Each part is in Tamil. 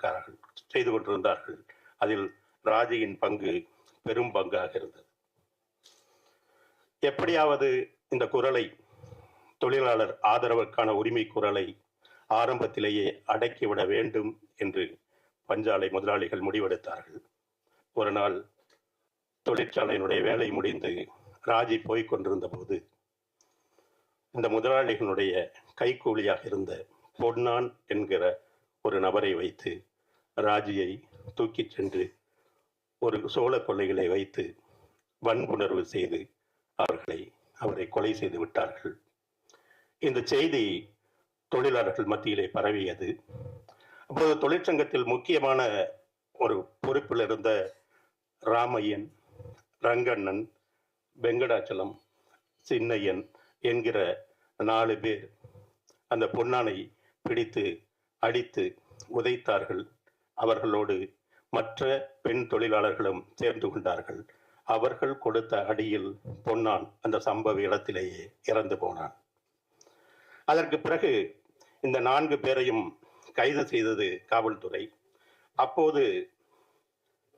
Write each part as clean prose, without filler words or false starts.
கொண்டிருந்தார்கள். அதில் ராஜியின் பங்கு பெரும் பங்காக இருந்தது. எப்படியாவது இந்த குரலை, தொழிலாளர் ஆதரவுக்கான உரிமை குரலை ஆரம்பத்திலேயே அடக்கிவிட வேண்டும் என்று பஞ்சாலை முதலாளிகள் முடிவெடுத்தார்கள். ஒரு நாள் தொழிற்சாலையினுடைய வேலை முடிந்து ராஜி போய்க் கொண்டிருந்த போது இந்த முதலாளிகளுடைய கைக்கூலியாக இருந்த பொன்னான் என்கிற ஒரு நபரை வைத்து ராஜியை தூக்கிச் சென்று ஒரு சோழ கொள்ளைகளை வைத்து வன்புணர்வு செய்து அவரை கொலை செய்து விட்டார்கள். இந்த செய்தி தொழிலாளர்கள் மத்தியிலே பரவியது. அப்போது தொழிற்சங்கத்தில் முக்கியமான ஒரு பொறுப்பில் இருந்த ராமையன், ரங்கண்ணன், வெங்கடாச்சலம், சின்னையன் என்கிற 4 பேர் அந்த பொன்னானை பிடித்து அடித்து உதைத்தார்கள். அவர்களோடு மற்ற பெண் தொழிலாளர்களும் சேர்ந்து கொண்டார்கள். அவர்கள் கொடுத்த அடியில் பொன்னான் அந்த சம்பவ இடத்திலேயே இறந்து போனான். அதற்கு பிறகு இந்த 4 பேரையும் கைது செய்தது காவல்துறை. அப்போது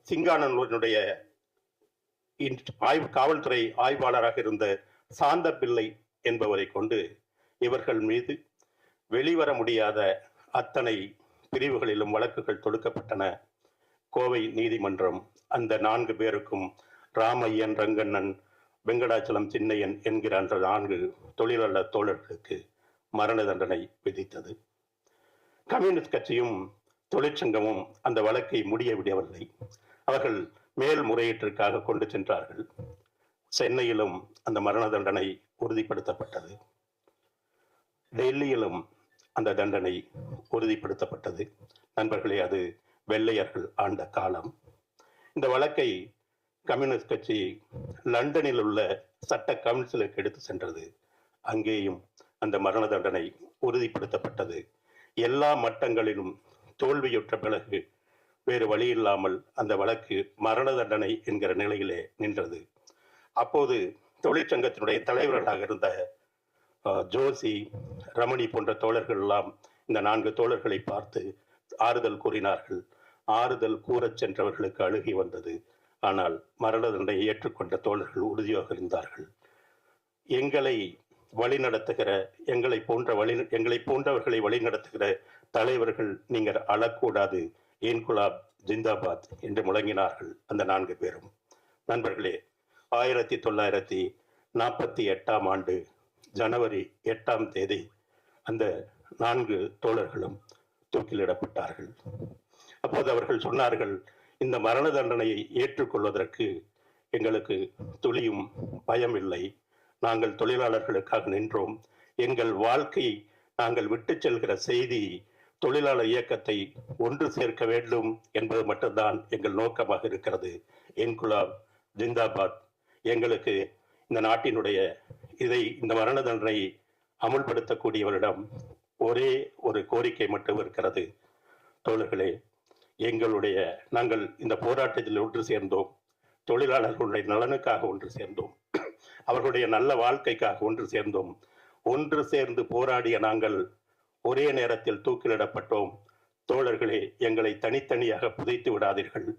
சிங்கானூரினுடைய காவல்துறை ஆய்வாளராக இருந்த சாந்தப்பிள்ளை என்பவரை கொண்டு இவர்கள் மீது வெளிவர முடியாத அத்தனை பிரிவுகளிலும் வழக்குகள் தொடுக்கப்பட்டன. கோவை நீதிமன்றம் அந்த 4 பேருக்கும், ராமையன், ரங்கண்ணன், வெங்கடாச்சலம், சின்னையன் என்கிற அந்த 4 தொழிலாளர் தோழர்களுக்கு மரண தண்டனை விதித்தது. கம்யூனிஸ்ட் கட்சியும் தொழிற்சங்கமும் அந்த வழக்கை முடிய விடவில்லை. அவர்கள் மேல்முறையீட்டிற்காக கொண்டு சென்றார்கள். சென்னையிலும் அந்த மரண தண்டனை உறுதிப்படுத்தப்பட்டது. டெல்லியிலும் அந்த தண்டனை உறுதிப்படுத்தப்பட்டது. நண்பர்களே, அது வெள்ளையர்கள் ஆண்ட காலம். இந்த வழக்கை கம்யூனிஸ்ட் கட்சி லண்டனில் உள்ள சட்ட கவுன்சிலுக்கு எடுத்து சென்றது. அங்கேயும் அந்த மரண தண்டனை உறுதிப்படுத்தப்பட்டது. எல்லா மட்டங்களிலும் தோல்வியுற்ற பிறகு வேறு வழி இல்லாமல் அந்த வழக்கு மரண தண்டனை என்கிற நிலையிலே நின்றது. அப்போது தொழிற்சங்கத்தினுடைய தலைவர்களாக இருந்த ஜோசி, ரமணி போன்ற தோழர்கள் எல்லாம் இந்த 4 தோழர்களை பார்த்து ஆறுதல் கூறினார்கள். ஆறுதல் கூறச் சென்றவர்களுக்கு அழுகி வந்தது. ஆனால் மரண தண்டனை ஏற்றுக்கொண்ட தோழர்கள் உறுதியாக இருந்தார்கள். எங்களை வழிநடத்துகிற எங்களை போன்றவர்களை வழிநடத்துகிற தலைவர்கள், நீங்கள் அழக்கூடாது, இன்குலாப் ஜிந்தாபாத் என்று முழங்கினார்கள் அந்த 4 பேரும். நண்பர்களே, 1948ஆம் ஆண்டு ஜனவரி 8ஆம் தேதி அந்த 4 தோழர்களும் தூக்கிலிடப்பட்டார்கள். அப்போது அவர்கள் சொன்னார்கள், இந்த மரண தண்டனையை ஏற்றுக்கொள்வதற்கு எங்களுக்கு துளியும் பயம் இல்லை. நாங்கள் தொழிலாளர்களுக்காக நின்றோம். எங்கள் வாழ்க்கையை நாங்கள் விட்டு செல்கிற செய்தி தொழிலாளர் இயக்கத்தை ஒன்று சேர்க்க வேண்டும் என்பது மட்டும்தான் எங்கள் நோக்கமாக இருக்கிறது. இன்குலாப் ஜிந்தாபாத். எங்களுக்கு இந்த நாட்டினுடைய இந்த மரண தண்டனையை அமுல்படுத்தக்கூடியவரிடம் ஒரே ஒரு கோரிக்கை மட்டும் இருக்கிறது. தோழர்களே, நாங்கள் இந்த போராட்டத்தில் ஒன்று சேர்ந்தோம். தொழிலாளர்களுடைய நலனுக்காக ஒன்று சேர்ந்தோம். அவர்களுடைய நல்ல வாழ்க்கைக்காக ஒன்று சேர்ந்தோம். ஒன்று சேர்ந்து போராடிய நாங்கள் ஒரே நேரத்தில் தூக்கிலிடப்பட்டோம். தோழர்களே, எங்களை தனித்தனியாக புதைத்து விடாதீர்கள்,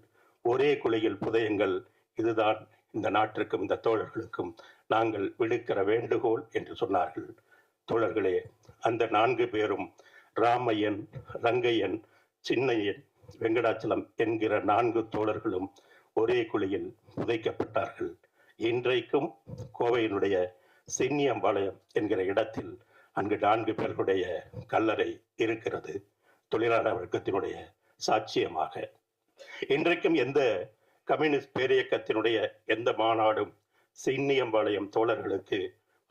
ஒரே குழியில் புதையுங்கள். இதுதான் இந்த நாட்டிற்கும் இந்த தோழர்களுக்கும் நாங்கள் விடுக்கிற வேண்டுகோள் என்று சொன்னார்கள். தோழர்களே, அந்த 4 பேரும், ராமையன், ரங்கையன், சின்னையன், வெங்கடாச்சலம் என்கிற 4 தோழர்களும் ஒரே குழியில் புதைக்கப்பட்டார்கள். இன்றைக்கும் கோவையினுடைய சின்னியம்பாளையம் என்கிற இடத்தில் அங்கு 4 பேர்களுடைய கல்லறை இருக்கிறது, தொழிலாளர் வர்க்கத்தினுடைய சாட்சியமாக. இன்றைக்கும் எந்த கம்யூனிஸ்ட் பேரியக்கத்தினுடைய எந்த மாநாடும் சின்னியம்பாளையம் தோழர்களுக்கு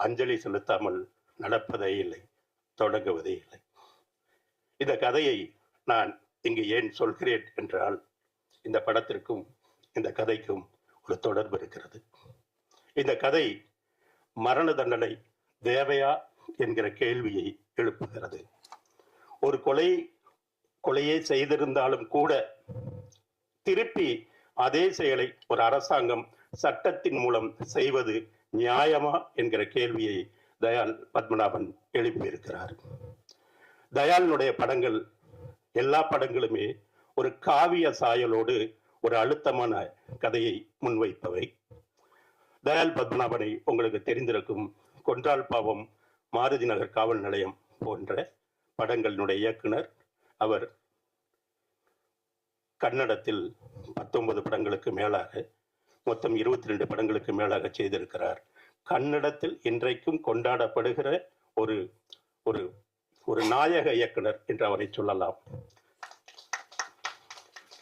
அஞ்சலி செலுத்தாமல் நடப்பதே இல்லை, தொடங்குவதே இல்லை. இந்த கதையை நான் இங்கு ஏன் சொல்கிறேன் என்றால், இந்த படத்திற்கும் இந்த கதைக்கும் ஒரு தொடர்பு இருக்கிறது. இந்த கதை மரண தண்டனை தேவையா என்கிற கேள்வியை எழுப்புகிறது. ஒரு கொலையை செய்திருந்தாலும் கூட திருப்பி அதே செயலை ஒரு அரசாங்கம் சட்டத்தின் மூலம் செய்வது நியாயமா என்கிற கேள்வியை தயாள் பத்மநாபன் எழுப்பியிருக்கிறார். தயாளினுடைய படங்கள், எல்லா படங்களுமே ஒரு காவிய சாயலோடு ஒரு அழுத்தமான கதையை முன்வைப்பவை. தயாள் பத்மநாபனை உங்களுக்கு தெரிந்திருக்கும். கொன்றால் பாவம், மாருதி நகர் காவல் நிலையம் போன்ற படங்களினுடைய இயக்குனர். அவர் கன்னடத்தில் 19 படங்களுக்கு மேலாக, மொத்தம் 22 படங்களுக்கு மேலாக செய்திருக்கிறார். கன்னடத்தில் இன்றைக்கும் கொண்டாடப்படுகிற ஒரு ஒரு ஒரு நாயக இயக்குனர் என்று அவரை சொல்லலாம்.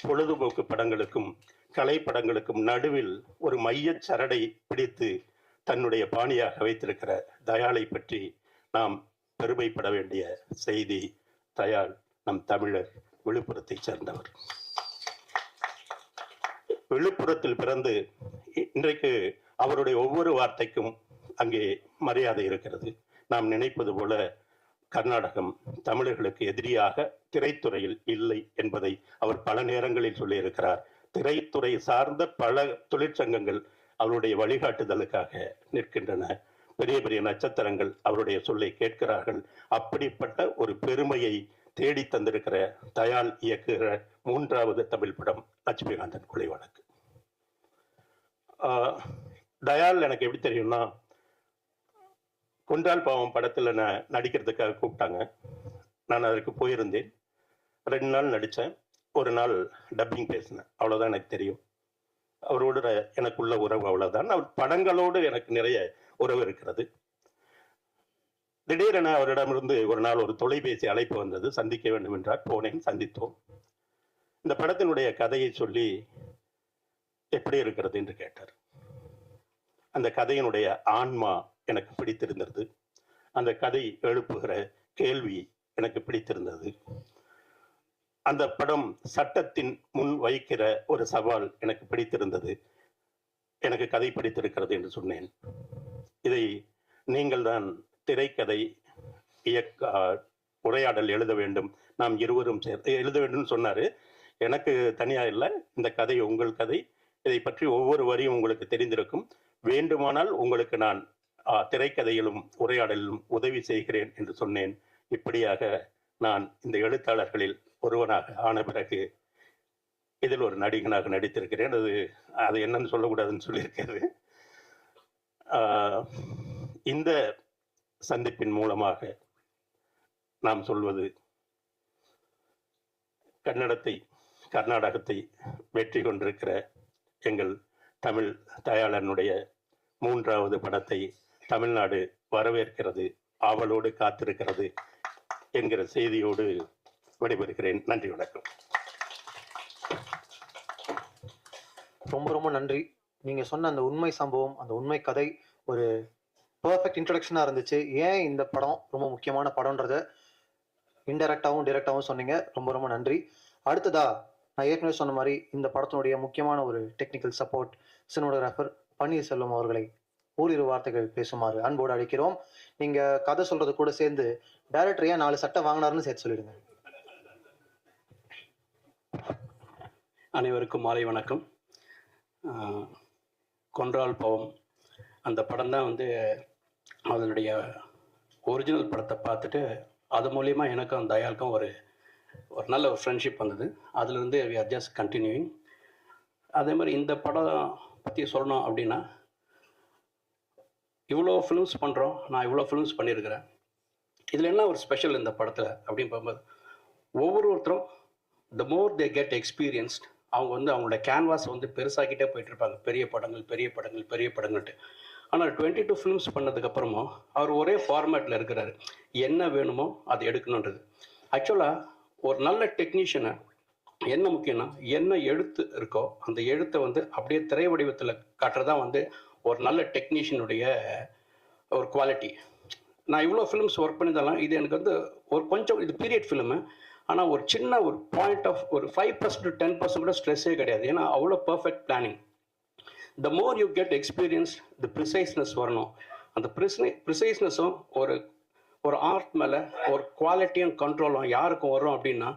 பொழுதுபோக்கு படங்களுக்கும் கலை படங்களுக்கும் நடுவில் ஒரு மையச் சரடை பிடித்து தன்னுடைய பாணியாக வைத்திருக்கிற தயாளை பற்றி நாம் பெருமைப்பட வேண்டிய செய்தி. தயாள் நம் தமிழர், விழுப்புரத்தை சேர்ந்தவர். விழுப்புரத்தில் பிறந்து இன்றைக்கு அவருடைய ஒவ்வொரு வார்த்தைக்கும் அங்கே மரியாதை இருக்கிறது. நாம் நினைப்பது போல கர்நாடகம் தமிழர்களுக்கு எதிரியாக திரைத்துறையில் இல்லை என்பதை அவர் பல நேரங்களில் சொல்லியிருக்கிறார். திரைத்துறை சார்ந்த பல தொழிற்சங்கங்கள் அவருடைய வழிகாட்டுதலுக்காக நிற்கின்றன. பெரிய பெரிய நட்சத்திரங்கள் அவருடைய சொல்லை கேட்கிறார்கள். அப்படிப்பட்ட ஒரு பெருமையை தேடி தந்திருக்கிற தயாள் இயக்குகிற 3வது தமிழ் படம் லட்சுமிகாந்தன் கொலை வழக்கு. தயாள் எனக்கு எப்படி தெரியும்னா, கொன்றால் பாவம் படத்தில் நான் நடிக்கிறதுக்காக கூப்பிட்டாங்க. நான் அதற்கு போயிருந்தேன். 2 நாள் நடித்தேன். ஒரு நாள் டப்பிங் பேசினேன். அவ்வளோதான் எனக்கு தெரியும். அவரோடு எனக்குள்ள உறவு அவ்வளோதான். அவர் படங்களோடு எனக்கு நிறைய உறவு இருக்கிறது. திடீரென அவரிடமிருந்து ஒரு நாள் ஒரு தொலைபேசி அழைப்பு வந்தது. சந்திக்க வேண்டும் என்றார். போனேன், சந்தித்தோம். இந்த படத்தினுடைய கதையை சொல்லி எப்படி இருக்கிறது என்று கேட்டார். அந்த கதையினுடைய ஆன்மா எனக்கு பிடித்திருந்தது. அந்த கதை எழுப்புகிற கேள்வி எனக்கு பிடித்திருந்தது. அந்த படம் சட்டத்தின் முன் வைக்கிற ஒரு சவால் எனக்கு பிடித்திருந்தது. எனக்கு கதை பிடித்திருக்கிறது என்று சொன்னேன். இதை நீங்கள் தான் திரைக்கதை உரையாடல் எழுத வேண்டும், நாம் இருவரும் சேர்த்து எழுத வேண்டும் சொன்னாரு. எனக்கு தனியா இல்லை, இந்த கதை உங்கள் கதை. இதை பற்றி ஒவ்வொரு வரியும் உங்களுக்கு தெரிந்திருக்கும். வேண்டுமானால் உங்களுக்கு நான் திரைக்கதையிலும் உரையாடலிலும் உதவி செய்கிறேன் என்று சொன்னேன். இப்படியாக நான் இந்த எழுத்தாளர்களில் ஒருவனாக ஆன பிறகு இதில் ஒரு நடிகனாக நடித்திருக்கிறேன். அது என்னன்னு சொல்லக்கூடாதுன்னு சொல்லியிருக்கிறது. இந்த சந்திப்பின் மூலமாக நாம் சொல்வது, கர்நாடகத்தை வெற்றி கொண்டிருக்கிற எங்கள் தமிழ் தயாளனுடைய 3வது படத்தை தமிழ்நாடு வரவேற்கிறது, ஆவலோடு காத்திருக்கிறது என்கிற செய்தியோடு விடைபெறுகிறேன். நன்றி, வணக்கம். ரொம்ப ரொம்ப நன்றி. நீங்க சொன்ன அந்த உண்மை சம்பவம், அந்த உண்மை கதை ஒரு பெர்ஃபெக்ட் இன்ட்ரடக்ஷனா இருந்துச்சு. ஏன் இந்த படம் ரொம்ப முக்கியமான படம்ன்றத இன்டெரக்டாகவும் டைரக்டாகவும் சொன்னீங்க. ரொம்ப ரொம்ப நன்றி. அடுத்ததா, நான் ஏற்கனவே சொன்ன மாதிரி இந்த படத்தினுடைய முக்கியமான ஒரு டெக்னிக்கல் சப்போர்ட் சினிமோகிராஃபர் பன்னீர்செல்வம் அவர்களை ஓரிரு வார்த்தைகள் பேசுமாறு அன்போடு அழைக்கிறோம். நீங்க கதை சொல்றது கூட சேர்ந்து டைரக்டர் ஏன் 4 சட்டை வாங்கினாருன்னு சேர்த்து சொல்லிடுங்க. அனைவருக்கும் மாலை வணக்கம். கொன்றால் பாவம் அந்த படம் தான் அதனுடைய ஒரிஜினல் படத்தை பார்த்துட்டு அது மூலிமா எனக்கும் அந்த தயாளுக்கும் ஒரு நல்ல ஒரு ஃப்ரெண்ட்ஷிப் வந்தது. அதுலேருந்து வி ஆர் ஜஸ்ட் கண்டினியூயிங். அதே மாதிரி இந்த படம் பற்றி சொல்லணும் அப்படின்னா, இவ்வளோ ஃபிலிம்ஸ் பண்ணுறோம், நான் இவ்வளோ ஃபிலிம்ஸ் பண்ணியிருக்கிறேன். இதில் என்ன ஒரு ஸ்பெஷல் இந்த படத்தில் அப்படின்னு பார்க்கும்போது, ஒவ்வொருத்தரும் த மோர் தே கெட் எக்ஸ்பீரியன்ஸ்ட், அவங்க அவங்களோட கேன்வாஸ் பெருசாக்கிட்டே போயிட்டுருப்பாங்க. பெரிய படங்கள்ட்டு. ஆனால் 22 ஃபிலிம்ஸ் பண்ணதுக்கப்புறமும் அவர் ஒரே ஃபார்மேட்டில் இருக்கிறாரு. என்ன வேணுமோ அதை எடுக்கணுன்றது. ஆக்சுவலாக ஒரு நல்ல டெக்னீஷியனை என்ன முக்கியம்னா, என்ன எழுத்து இருக்கோ அந்த எழுத்தை அப்படியே திரை வடிவத்தில் காட்டுறதான் ஒரு நல்ல டெக்னீஷியனுடைய ஒரு குவாலிட்டி. நான் இவ்வளோ ஃபிலிம்ஸ் ஒர்க் பண்ணியிருந்தாலும் இது எனக்கு ஒரு கொஞ்சம் இது பீரியட் ஃபிலிமு. ஆனால் ஒரு சின்ன ஒரு பாயிண்ட் ஆஃப் ஒரு 5% to 10% கூட ஸ்ட்ரெஸ்ஸே கிடையாது. ஏன்னா அவ்வளோ perfect planning. The more you get experience, the preciseness வரணும். அந்த ப்ரிசைஸ்னஸும் ஒரு ஆர்ட் மேலே ஒரு குவாலிட்டியும் கண்ட்ரோலும் யாருக்கும் வரும் அப்படின்னா,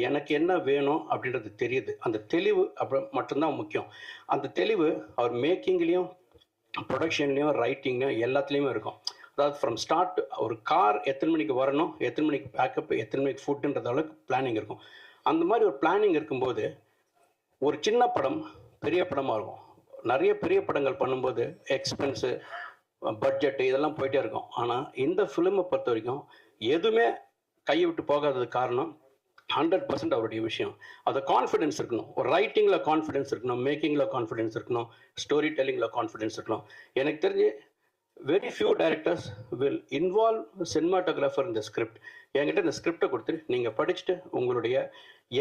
எனக்கு என்ன வேணும் அப்படின்றது தெரியுது. அந்த தெளிவு அப்புறம் மட்டும்தான் முக்கியம். அந்த தெளிவு அவர் மேக்கிங்லேயும் ப்ரொடக்ஷன்லேயும் ரைட்டிங்லையும் எல்லாத்துலேயுமே இருக்கும். அதாவது ஃப்ரம் ஸ்டார்ட் ஒரு கார் எத்தனை மணிக்கு வரணும், எத்தனை மணிக்கு பேக்கப், எத்தனை மணிக்கு ஃபுட்டுன்றது அளவுக்கு பிளானிங் இருக்கும். அந்த மாதிரி ஒரு பிளானிங் இருக்கும்போது ஒரு சின்ன படம் பெரிய படமாக இருக்கும். நிறைய பெரிய படங்கள் பண்ணும்போது எக்ஸ்பென்ஸு, பட்ஜெட்டு இதெல்லாம் போயிட்டே இருக்கும். ஆனால் இந்த ஃபிலிமை பொறுத்த வரைக்கும் எதுவுமே கையை விட்டு போகாததுக்கு காரணம் 100% அவருடைய விஷயம். அது கான்ஃபிடென்ஸ் இருக்கணும். ஒரு ரைட்டிங்கில் கான்ஃபிடென்ஸ் இருக்கணும், மேக்கிங்கில் கான்ஃபிடென்ஸ் இருக்கணும், ஸ்டோரி டெல்லிங்கில் கான்ஃபிடென்ஸ் இருக்கணும். எனக்கு தெரிஞ்சு very few directors will involve cinematographer இந்த ஸ்கிரிப்ட். என்கிட்ட இந்த ஸ்கிரிப்டை கொடுத்துட்டு நீங்கள் படிச்சுட்டு உங்களுடைய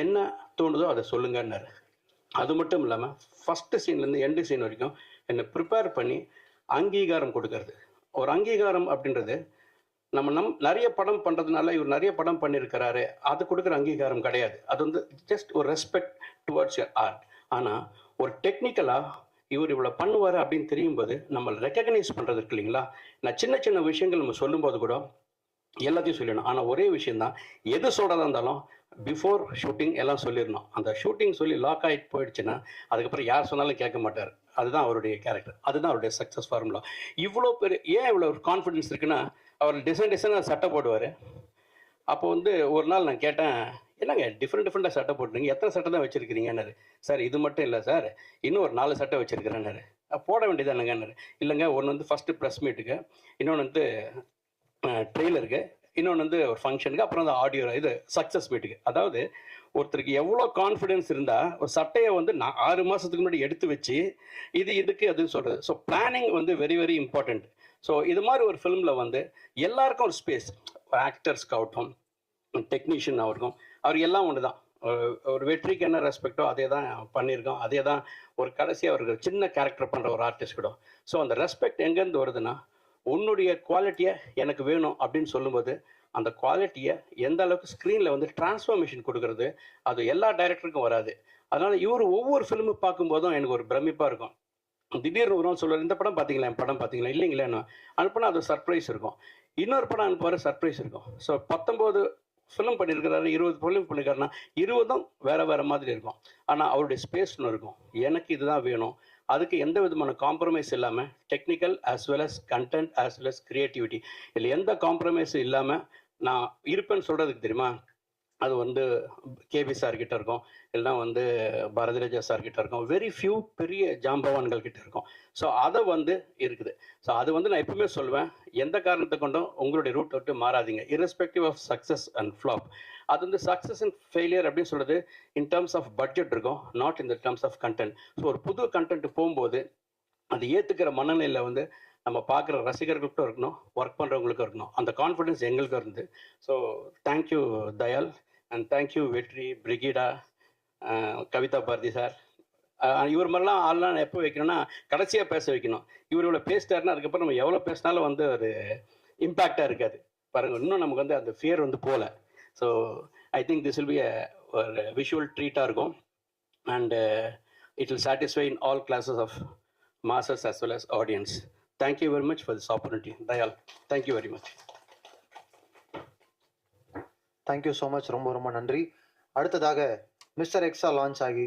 என்ன தோணுதோ அதை சொல்லுங்கன்னாரு. அது மட்டும் இல்லாமல் ஃபஸ்ட்டு சீன்லேருந்து எண்டு சீன் வரைக்கும் என்னை ப்ரிப்பேர் பண்ணி அங்கீகாரம் கொடுக்கறது. ஒரு அங்கீகாரம் அப்படின்றது நம்ம நிறைய படம் பண்ணுறதுனால இவர் நிறைய படம் பண்ணியிருக்கிறாரு அது கொடுக்குற அங்கீகாரம் கிடையாது. அது வந்து ஜஸ்ட் ஒரு ரெஸ்பெக்ட் டுவர்ட்ஸ் யர் ஆர்ட். ஆனால் ஒரு டெக்னிக்கலாக இவர் இவ்வளோ பண்ணுவார் அப்படின்னு தெரியும் போது நம்ம ரெக்கக்னைஸ் பண்ணுறது இருக்கு இல்லைங்களா. நான் சின்ன சின்ன விஷயங்கள் நம்ம சொல்லும்போது கூட எல்லாத்தையும் சொல்லிடணும். ஆனால் ஒரே விஷயந்தான், எது சொல்கிறதா இருந்தாலும் பிஃபோர் ஷூட்டிங் எல்லாம் சொல்லிடணும். அந்த ஷூட்டிங் சொல்லி லாக் ஆகிட்டு போயிடுச்சுன்னா அதுக்கப்புறம் யார் சொன்னாலும் கேட்க மாட்டார். அதுதான் அவருடைய கேரக்டர், அதுதான் அவருடைய சக்ஸஸ் ஃபார்முலா. இவ்வளோ பேர் ஏன் இவ்வளோ கான்ஃபிடென்ஸ் இருக்குன்னா, அவர் டிசைனாக சட்டை போடுவார். அப்போ வந்து ஒரு நாள் நான் கேட்டேன், என்னங்க டிஃப்ரெண்ட்டாக சட்டை போட்டுருங்க, எத்தனை சட்டை தான் வச்சுருக்கிறீங்கன்னாரு. சார் இது மட்டும் இல்லை சார், இன்னும் ஒரு 4 சட்டை வச்சுருக்கிறேன்னாரு. போட வேண்டியதானுங்கன்னாரு. இல்லைங்க, ஒன்று வந்து ஃபஸ்ட்டு ப்ரெஸ் மீட்டுக்கு, இன்னொன்று வந்து ட்ரெய்லருக்கு, இன்னொன்று வந்து ஒரு ஃபங்க்ஷனுக்கு, அப்புறம் அந்த ஆடியோ இது சக்ஸஸ் மீட்டுக்கு. அதாவது ஒருத்தருக்கு எவ்வளோ கான்ஃபிடென்ஸ் இருந்தால் ஒரு சட்டையை வந்து நான் 6 மாதத்துக்கு முன்னாடி எடுத்து வச்சு இதுக்கு அதுன்னு சொல்கிறது. ஸோ பிளானிங் வந்து வெரி வெரி இம்பார்ட்டண்ட். ஸோ இது மாதிரி ஒரு ஃபிலிமில் வந்து எல்லாருக்கும் ஒரு ஸ்பேஸ், ஆக்டர்ஸ்க்காகட்டும் டெக்னீஷியன் அவருக்கும் அவர் எல்லாம் ஒன்று தான். ஒரு வெற்றிக்கு என்ன ரெஸ்பெக்டோ அதே தான் பண்ணியிருக்கோம். அதே தான் ஒரு கடைசியாக அவருக்கு சின்ன கேரக்டர் பண்ணுற ஒரு ஆர்டிஸ்ட் கூட. ஸோ அந்த ரெஸ்பெக்ட் எங்கேருந்து வருதுன்னா, உன்னுடைய குவாலிட்டியை எனக்கு வேணும் அப்படின்னு சொல்லும்போது அந்த குவாலிட்டியை எந்த அளவுக்கு ஸ்க்ரீனில் வந்து டிரான்ஸ்ஃபர்மேஷன் கொடுக்குறது அது எல்லா டைரக்டருக்கும் வராது. அதனால் இவர் ஒவ்வொரு ஃபிலிமு பார்க்கும்போதும் எனக்கு ஒரு பிரமிப்பாக இருக்கும். திடீர்னு ஒரு நாள் சொல்லுவார், இந்த படம் பார்த்தீங்களா, என் படம் பார்த்தீங்களா, இல்லைங்களேன்னு அனுப்புனா அது சர்ப்ரைஸ் இருக்கும். இன்னொரு படம் அனுப்புவார், சர்ப்ரைஸ் இருக்கும். ஸோ 19 ஃபிலிம் பண்ணியிருக்கிறாரு, 20 ஃபிலிம் பண்ணியிருக்காருன்னா 20ம் வேறு மாதிரி இருக்கும். ஆனால் அவருடைய ஸ்பேஸ்னு இருக்கும். எனக்கு இதுதான் வேணும், அதுக்கு எந்த விதமான காம்ப்ரமைஸ் இல்லாமல் technical as well as content as well as creativity இதில் எந்த காம்ப்ரமைஸும் இல்லாமல் நான் இருப்பேன்னு சொல்கிறதுக்கு தெரியுமா, அது வந்து கேபி சார்கிட்ட இருக்கும், இல்லைனா வந்து பாரதிராஜா சார்கிட்ட இருக்கும், வெரி ஃபியூ பெரிய ஜாம்பவான்கள் கிட்ட இருக்கும். ஸோ அதை வந்து இருக்குது. ஸோ அது வந்து நான் எப்பவுமே சொல்லுவேன், எந்த காரணத்தை கொண்டும் உங்களுடைய ரூட் விட்டு மாறாதீங்க, irrespective of success and flop. அது வந்து சக்ஸஸ் அண்ட் ஃபெயிலியர் அப்படின்னு சொல்கிறது இன் டர்ம்ஸ் ஆஃப் பட்ஜெட் இருக்கும், not in the terms of content. So ஒரு புது கண்டென்ட் போகும்போது அது ஏற்றுக்கிற மனநிலையில் வந்து நம்ம பார்க்குற ரசிகர்களுக்கும் இருக்கணும், ஒர்க் பண்ணுறவங்களுக்கும் இருக்கணும். அந்த கான்ஃபிடென்ஸ் எங்களுக்கும் இருந்து. So thank you Dayal and thank you வெற்றி, பிரிகிடா, கவிதா பாரதி சார். இவர் மாதிரிலாம் ஆள்லாம் எப்போ வைக்கணும்னா கடைசியாக பேச வைக்கணும். இவர் இவ்வளோ பேசிட்டாருன்னா அதுக்கப்புறம் நம்ம எவ்வளோ பேசினாலும் வந்து ஒரு இம்பேக்டாக இருக்காது பாருங்கள். இன்னும் நமக்கு வந்து அந்த ஃபியர் வந்து போகல. So I think this will be ஒரு விஷுவல் ட்ரீட்டாக இருக்கும் and it will satisfy in all classes of masses as well as audience. Thank you very much for this opportunity. Dayal, thank you very much. Thank you so much, ரொம்ப நன்றி. அடுத்ததாக மிஸ்டர் எக்ஸா லான்ச் ஆகி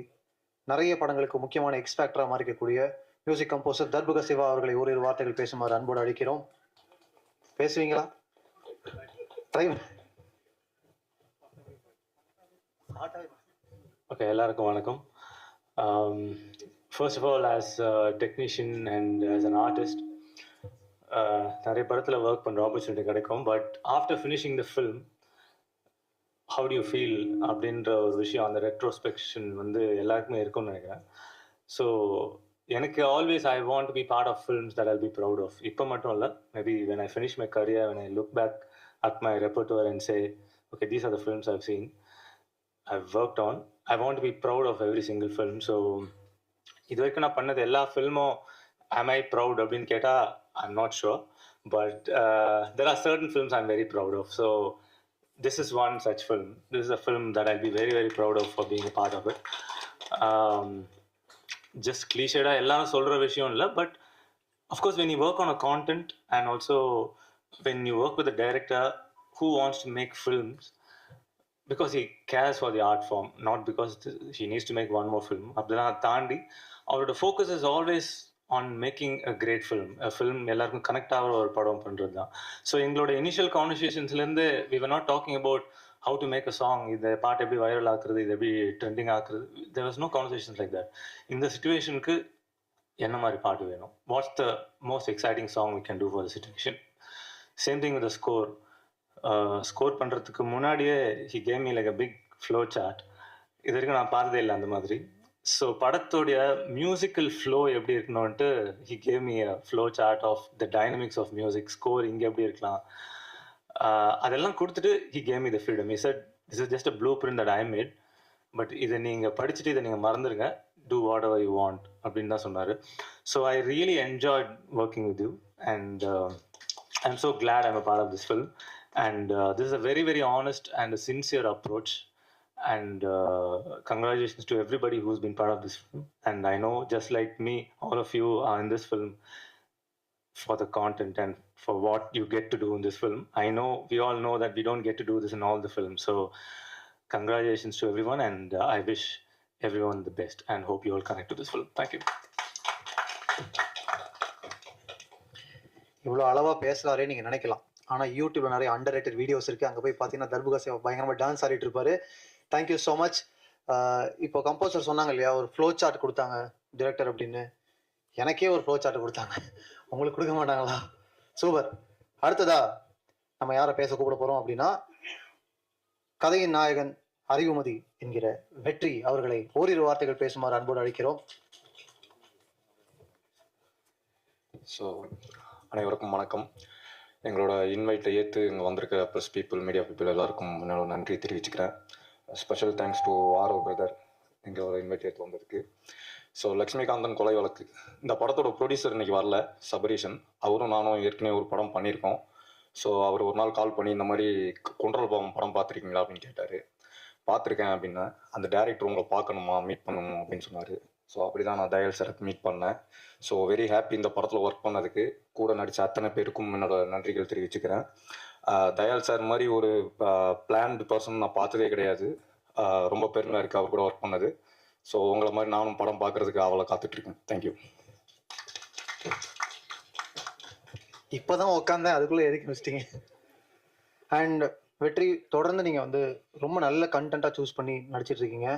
நிறைய படங்களுக்கு முக்கியமான எக்ஸ்பேக்டராக மாறிக்கக்கூடிய மியூசிக் கம்போசர் தர்புக சிவா அவர்களை ஓரிரு வார்த்தைகள் பேசுமாறு அன்போடு அழைக்கிறோம். பேசுவீங்களா? ட்ரை. ஓகே, எல்லாருக்கும் வணக்கம். First of all, as a technician and as an artist, நிறைய படத்தில் ஒர்க் பண்ணுற ஆப்பர்ச்சுனிட்டி கிடைக்கும். But after finishing the film, how to you feel அப்படின்ற ஒரு விஷயம், அந்த ரெட்ரோஸ்பெக்ஷன் வந்து எல்லாருக்குமே இருக்கும்னு நினைக்கிறேன். ஸோ எனக்கு always I want to be part of films that I'll be proud of. இப்போ மட்டும் இல்லை, maybe when I finish my career, when I look back at my repertoire and say, okay, these are the films I've seen, I've worked on, I want to be proud of every single film. So இது வரைக்கும் நான் பண்ணது எல்லா ஃபில்மும் am I proud அப்படின்னு கேட்டால் I'm not sure, but there are certain films I'm very proud of. So this is one such film. This is a film that I'll be very very proud of for being a part of it. Just cliched எல்லாம் சொல்கிற விஷயம் இல்லை, but of course when you work on a content and also when you work with a director who wants to make films because he cares for the art form, not because he needs to make one more film. அப்படிலாம் தாண்டி அவரோட focus is always on making a great film. Film எல்லாருக்கும் கனெக்ட் ஆகிற ஒரு படம் பண்ணுறது தான். ஸோ எங்களோட இனிஷியல் கான்வர்சேஷன்ஸ்லேருந்து we were not talking about how to make a song, இந்த பாட்டு எப்படி வைரல் ஆக்குறது, இது எப்படி ட்ரெண்டிங் ஆக்குறது. there was no conversations like that. இந்த சுச்சுவேஷனுக்கு என்ன மாதிரி பாட்டு வேணும், what's the most exciting song we can do for the situation. Same thing with score. Score பண்ணுறதுக்கு முன்னாடியே he gave me like a big flow chart. இது வரைக்கும் நான் பார்த்ததே இல்லை அந்த மாதிரி. ஸோ படத்தோடைய மியூசிக்கல் ஃப்ளோ எப்படி இருக்கணும்ன்ட்டு he gave me a flow chart of the dynamics of music. Score இங்கே எப்படி இருக்கலாம், அதெல்லாம் கொடுத்துட்டு he gave me the freedom. He said this is just a blueprint that I made, but இதை நீங்கள் படிச்சுட்டு இதை நீங்கள் மறந்துடுங்க, do whatever you want அப்படின்னு தான் சொன்னார். So I really enjoyed working with you and I'm so glad I'm a part of this film. And this is a very, very honest and a sincere approach. And congratulations to everybody who's been part of this film. And I know, just like me, all of you are in this film for the content and for what you get to do in this film. I know, we all know that we don't get to do this in all the films. So congratulations to everyone, and I wish everyone the best and hope you all connect to this film. Thank you. இவ்வளோ அளவாக பேசுகிறாரே நீங்கள் நினைக்கலாம். ஆனால் யூடியூப்ல நிறைய அண்டர் ரேட்டட் வீடியோஸ் இருக்குது. அங்கே போய் பார்த்தீங்கன்னா தர்புகாசி பயங்கரமாக டான்ஸ் ஆடிட்டு இருப்பாரு. Thank you so much. இப்போ கம்போசர் சொன்னாங்க இல்லையா, ஒரு ஃப்ளோ சார்ட் கொடுத்தாங்க டிரெக்டர் அப்படின்னு. எனக்கே ஒரு ஃப்ளோ சார்ட் கொடுத்தாங்க, உங்களுக்கு கொடுக்க மாட்டாங்களா? சூப்பர். அடுத்ததா நம்ம யாரை பேச கூப்பிட போகிறோம் அப்படின்னா, கதையின் நாயகன் அறிவுமதி என்கிற வெற்றி அவர்களை ஓரிரு வார்த்தைகள் பேசுமாறு அன்போடு அழைக்கிறோம். ஸோ அனைவருக்கும் வணக்கம். எங்களோட இன்வைட்டை ஏற்று இங்கே வந்திருக்க ப்ரெஸ் பீப்புள், மீடியா பீப்புள் எல்லாருக்கும் என்னோட நன்றி தெரிவிச்சுக்கிறேன். Special thanks to Aro brother எங்களோட இன்வைட் ஏற்று வந்திருக்கு. ஸோ லக்ஷ்மிகாந்தன் கொலை வழக்கு, இந்த படத்தோட ப்ரொடியூசர் இன்றைக்கி வரல, சபரீஷன். அவரும் நானும் ஏற்கனவே ஒரு படம் பண்ணியிருக்கோம். ஸோ அவர் ஒரு நாள் கால் பண்ணி இந்த மாதிரி கொன்றல் பாவம் படம் பார்த்துருக்கீங்களா அப்படின்னு கேட்டார். பார்த்துருக்கேன் அப்படின்னா, அந்த டேரக்டர் உங்களை பார்க்கணுமா, மீட் பண்ணணும் அப்படின்னு சொன்னார். ஸோ அப்படி தான் நான் தயால் சாரை மீட் பண்ணேன். ஸோ வெரி ஹாப்பி இந்த படத்தில் ஒர்க் பண்ணதுக்கு. கூட நடித்த அத்தனை பேருக்கும் என்னோட நன்றிகள் தெரிவிச்சுக்கிறேன். தயால் சார் மாதிரி ஒரு பிளான்டு பர்சன் நான் பார்த்ததே கிடையாது. ரொம்ப பெருமையாக இருக்குது அவர் கூட ஒர்க் பண்ணது. ஸோ உங்களை மாதிரி நானும் படம் பார்க்குறதுக்கு அவளை காத்துட்ருக்கேன். தேங்க்யூ. இப்போ தான் உட்காந்தேன், அதுக்குள்ளே எதுக்கு வச்சிட்டிங்க? அண்ட் வெற்றி, தொடர்ந்து நீங்கள் வந்து ரொம்ப நல்ல கண்டென்ட்டாக சூஸ் பண்ணி நடிச்சிட்டு இருக்கீங்க.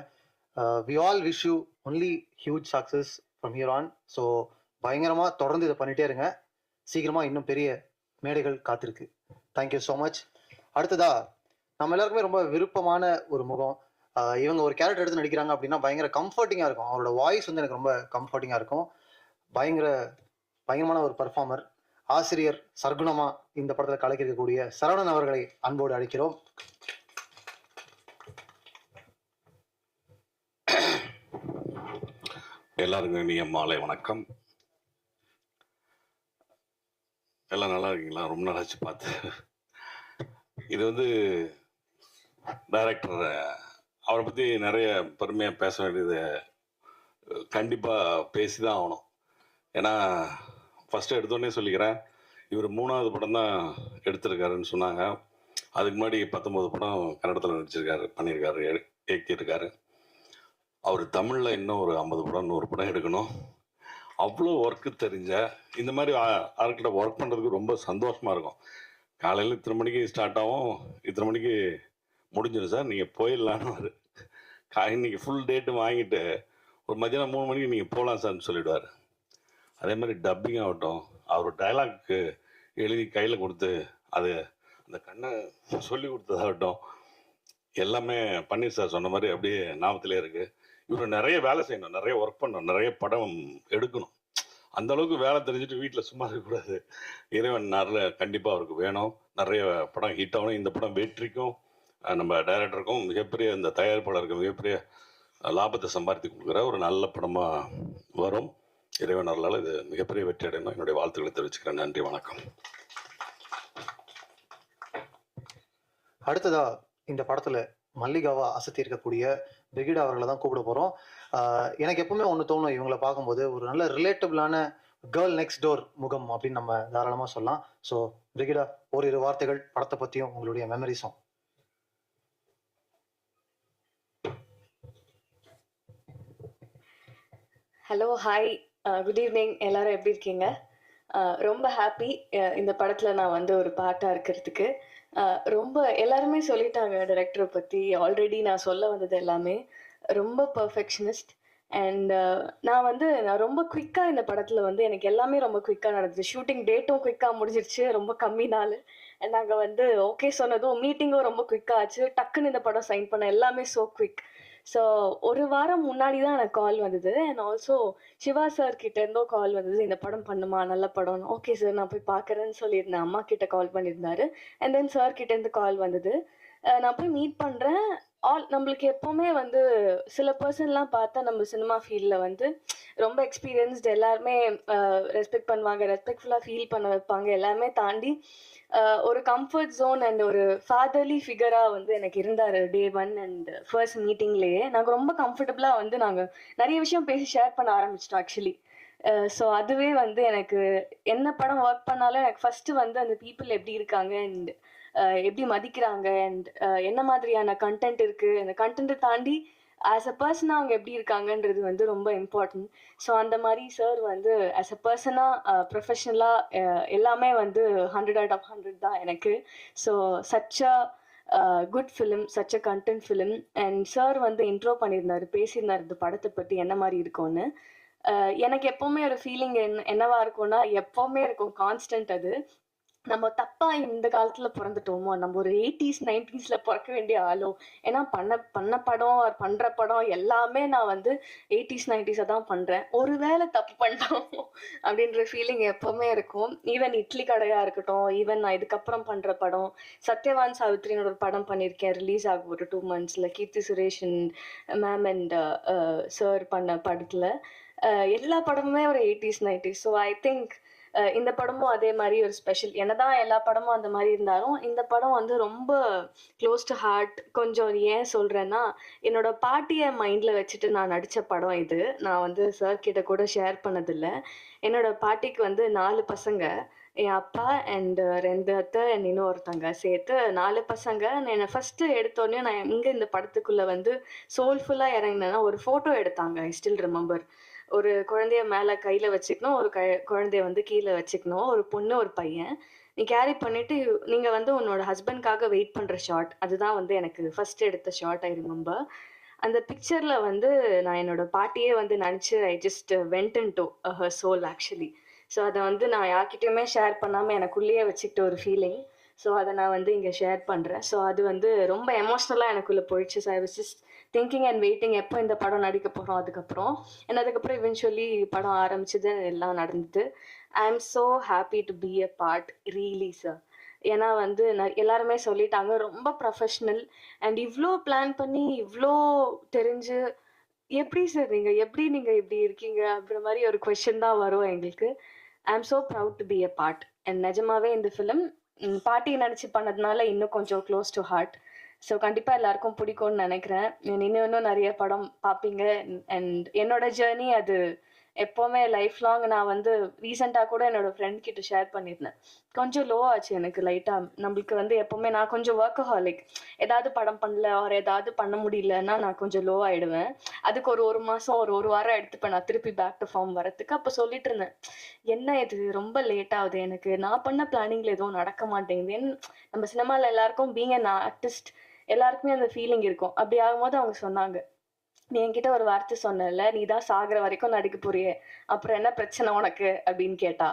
We all wish you only huge success from here on. So பயங்கரமாக தொடர்ந்து இதை பண்ணிகிட்டே இருங்க. சீக்கிரமாக இன்னும் பெரிய மேடைகள் காத்திருக்கு. Thank you so much. அடுத்ததா நம்ம எல்லாருக்குமே ரொம்ப விருப்பமான ஒரு முகம். இவங்க ஒரு கேரக்டர் எடுத்து நடிக்கிறாங்க அப்படின்னா பயங்கர கம்ஃபர்டிங்காக இருக்கும். அவரோட வாய்ஸ் வந்து எனக்கு ரொம்ப கம்ஃபர்டிங்காக இருக்கும். பயங்கரமான ஒரு பர்ஃபார்மர், ஆசிரியர் சர்க்குணமா இந்த படத்தில் கலக்கிருக்கக்கூடிய சரவணன் அவர்களை அன்போடு அழைக்கிறோம். எல்லாருக்கும் இனிய மாலை வணக்கம். எல்லாம் நல்லா இருக்கீங்களா? ரொம்ப நாளாச்சு பார்த்து. இது வந்து டைரக்டர், அவரை பற்றி நிறைய பெருமையாக பேச வேண்டியது கண்டிப்பாக பேசி தான் ஆகணும். ஏன்னா ஃபஸ்ட்டு எடுத்தோடனே சொல்லிக்கிறேன், இவர் 3வது படம் தான் எடுத்திருக்காருன்னு சொன்னாங்க. அதுக்கு முன்னாடி 19 படம் கன்னடத்தில் நடிச்சிருக்காரு, பண்ணியிருக்காரு, இயக்கியிருக்காரு. அவர் தமிழில் இன்னும் ஒரு 50 படம் 100 படம் எடுக்கணும். அவ்வளோ ஒர்க்கு தெரிஞ்ச இந்த மாதிரி ஆர்கிட்ட ஒர்க் பண்ணுறதுக்கு ரொம்ப சந்தோஷமாக இருக்கும். காலையில் இத்தனை மணிக்கு ஸ்டார்ட் ஆகும், இத்தனை மணிக்கு முடிஞ்சிடும் சார், நீங்கள் போயிடலான்னு இன்னைக்கு ஃபுல் டேட்டு வாங்கிட்டு ஒரு மத்தியானம் 3 மணிக்கு நீங்கள் போகலாம் சார்னு சொல்லிவிடுவார். அதே மாதிரி டப்பிங் ஆகட்டும், அவர் டைலாக்கு எழுதி கையில் கொடுத்து அது அந்த கண்ணை சொல்லி கொடுத்ததாகட்டும், எல்லாமே பன்னீர் சார் சொன்ன மாதிரி அப்படியே ஞாபகத்திலே இருக்குது. இவர் நிறைய வேலை செய்யணும், நிறைய ஒர்க் பண்ணணும், நிறைய படம் எடுக்கணும். அந்த அளவுக்கு வேலை தெரிஞ்சுட்டு வீட்டில் சும்மா இருக்கக்கூடாது. இறைவன் நிறைய கண்டிப்பாக அவருக்கு வேணும். நிறைய படம் ஹிட் ஆகணும். இந்த படம் வெற்றிக்கும் நம்ம டைரக்டருக்கும் மிகப்பெரிய, இந்த தயாரிப்பாளருக்கு மிகப்பெரிய லாபத்தை சம்பாதித்து கொடுக்குற ஒரு நல்ல படமாக வரும். இறைவன் அருளால் இது மிகப்பெரிய வெற்றி அடையணும். என்னுடைய வாழ்த்துக்களை தெரிவிச்சுக்கிறேன். நன்றி, வணக்கம். அடுத்ததா இந்த படத்துல மல்லிகாவா அசத்தி இருக்கக்கூடிய பிரிகிடா அவர்களை தான் கூப்பிட போறோம். எனக்கு எப்பவுமே ஒன்று தோணும், இவங்களை பார்க்கும்போது ஒரு நல்ல ரிலேட்டபிளான கேர்ள் நெக்ஸ்ட் டோர் முகம் அப்படின்னு நம்ம தாராளமாக சொல்லலாம். ஸோ பிரிகிடா, ஓரிரு வார்த்தைகள் படத்தை பற்றியும் உங்களுடைய மெமரிஸும். Hello, hi, good evening. எல்லாரும் எப்படி இருக்கீங்க? ரொம்ப ஹாப்பி இந்த படத்தில் நான் வந்து ஒரு பார்ட்டாக இருக்கிறதுக்கு. ரொம்ப எல்லாருமே சொல்லிட்டாங்க டைரக்டரை பற்றி. ஆல்ரெடி நான் சொல்ல வந்தது எல்லாமே ரொம்ப பர்ஃபெக்ஷனிஸ்ட். அண்ட் நான் ரொம்ப குயிக்காக இந்த படத்தில் வந்து எனக்கு எல்லாமே ரொம்ப குயிக்காக நடந்துச்சு. ஷூட்டிங் டேட்டும் குயிக்காக முடிஞ்சிருச்சு, ரொம்ப கம்மி நாள். அண்ட் நாங்கள் வந்து ஓகே சொன்னதும் மீட்டிங்கும் ரொம்ப குயிக்காக ஆச்சு. டக்குன்னு இந்த படம் சைன் பண்ண எல்லாமே ஸோ குவிக். ஸோ ஒரு வாரம் முன்னாடி தான் எனக்கு கால் வந்தது. அண்ட் ஆல்சோ சிவா சார் கிட்ட இருந்தும் கால் வந்தது, இந்த படம் பண்ணுமா, நல்ல படம். ஓகே சார், நான் போய் பார்க்குறேன்னு சொல்லியிருந்தேன். அம்மா கிட்ட கால் பண்ணியிருந்தாரு. அண்ட் தென் சார் கிட்டேருந்து கால் வந்தது. நான் போய் மீட் பண்ணுறேன். நம்மளுக்கு எப்போவுமே வந்து சில பர்சன்லாம் பார்த்தா நம்ம சினிமா ஃபீல்டில் வந்து ரொம்ப எக்ஸ்பீரியன்ஸ்டு, எல்லாருமே ரெஸ்பெக்ட் பண்ணுவாங்க, ரெஸ்பெக்ட்ஃபுல்லாக ஃபீல் பண்ண வைப்பாங்க. எல்லாமே தாண்டி ஒரு கம்ஃபர்ட் ஜோன் அண்ட் ஒரு ஃபாதர்லி ஃபிகராக வந்து எனக்கு இருந்தார் டே 1 அண்ட் ஃபர்ஸ்ட் மீட்டிங்லேயே. நாங்கள் ரொம்ப கம்ஃபர்டபுளாக வந்து நாங்கள் நிறைய விஷயம் பேசி ஷேர் பண்ண ஆரம்பிச்சிட்டோம் ஆக்சுவலி. ஸோ அதுவே வந்து எனக்கு என்ன படம் ஒர்க் பண்ணாலும் எனக்கு ஃபஸ்ட்டு வந்து அந்த பீப்புள் எப்படி இருக்காங்க அண்ட் எப்படி மதிக்கிறாங்க அண்ட் என்ன மாதிரியான கண்டென்ட் இருக்குது, அந்த கண்டென்ட்டை தாண்டி ஆஸ் அ பர்சனாக அவங்க எப்படி இருக்காங்கன்றது வந்து ரொம்ப இம்பார்ட்டன்ட். ஸோ அந்த மாதிரி சார் வந்து ஆஸ் அ பர்சனாக ப்ரொஃபஷ்னலாக எல்லாமே வந்து 100 out of 100 தான் எனக்கு. So such a good film, such a content film. And sir வந்து இன்ட்ரோ பண்ணியிருந்தார், பேசியிருந்தார் இந்த படத்தை பற்றி என்ன மாதிரி இருக்கும்னு. எனக்கு எப்போவுமே ஒரு ஃபீலிங் என்னவா இருக்கும்னா, எப்போவுமே இருக்கும் கான்ஸ்டன்ட். அது நம்ம தப்பா இந்த காலத்துல பிறந்துட்டோமோ, நம்ம ஒரு 80s 90s பிறக்க வேண்டிய ஆளோ. ஏன்னா பண்ண படம் பண்ற படம் எல்லாமே நான் வந்து 80s 90s தான் பண்றேன். ஒருவேளை தப்பு பண்ணிட்டோமோ அப்படின்ற ஃபீலிங் எப்பவுமே இருக்கும். ஈவன் இட்லி கடையா இருக்கட்டும், ஈவன் நான் இதுக்கப்புறம் பண்ற படம் சத்யவான் சாவித்ரின்னு ஒரு படம் பண்ணியிருக்கேன், ரிலீஸ் ஆகும் ஒரு 2 monthsல. கீர்த்தி சுரேஷன் மேம் அண்ட் சார் பண்ண படத்துல எல்லா படமுமே ஒரு 80s 90s. So I think இந்த படமும் அதே மாதிரி ஒரு ஸ்பெஷல். என்னதான் எல்லா படமும் அந்த மாதிரி இருந்தாலும் இந்த படம் வந்து ரொம்ப க்ளோஸ் டு ஹார்ட். கொஞ்சம் ஏன் சொல்கிறேன்னா, என்னோட பாட்டியை மைண்டில் வச்சுட்டு நான் நடித்த படம் இது. நான் வந்து சார் கிட்ட கூட ஷேர் பண்ணதில்லை. என்னோட பாட்டிக்கு வந்து 4 பசங்க, என் அப்பா அண்ட் 2 அத்தை அண்ட் இன்னொருத்தங்க சேர்த்து 4 பசங்க. என்னை ஃபஸ்ட்டு எடுத்தோடனே நான் எங்கே இந்த படத்துக்குள்ளே வந்து சோல்ஃபுல்லாக இறங்கினேன்னா, ஒரு ஃபோட்டோ எடுத்தாங்க. I still remember. ஒரு குழந்தைய மேலே கையில் வச்சுக்கணும், ஒரு குழந்தைய வந்து கீழே வச்சுக்கணும், ஒரு பொண்ணு ஒரு பையன். நீ கேரி பண்ணிவிட்டு நீங்கள் வந்து உன்னோட ஹஸ்பண்ட்காக வெயிட் பண்ணுற ஷாட். அதுதான் வந்து எனக்கு ஃபஸ்ட் எடுத்த ஷாட். ஐ ரிமெம்பர் அந்த பிக்சரில் வந்து நான் என்னோட பாட்டியே வந்து நினச்சி I just went in to her soul actually. So அதை வந்து நான் யார்கிட்டையுமே ஷேர் பண்ணாமல் எனக்குள்ளேயே வச்சுக்கிட்ட ஒரு ஃபீலிங். ஸோ அதை நான் வந்து இங்கே ஷேர் பண்ணுறேன். ஸோ அது வந்து ரொம்ப எமோஷ்னலாக எனக்குள்ளே போயிடுச்சு. So I was just thinking and waiting எப்போ இந்த படம் நடிக்க போகிறோம். அதுக்கப்புறம் இவென்ச்சுவலி படம் ஆரம்பிச்சது, எல்லாம் நடந்தது. ஐ am so happy to be a part, really sir. ஏன்னா வந்து எல்லாருமே சொல்லிட்டாங்க ரொம்ப ப்ரொஃபஷ்னல் அண்ட் இவ்வளோ பிளான் பண்ணி இவ்வளோ தெரிஞ்சு எப்படி சார் நீங்கள் இப்படி இருக்கீங்க அப்படின்ற மாதிரி ஒரு கொஷின் தான் வரும் எங்களுக்கு. ஐ am so proud to be a part. And நிஜமாவே இந்த ஃபிலிம் பாட்டி நினச்சி பண்ணதுனால இன்னும் கொஞ்சம் க்ளோஸ் டு ஹார்ட். ஸோ கண்டிப்பாக எல்லாருக்கும் பிடிக்கும்னு நினைக்கிறேன். இன்னும் நிறைய படம் பார்ப்பீங்க. அண்ட் என்னோட ஜேர்னி அது எப்போவுமே லைஃப் லாங். நான் வந்து ரீசெண்டாக கூட என்னோட ஃப்ரெண்ட் கிட்ட ஷேர் பண்ணியிருந்தேன். கொஞ்சம் லோ ஆச்சு எனக்கு லைட்டாக. நம்மளுக்கு வந்து எப்போவுமே நான் கொஞ்சம் ஒர்க்கஹாலிக். ஏதாவது படம் பண்ணல ஒரு ஏதாவது பண்ண முடியலன்னா நான் கொஞ்சம் லோ ஆகிடுவேன். அதுக்கு ஒரு மாதம் ஒரு வாரம் எடுத்துப்பேன் நான் திருப்பி பேக் டு ஃபார்ம் வரத்துக்கு. அப்போ சொல்லிட்டு இருந்தேன், என்ன இது ரொம்ப லேட் ஆகுது, எனக்கு நான் பண்ண பிளானிங்கில் எதுவும் நடக்க மாட்டேங்குது. நம்ம சினிமாவில் எல்லாருக்கும் பீங் அன் ஆர்டிஸ்ட் எல்லாருக்குமே அந்த ஃபீலிங் இருக்கும். அப்படி ஆகும்போது அவங்க சொன்னாங்க, நீ என்கிட்ட ஒரு வார்த்தை சொன்னல, நீ தான் சாகிற வரைக்கும் நடிக்க போறியே, அப்புறம் என்ன பிரச்சனை உனக்கு அப்படின்னு கேட்டா.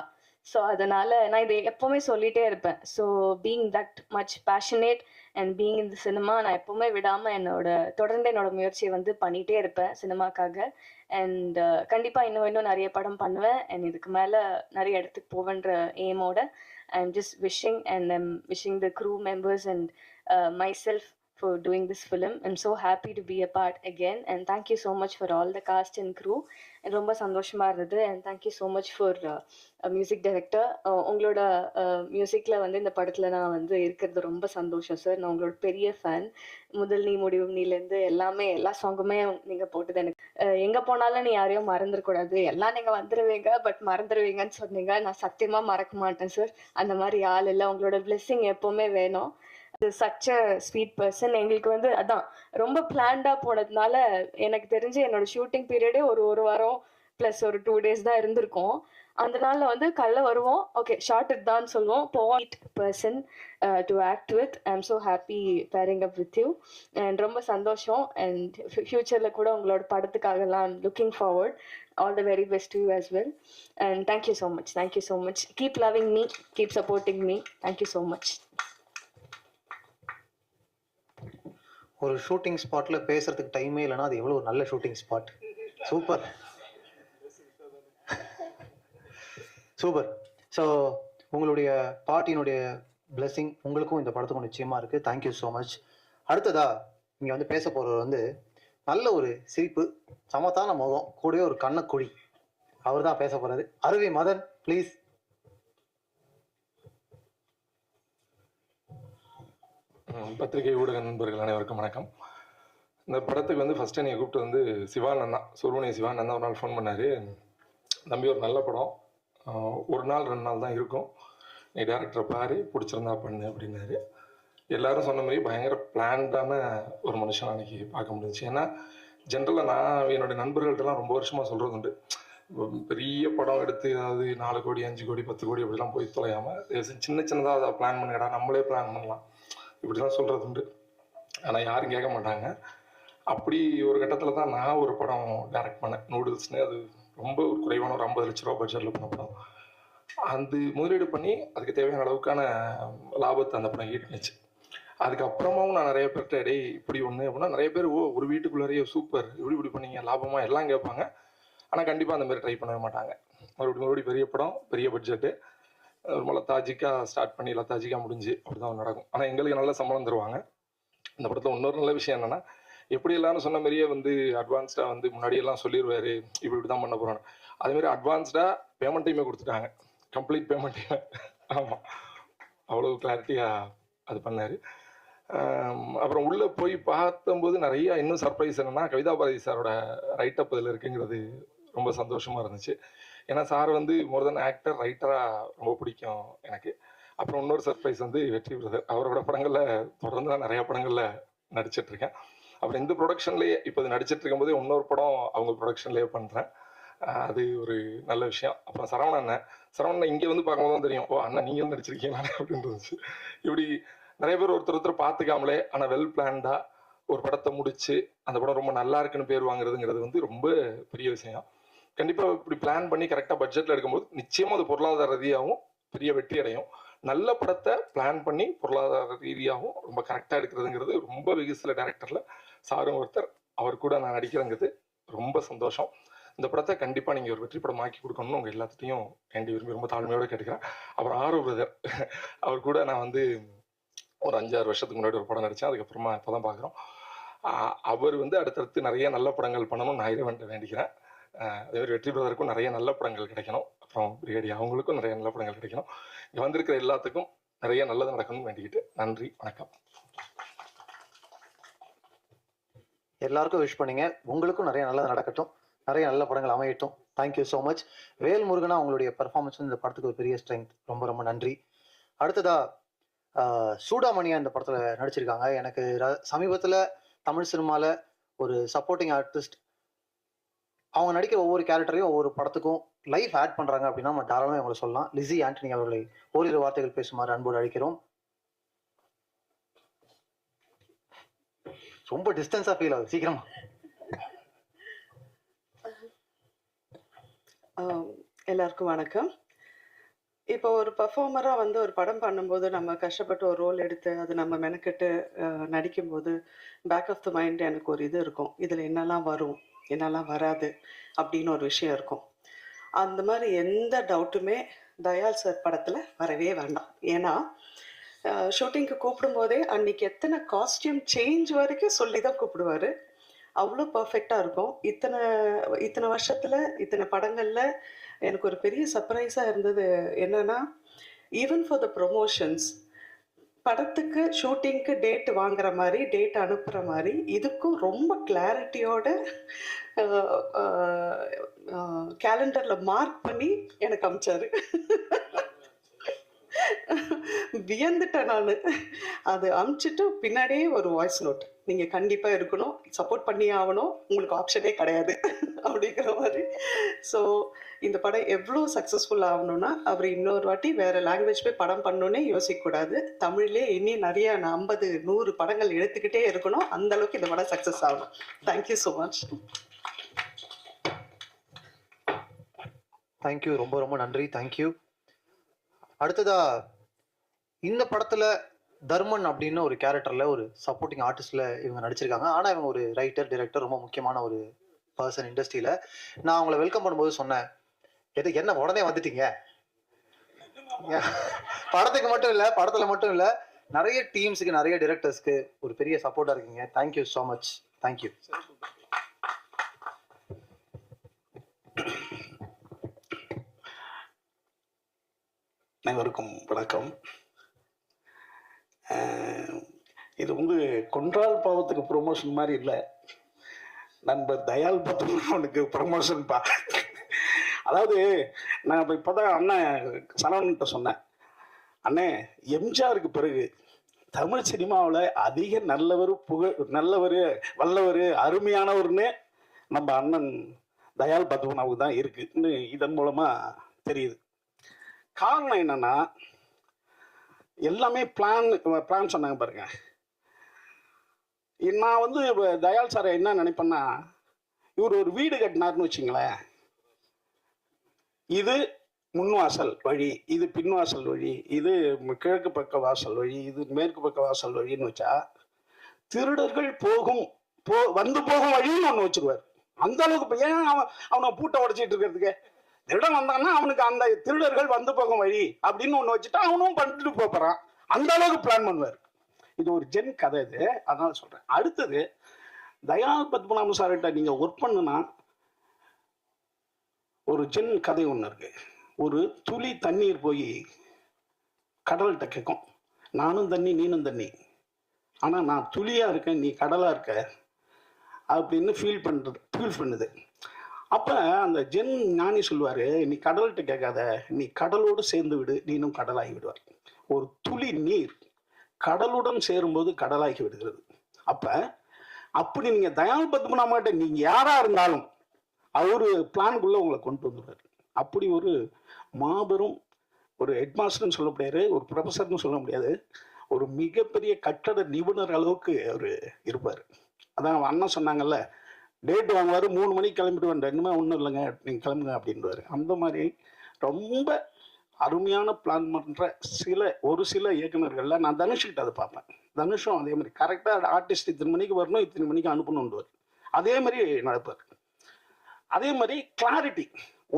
ஸோ அதனால நான் இதை எப்போவுமே சொல்லிகிட்டே இருப்பேன். So being that much passionate and being இந்த சினிமா, நான் எப்போவுமே விடாமல் தொடர்ந்து என்னோட முயற்சியை வந்து பண்ணிகிட்டே இருப்பேன் சினிமாக்காக. அண்ட் கண்டிப்பாக இன்னும் நிறைய படம் பண்ணுவேன். அண்ட் இதுக்கு மேலே நிறைய இடத்துக்கு போவேன்ற எய்மோட I am just wishing and I'm wishing the crew members and myself for doing this film. I'm so happy to be a part again and thank you so much for all the cast and crew. ரொம்ப சந்தோஷமா இருந்தது. and thank you so much for music director. உங்களோட மியூசிக்கில் வந்து இந்த படத்தில் நான் வந்து இருக்கிறது ரொம்ப சந்தோஷம் சார். நான் உங்களோட பெரிய ஃபேன். முதல் நீ முடிவு நீலேருந்து எல்லா சாங்குமே நீங்கள் போட்டது எனக்கு. எங்கே போனாலும் நீ யாரையும் மறந்துடக்கூடாது, எல்லாம் நீங்கள் வந்துடுவீங்க பட் மறந்துடுவீங்கன்னு சொன்னீங்க. நான் சத்தியமாக மறக்க மாட்டேன் சார். அந்த மாதிரி ஆள் இல்லை. உங்களோட பிளெஸ்ஸிங் எப்போவுமே வேணும். Such a sweet person. எங்களுக்கு வந்து அதான் ரொம்ப பிளான்டாக போனதுனால எனக்கு தெரிஞ்சு என்னோட ஷூட்டிங் பீரியடே ஒரு வாரம் ப்ளஸ் ஒரு 2 days தான் இருந்திருக்கோம். அந்த நாளில் வந்து காலைல வருவோம், ஓகே ஷார்ட் தான் சொல்லுவோம், போவோம் person to act with. I am so happy pairing up with you and ரொம்ப சந்தோஷம். அண்ட் ஃப்யூச்சரில் கூட உங்களோட படத்துக்காகலாம் looking forward. All the very best to you as well. And thank you so much. Thank you so much. Keep loving me. Keep supporting me. Thank you so much. ஒரு ஷூட்டிங் ஸ்பாட்ல பேசுறதுக்கு டைமே இல்லைன்னா அது எவ்வளோ ஒரு நல்ல shooting spot. Super super. So உங்களுடைய பாட்டியினுடைய பிளெஸிங் உங்களுக்கும் இந்த படத்துக்கும் நிச்சயமா இருக்கு. Thank you so much. அடுத்ததா இங்க வந்து பேச போறவர் வந்து நல்ல ஒரு சிரிப்பு, சமத்தான முகம், கூடவே ஒரு கண்ணக்குழி. அவர் தான் பேச போறாரு. அருவி மதன் ப்ளீஸ். பத்திரிகை ஊடக நண்பர்கள் அனைவருக்கும் வணக்கம். இந்த படத்துக்கு வந்து ஃபஸ்ட்டு என்னை கூப்பிட்டு வந்து சிவானந்தா, சுப்பிரமணிய சிவானந்தா ஒரு நாள் ஃபோன் பண்ணார். தம்பி ஒரு நல்ல படம், ஒரு நாள் 2 நாள் தான் இருக்கும், நீ டேரக்டரை பாரு, பிடிச்சிருந்தா பண்ணு அப்படின்னாரு. எல்லாரும் சொன்ன மாதிரி பயங்கர பிளான்டான ஒரு மனுஷன் அன்னைக்கு பார்க்க முடிஞ்சிச்சு. ஏன்னா ஜென்ரலாக நான் என்னுடைய நண்பர்கள்ட்டெல்லாம் ரொம்ப வருஷமாக சொல்கிறது உண்டு, பெரிய படம் எடுத்து அதாவது 4 கோடி 5 கோடி 10 கோடி அப்படிலாம் போய் தொலையாமல் சின்ன சின்னதாக அதை பிளான் பண்ணிடா, நம்மளே பிளான் பண்ணலாம், இப்படி தான் சொல்கிறது உண்டு. ஆனால் யாரும் கேட்க மாட்டாங்க. அப்படி ஒரு கட்டத்தில் தான் நான் ஒரு படம் டைரக்ட் பண்ணேன், நூடுல்ஸ்னு. அது ரொம்ப ஒரு குறைவான ஒரு 50 லட்ச ரூபா பட்ஜெட்டில் பண்ண படம். அது முதலீடு பண்ணி அதுக்கு தேவையான அளவுக்கான லாபத்தை அந்த படம் ஈட்டுனுச்சு. அதுக்கப்புறமாவும் நான் நிறைய பேர்கிட்ட டே இப்படி ஒன்று அப்படின்னா நிறைய பேர் ஒரு வீட்டுக்குள்ளாரையே சூப்பர் இப்படி பண்ணீங்க லாபமாக எல்லாம் கேட்பாங்க. ஆனால் கண்டிப்பாக அந்த மாதிரி ட்ரை பண்ணவே மாட்டாங்க. மறுபடியும் பெரிய படம், பெரிய பட்ஜெட்டு, ரொம்ப லத்தாஜிக்காக ஸ்டார்ட் பண்ணி லத்தாஜிக்காக முடிஞ்சு அப்படி தான் நடக்கும். ஆனால் எங்களுக்கு நல்ல சம்பளம் தருவாங்க. இந்த படத்தில் இன்னொரு நல்ல விஷயம் என்னென்னா, எப்படி எல்லாரும் சொன்ன மாதிரியே வந்து அட்வான்ஸ்டாக வந்து முன்னாடியெல்லாம் சொல்லிடுவார் இப்படி தான் பண்ண போகிறான்னு. அதேமாதிரி அட்வான்ஸ்டாக பேமெண்ட்டையுமே கொடுத்துட்டாங்க, கம்ப்ளீட் பேமெண்ட்டையுமே. ஆமாம், அவ்வளோ கிளாரிட்டியாக அது பண்ணார். அப்புறம் உள்ளே போய் பார்த்தம்போது நிறையா இன்னும் சர்ப்ரைஸ் என்னென்னா, கவிதா பாரதி சாரோட ரைட்டப் அதில் இருக்குங்கிறது ரொம்ப சந்தோஷமாக இருந்துச்சு. ஏன்னா சார் வந்து மோர் தென் ஆக்டர், ரைட்டராக ரொம்ப பிடிக்கும் எனக்கு. அப்புறம் இன்னொரு சர்ப்ரைஸ் வந்து வெற்றி பிரதர், அவரோட படங்களில் தொடர்ந்து நான் நிறையா படங்களில் நடிச்சிட்ருக்கேன். அப்புறம் இந்த ப்ரொடக்ஷன்லேயே இப்போ இது நடிச்சிட்டு இருக்கும்போதே இன்னொரு படம் அவங்க ப்ரொடக்ஷன்லேயே பண்ணுறேன். அது ஒரு நல்ல விஷயம். அப்புறம் சரவணன் இங்கே வந்து பார்க்கும்போது தான் தெரியும், ஓ அண்ணா நீங்களும் நடிச்சிருக்கீங்களா அப்படின்னு இருந்துச்சு. இப்படி நிறைய பேர் ஒருத்தர் பார்த்துக்காமலே ஆனால் வெல் பிளான்டாக ஒரு படத்தை முடிச்சு அந்த படம் ரொம்ப நல்லா இருக்குன்னு பேர் வாங்குறதுங்கிறது வந்து ரொம்ப பெரிய விஷயம். கண்டிப்பாக இப்படி பிளான் பண்ணி கரெக்டாக பட்ஜெட்டில் எடுக்கும்போது நிச்சயமாக அது பொருளாதார ரீதியாகவும் பெரிய வெற்றி அடையும். நல்ல படத்தை பிளான் பண்ணி பொருளாதார ரீதியாகவும் ரொம்ப கரெக்டாக எடுக்கிறதுங்கிறது ரொம்ப வெகு சில டேரக்டரில் சாரும் ஒருத்தர். அவர் கூட நான் நடிக்கிறேங்கிறது ரொம்ப சந்தோஷம். இந்த படத்தை கண்டிப்பாக நீங்கள் ஒரு வெற்றி படம் ஆக்கி கொடுக்கணும்னு உங்கள் எல்லாத்தையும் வேண்டி விரும்பி ரொம்ப தாழ்மையோடு கேட்டுக்கிறேன். அப்புறம் ஆரோ பிரதர், அவர் கூட நான் வந்து ஒரு 5-6 வருஷத்துக்கு முன்னாடி ஒரு படம் நடித்தேன். அதுக்கப்புறமா இப்போ தான் பார்க்குறோம். அவர் வந்து அடுத்தடுத்து நிறைய நல்ல படங்கள் பண்ணணும் நான் இறைவன்ட்ட வேண்டிக்கிறேன். அதேமாதிரி வெற்றி பிரதருக்கும் நிறைய நல்ல படங்கள் கிடைக்கணும். அப்புறம் பிரிகேடி அவங்களுக்கும் நிறைய நல்ல படங்கள் கிடைக்கணும். இங்கே வந்திருக்கிற எல்லாத்துக்கும் நிறைய நல்லது நடக்கணும்னு வேண்டிக்கிட்டு நன்றி, வணக்கம். எல்லாருக்கும் விஷ் பண்ணீங்க, உங்களுக்கும் நிறைய நல்லது நடக்கட்டும், நிறைய நல்ல படங்கள் அமையட்டும். Thank you so much. வேல்முருகனா உங்களுடைய பெர்ஃபார்மன்ஸ் இந்த படத்துக்கு ஒரு பெரிய ஸ்ட்ரென்த். ரொம்ப ரொம்ப நன்றி. அடுத்ததா சூடாமணியா இந்த படத்தில் நடிச்சிருக்காங்க. எனக்கு சமீபத்தில் தமிழ் சினிமாவில் ஒரு சப்போர்ட்டிங் ஆர்டிஸ்ட் அவங்க நடிக்கிற ஒவ்வொரு கேரக்டரையும் ஒவ்வொரு படத்துக்கும் லைஃப் ஆட் பண்ணுறாங்க அப்படின்னா நம்ம தாராளமாக அவங்களை சொல்லலாம். லிஸி ஆண்டனி அவர்களை ஓரிரு வார்த்தைகள் பேசுமாறு அன்போடு அழைக்கிறோம். ரொம்ப டிஸ்டன்ஸாக ஃபீல் ஆகுது, சீக்கிரமா. எல்லாருக்கும் வணக்கம். இப்போ ஒரு பர்ஃபார்மராக வந்து ஒரு படம் பண்ணும்போது நம்ம கஷ்டப்பட்டு ஒரு ரோல் எடுத்து அது நம்ம மெனக்கெட்டு நடிக்கும்போது பேக் ஆஃப் த மைண்ட் எனக்கு ஒரு இது இருக்கும், இதில் என்னெல்லாம் வரும் என்னெல்லாம் வராது அப்படின்னு ஒரு விஷயம் இருக்கும். அந்த மாதிரி எந்த டவுட்டுமே தயால் சார் படத்தில் வரவே வேண்டாம். ஏன்னா ஷூட்டிங்க்கு கூப்பிடும்போதே அன்னைக்கு எத்தனை காஸ்டியூம் சேஞ்ச் வரைக்கும் சொல்லி தான் கூப்பிடுவார். அவ்வளோ பர்ஃபெக்டாக இருக்கும். இத்தனை வருஷத்தில் இத்தனை படங்களில் எனக்கு ஒரு பெரிய சர்ப்ரைஸாக இருந்தது என்னன்னா, ஈவன் ஃபார் த ப்ரொமோஷன்ஸ், படத்துக்கு ஷூட்டிங்க்கு டேட் வாங்குற மாதிரி டேட் அனுப்புகிற மாதிரி இதுக்கும் ரொம்ப கிளாரிட்டியோட கேலண்டரில் மார்க் பண்ணி எனக்கு அனுப்பிச்சாரு. வியந்துட்டேன் நான். அது அனுப்பிச்சிட்டு பின்னாடியே ஒரு வாய்ஸ் நோட், நீங்கள் கண்டிப்பாக இருக்கணும், சப்போர்ட் பண்ணியே ஆகணும், உங்களுக்கு ஆப்ஷனே கிடையாது அப்படிங்கிற மாதிரி. ஸோ இந்த படம் எவ்வளோ சக்ஸஸ்ஃபுல் ஆகணும்னா அவர் இன்னொரு வாட்டி வேறு லாங்குவேஜ் போய் படம் பண்ணணுன்னே யோசிக்கக்கூடாது. தமிழ்லேயே இன்னும் நிறைய 50 100 படங்கள் எடுத்துக்கிட்டே இருக்கணும். அந்த அளவுக்கு இந்த படம் சக்ஸஸ் ஆகணும். Thank you so much. தேங்க்யூ, ரொம்ப ரொம்ப நன்றி, தேங்க்யூ. அடுத்ததா இந்த படத்துல தர்மன் அப்படின்னு ஒரு கேரக்டர்ல ஒரு சப்போர்ட்டிங் ஆர்டிஸ்ட்ல இவங்க நடிச்சிருக்காங்க. ஆனா இவங்க ஒரு ரைட்டர், டைரக்டர், ரொம்ப முக்கியமான ஒரு பர்சன் இண்டஸ்ட்ரியில. நான் அவங்கள வெல்கம் பண்ணும்போது சொன்னேன், எது என்ன உடனே வந்துட்டீங்க, படத்துக்கு மட்டும் இல்ல, படத்துல மட்டும் இல்ல, நிறைய டீம்ஸுக்கு, நிறைய டைரக்டர்ஸ்க்கு ஒரு பெரிய சப்போர்ட்டா இருக்கீங்க. Thank you so much. தேங்க்யூ. அனைவருக்கும் வணக்கம். இது வந்து கொன்றால் பாவத்துக்கு ப்ரொமோஷன் மாதிரி இல்லை, நண்பர் தயால் பத்மநாபனுக்கு ப்ரொமோஷன்ப்பா. அதாவது நான் இப்போ தான் அண்ணன் சரவணன்கிட்ட சொன்னேன், அண்ணே எம்ஜிஆருக்கு பிறகு தமிழ் சினிமாவில் அதிக நல்லவர் வல்லவர் அருமையானவர்னு நம்ம அண்ணன் தயால் பத்மநாபுக்கு தான் இருக்குன்னு இதன் மூலமாக தெரியுது. காரணம் என்னன்னா, எல்லாமே பிளான் சொன்னாங்க பாருங்க. நான் வந்து தயால் சாரை என்ன நினைப்பேன்னா, இவர் ஒரு வீடு கட்டினார்னு வச்சுங்களேன், இது முன்வாசல் வழி, இது பின்வாசல் வழி, இது கிழக்கு பக்க வாசல் வழி, இது மேற்கு பக்க வாசல் வழின்னு வச்சா திருடர்கள் வந்து போகும் வழின்னு ஒன்று வச்சிருவார். அந்த அளவுக்கு ஏன் அவனை பூட்டை உடைச்சிட்டு இருக்கிறதுக்கு, திருடன் வந்தான்னா அவனுக்கு அந்த திருடர்கள் வந்து போகும் வழி அப்படின்னு ஒன்று வச்சுட்டா அவனும் பண்ணிட்டு போறான். அந்த அளவுக்கு பிளான் பண்ணுவார். இது ஒரு ஜென் கதை, இது அதனால சொல்றேன். அடுத்தது தயால் பத்மநாபன் சார்கிட்ட நீங்க ஒர்க் பண்ணுனா ஒரு ஜென் கதை ஒன்று இருக்கு. ஒரு துளி தண்ணீர் போய் கடல்கிட்ட கேட்கும், நானும் தண்ணி நீனும் தண்ணி, ஆனா நான் துளியா இருக்கேன் நீ கடலா இருக்க அப்படின்னு ஃபீல் பண்ணுது. அப்ப அந்த ஜென் ஞானி சொல்லுவாரு, நீ கடல்கிட்ட கேட்காத, நீ கடலோடு சேர்ந்து விடு, நீனும் கடலாகி விடுவார். ஒரு துளி நீர் கடலுடன் சேரும்போது கடலாகி விடுகிறது. அப்படி நீங்க தயால் பத்மநாபன்கிட்ட நீங்க யாரா இருந்தாலும் அவரு பிளான்குள்ள உங்களை கொண்டு வந்துடுவார். அப்படி ஒரு மாபெரும் ஒரு ஹெட்மாஸ்டர்னு சொல்ல முடியாது, ஒரு ப்ரொஃபஸர்னு சொல்ல முடியாது, ஒரு மிகப்பெரிய கட்டட நிபுணர் அளவுக்கு அவர் இருப்பார். அதான் அண்ணன் சொன்னாங்கல்ல, டேட் வாங்குவார், 3 மணிக்கு கிளம்பிட்டு வேண்டாம், இன்னுமே ஒன்றும் இல்லைங்க நீங்கள் கிளம்புங்க அப்படின்வாரு. அந்த மாதிரி ரொம்ப அருமையான பிளான் பண்ணுற ஒரு சில இயக்குநர்களில் நான் தனுஷ்கிட்ட அதை பார்ப்பேன். தனுஷும் அதே மாதிரி கரெக்டாக ஆர்டிஸ்ட் இத்தனை மணிக்கு வரணும், இத்தனை மணிக்கு அனுப்பணுன்னுவார். அதே மாதிரி நடப்பார். அதே மாதிரி கிளாரிட்டி,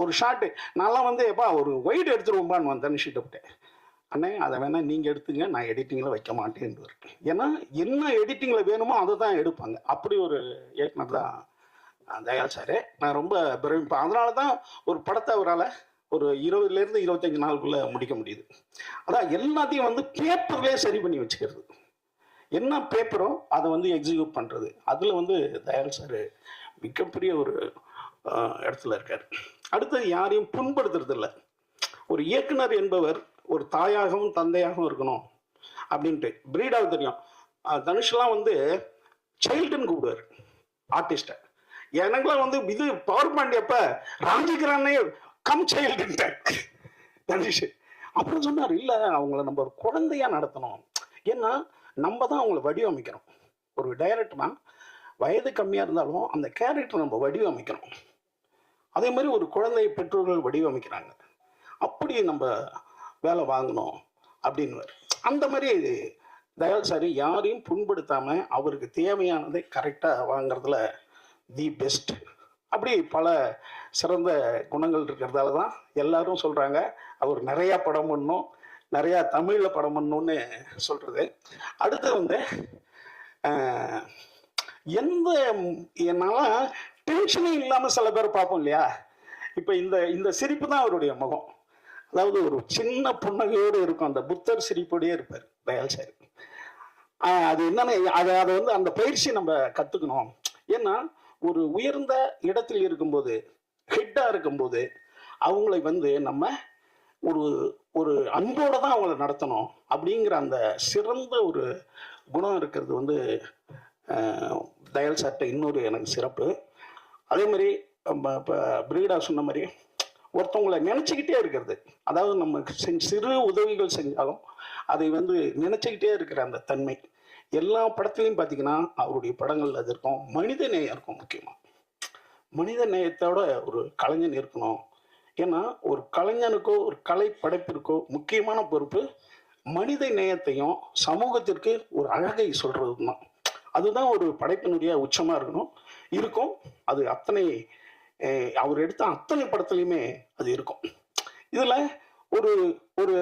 ஒரு ஷார்ட்டு நான்லாம் வந்து எப்பா ஒரு ஒயிட் எடுத்துருவோம்பான்னு வந்து தனுஷ்கிட்ட விட்டேன், அண்ணே அதை வேணா நீங்கள் எடுத்துங்க, நான் எடிட்டிங்கில் வைக்க மாட்டேன்னு. ஏன்னா என்ன எடிட்டிங்கில் வேணுமோ அதை தான் எடுப்பாங்க. அப்படி ஒரு இயக்குனர் தான் தயால் சார். நான் ரொம்ப பிரமிப்பேன். அதனால தான் ஒரு படத்தை அவரால் ஒரு 20 to 25 நாளுக்குள்ளே முடிக்க முடியுது. அதான் எல்லாத்தையும் வந்து பேப்பர்லேயே சரி பண்ணி வச்சுக்கிறது, என்ன பேப்பரோ அதை வந்து எக்ஸிக்யூட் பண்ணுறது. அதில் வந்து தயால் சார் மிகப்பெரிய ஒரு இடத்துல இருக்கார். அடுத்தது யாரையும் புண்படுத்துறது இல்லை. ஒரு இயக்குனர் என்பவர் ஒரு தாயாகவும் தந்தையாகவும் இருக்கணும் அப்படின்ட்டு. பிரீடாக தெரியும், தனுஷ்லாம் வந்து சைல்டுன்னு கூப்பிடுவார் ஆர்டிஸ்ட்டை. எனக்குலாம் வந்து இது பவர் பாயிண்ட் எப்போ ராஞ்சிக்கிறானே கம் சைல்டுன்ட்டார் தனுஷ். அப்புறம் சொன்னார், இல்லை அவங்கள நம்ம ஒரு குழந்தையாக நடத்தணும், ஏன்னா நம்ம தான் அவங்கள வடிவமைக்கிறோம். ஒரு டைரக்டர்னா வயது கம்மியாக இருந்தாலும் அந்த கேரக்டர் நம்ம வடிவமைக்கணும். அதே மாதிரி ஒரு குழந்தை பெற்றோர்கள் வடிவமைக்கிறாங்க, அப்படி நம்ம வேலை வாங்கணும் அப்படின்னு. அந்த மாதிரி தயால் சார் யாரையும் புண்படுத்தாமல் அவருக்கு தேவையானதை கரெக்டாக வாங்கிறதுல தி பெஸ்ட். அப்படி பல சிறந்த குணங்கள் இருக்கிறதால தான் எல்லாரும் சொல்கிறாங்க அவர் நிறையா படம் பண்ணணும், நிறையா தமிழில் படம் பண்ணணும்னு சொல்கிறது. அடுத்து வந்து என்னால் டென்ஷனே இல்லாமல் சில பேர் பார்ப்போம் இல்லையா, இப்போ இந்த சிரிப்பு தான் அவருடைய முகம். அதாவது ஒரு சின்ன புன்னகையோடு இருக்கும், அந்த புத்தர் சிரிப்போடையே இருப்பார் தயால் சார். அது என்னன்னு அதை வந்து அந்த பயிற்சி நம்ம கற்றுக்கணும். ஏன்னா ஒரு உயர்ந்த இடத்தில் இருக்கும்போது, ஹெட்டாக இருக்கும்போது அவங்களை வந்து நம்ம ஒரு அன்போடு தான் அவங்கள நடத்தணும் அப்படிங்கிற அந்த சிறந்த ஒரு குணம் இருக்கிறது வந்து தயால் சார்ட்ட இன்னொரு எனக்கு சிறப்பு. அதே மாதிரி இப்போ பிரீடா சொன்ன மாதிரி ஒருத்தவங்களை நினச்சிக்கிட்டே இருக்கிறது, அதாவது நம்ம சிறு உதவிகள் செஞ்சாலும் அதை நினச்சிக்கிட்டே இருக்கிற அந்த தன்மை எல்லா படத்துலையும் பார்த்தீங்கன்னா அவருடைய படங்கள் அது இருக்கும். மனித நேயம் இருக்கும். முக்கியமாக மனித நேயத்தோட ஒரு கலைஞன் இருக்கணும். ஏன்னா ஒரு கலைஞனுக்கோ ஒரு கலை படைப்பிற்கோ முக்கியமான பொறுப்பு மனித நேயத்தையும் சமூகத்திற்கு ஒரு அழகை சொல்றது தான். அதுதான் ஒரு படைப்பினுடைய உச்சமாக இருக்கும். அது அத்தனை அவர் எடுத்த அத்தனை படத்துலையுமே அது இருக்கும். இதில் ஒரு ஒரு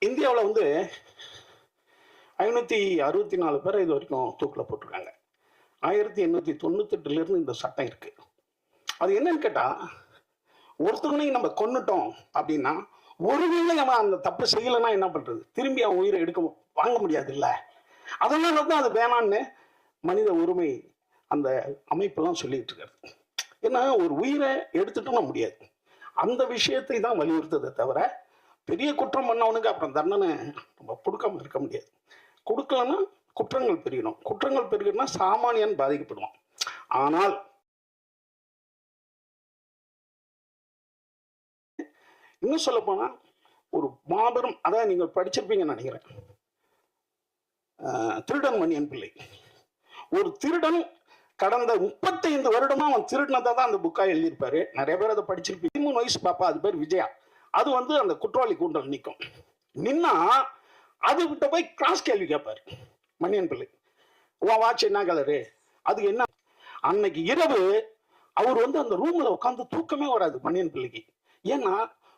இந்தியாவில் 564 பேரை இது வரைக்கும் தூக்கில் போட்டிருக்காங்க. 1898 இந்த சட்டம் இருக்கு. அது என்னன்னு கேட்டால், ஒருத்தவனையும் நம்ம கொன்னுட்டோம் அப்படின்னா ஒருவேளை அவன் அந்த தப்பு செய்யலைன்னா என்ன பண்றது? திரும்பி அவன் உயிரை வாங்க முடியாது இல்லை. அதனால தான் அது வேணான்னு மனித உரிமை அந்த அமைப்பெல்லாம் சொல்லிட்டு இருக்காரு. ஏன்னா ஒரு உயிரை எடுத்துட்டோம்னா முடியாது. அந்த விஷயத்தை தான் வலியுறுத்ததை தவிர பெரிய குற்றம் பண்ணவனுக்கு அப்புறம் தண்டனை நம்ம கொடுக்காம இருக்க முடியாது. கொடுக்கலன்னா குற்றங்கள் பெருகணும். குற்றங்கள் பெருகணும்னா சாமானியன் பாதிக்கப்படுவான். ஆனால் இன்னும் சொல்ல போனா ஒரு மாபெரும், அதான் நீங்க படிச்சிருப்பீங்கன்னு நினைக்கிறேன், திருடன் மணியன் பிள்ளை. ஒரு திருடன் கடந்த 35 வருடமா அவன் திருடினதை தான் அந்த புக்கா எழுதியிருப்பாரு. நிறைய பேர் அதை படிச்சிருப்பீங்க. 13 வயசு பாப்பா, அது பேர் விஜயா. அது அந்த குற்றவாளி கூண்டல் நிற்கும். நின்னா அது கிட்ட போய் கிளாஸ் கேள்வி கேட்பாரு மணியன் பிள்ளை. உன் வாட்ச் என்ன கலரு, அது என்ன? அன்னைக்கு இரவு அவர் அந்த ரூம்ல உட்காந்து தூக்கமே வராது மணியன் பிள்ளைக்கு. ஏன்னா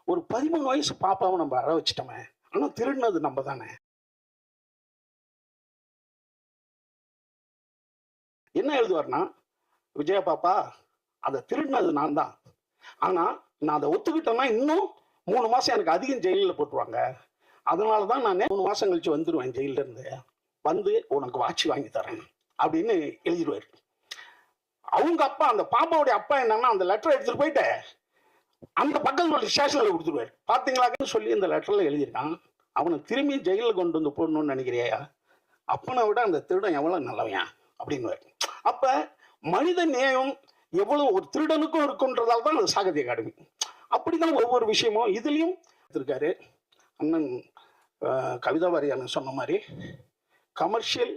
ஒரு 13 வயசு பாப்பாவை நம்ம அழ வச்சிட்டோமே, ஆனா திருடினது நம்ம தானே. என்ன எழுதுவார்னா, விஜயா பாப்பா, அதை திருடினது நான் தான், ஆனா நான் அதை ஒத்துக்கிட்டேன்னா இன்னும் 3 மாசம் எனக்கு அதிகம் ஜெயிலில் போட்டுருவாங்க. அதனாலதான் நான் 3 மாசம் கழிச்சு வந்துடுவேன் ஜெயில இருந்து, உனக்கு வாட்சி வாங்கி தரேன் அப்படின்னு எழுதிடுவாரு. அவங்க அப்பா, அந்த பாப்பாவுடைய அப்பா என்னன்னா, அந்த லெட்டரை எடுத்துட்டு போயிட்டு அந்த பக்கத்துல ஸ்டேஷன்ல கொடுத்துருவாரு. பாத்தீங்களான்னு சொல்லி இந்த லெட்டர்ல எழுதியிருக்கான். அவனை திரும்பி ஜெயிலில் கொண்டு போடணும்னு நினைக்கிறியா? அப்பனை விட அந்த திருடன் எவ்வளவு நல்லவன் அப்படின்னு. அப்ப மனித நேயம் எவ்வளவு ஒரு திருடனுக்கும் இருக்குன்றதால தான் அது சாகித்ய அகாடமி. அப்படிதான் ஒவ்வொரு விஷயமும் இதுலயும் இருக்காரு. அண்ணன் கவிதா வாரியார் சொன்ன மாதிரி கமர்ஷியல்,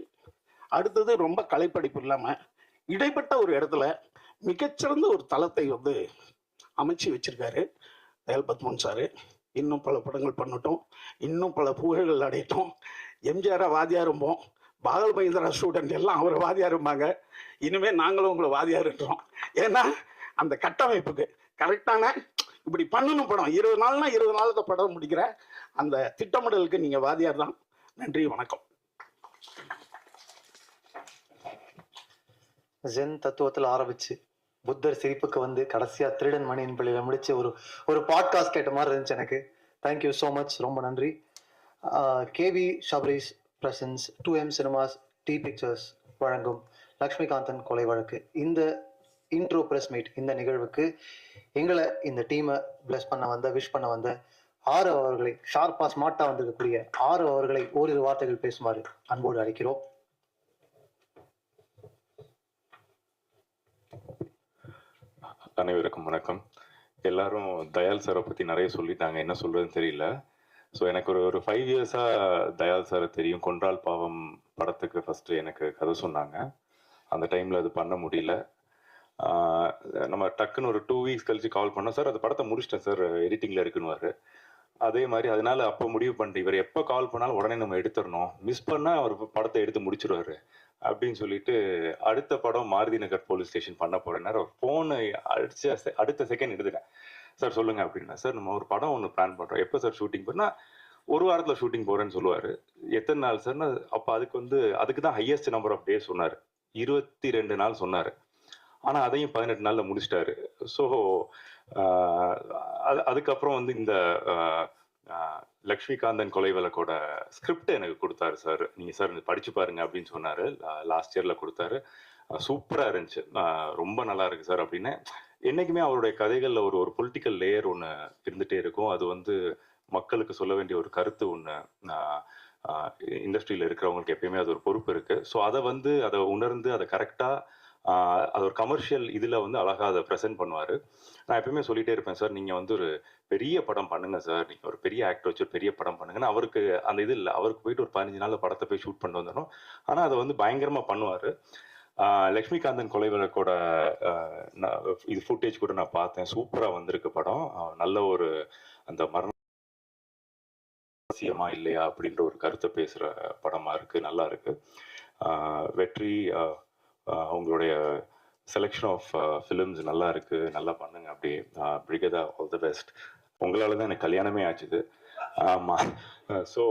அடுத்தது ரொம்ப கலைப்படைப்பு இல்லாம இடைப்பட்ட ஒரு இடத்துல மிகச்சிறந்த ஒரு தளத்தை அமைச்சு வச்சிருக்காரு தயால் பத்மன் சாரு. இன்னும் பல படங்கள் பண்ணட்டும், இன்னும் பல புகழ்கள் அடையட்டும். எம்ஜிஆரா வாதியாரும்போம், பாகல் மகேந்திரா ஸ்டூடெண்ட் எல்லாம் அவரை வாதியாரும்பாங்க. இனிமே நாங்களும் உங்களை வாதியாருன்றோம். ஏன்னா அந்த கட்டமைப்புக்கு கரெக்டான இப்படி பண்ணணும் படம் 20 நாள்னா 20 நாளுக்கு படம் முடிக்கிற அந்த திட்டமிடலுக்கு நீங்க வாதியார் தான். நன்றி, வணக்கம். ஜென் தத்துவத்தில் ஆரம்பிச்சு புத்தர் சிரிப்புக்கு கடைசியா திருடன் மணியின் பிள்ளையில முடிச்சு ஒரு பாட்காஸ்ட் கேட்ட மாதிரி இருந்துச்சு எனக்கு. தேங்க்யூ ஸோ மச், ரொம்ப நன்றி. KV Sabarish presents 2M Cinemas D Pictures வழங்கும் லக்ஷ்மிகாந்தன் கொலை வழக்கு இந்த இன்ட்ரோ பிரஸ் மீட், இந்த நிகழ்வுக்கு எங்களை இந்த டீமை பிளஸ் பண்ண விஷ் பண்ண வந்த ஆரவ் அவர்களை, ஷார்ப்பா ஸ்மார்ட்டா வந்திருக்கக்கூடிய ஆரவ் அவர்களை ஓரிரு வார்த்தைகள் பேசுமாறு அன்போடு அழைக்கிறோம். அனைவருக்கும் வணக்கம். எல்லாரும் தயால் சாரை பற்றி நிறைய சொல்லிட்டாங்க, என்ன சொல்றதுன்னு தெரியல. ஸோ எனக்கு ஒரு 5 இயர்ஸாக தயால் சாரை தெரியும். கொன்றால் பாவம் படத்துக்கு ஃபஸ்ட்டு எனக்கு கதை சொன்னாங்க. அந்த டைமில் அது பண்ண முடியல. நம்ம டக்குன்னு ஒரு 2 வீக்ஸ் கழிச்சு கால் பண்ணோம். சார் அந்த படத்தை முடிச்சிட்டேன் சார், எடிட்டிங்கில் இருக்குன்னு. அதே மாதிரி அதனால அப்போ முடிவு பண்ணிட்டு, இவர் எப்போ கால் பண்ணாலும் உடனே நம்ம எடுத்துடணும், மிஸ் பண்ணால் அவர் படத்தை எடுத்து முடிச்சிருவாரு அப்படின்னு சொல்லிட்டு அடுத்த படம் மாருதி நகர் போலீஸ் ஸ்டேஷன் பண்ண போறேன்னா ஒரு ஃபோனு அடிச்சு அடுத்த செகண்ட் எடுத்துட்டேன். சார் சொல்லுங்க அப்படின்னா, சார் நம்ம ஒரு படம் ஒன்று பிளான் பண்ணுறோம், எப்போ சார் ஷூட்டிங் போறேன்னா 1 வாரத்தில் ஷூட்டிங் போகிறேன்னு சொல்லுவார். எத்தனை நாள் சார்னா, அப்போ அதுக்கு தான் ஹையஸ்ட் நம்பர் ஆஃப் டேஸ் சொன்னார், 22 நாள் சொன்னார். ஆனால் அதையும் 18 நாளில் முடிச்சிட்டாரு. ஸோ அதுக்கப்புறம் இந்த லக்ஷ்மிகாந்தன் கொலை வழக்கோட ஸ்கிரிப்ட் எனக்கு கொடுத்தாரு சார். நீங்கள் சார் படிச்சு பாருங்க அப்படின்னு சொன்னார். லாஸ்ட் இயரில் கொடுத்தாரு. சூப்பராக இருந்துச்சு, ரொம்ப நல்லா இருக்கு சார் அப்படின்னு. என்றைக்குமே அவருடைய கதைகளில் ஒரு பொலிட்டிக்கல் லேயர் ஒன்று இருந்துகிட்டே இருக்கும். அது மக்களுக்கு சொல்ல வேண்டிய ஒரு கருத்து ஒன்று இண்டஸ்ட்ரியில் இருக்கிறவங்களுக்கு எப்பயுமே அது ஒரு பொறுப்பு இருக்குது. ஸோ அதை உணர்ந்து அதை கரெக்டாக அது ஒரு கமர்ஷியல் இதில் அழகாக அதை ப்ரெசென்ட் பண்ணுவார். நான் எப்பயுமே சொல்லிகிட்டே இருப்பேன், சார் நீங்கள் ஒரு பெரிய படம் பண்ணுங்க சார், நீங்கள் ஒரு பெரிய ஆக்டர் வச்சு ஒரு பெரிய படம் பண்ணுங்கன்னா அவருக்கு அந்த இது இல்லை. அவருக்கு போயிட்டு ஒரு 15 நாள் படத்தை போய் ஷூட் பண்ணிட்டு வந்துடணும். ஆனால் அதை பயங்கரமாக பண்ணுவார். லக்ஷ்மிகாந்தன் கொலை வழக்கோட இது ஃபுட்டேஜ் கூட நான் பார்த்தேன். சூப்பராக வந்திருக்கு படம். நல்ல ஒரு அந்த அவசியமா இல்லையா அப்படின்ற ஒரு கருத்தை பேசுகிற படமாக இருக்குது. நல்லா இருக்குது. வெற்றி உங்களுடைய செலெக்ஷன் ஆஃப் ஃபிலிம்ஸ் நல்லா இருக்குது. நல்லா பண்ணுங்க. அப்படியே பிரிகதா, ஆல் தி பெஸ்ட். உங்களால் தான் எனக்கு கல்யாணமே ஆச்சுது. ஆமாம். ஸோ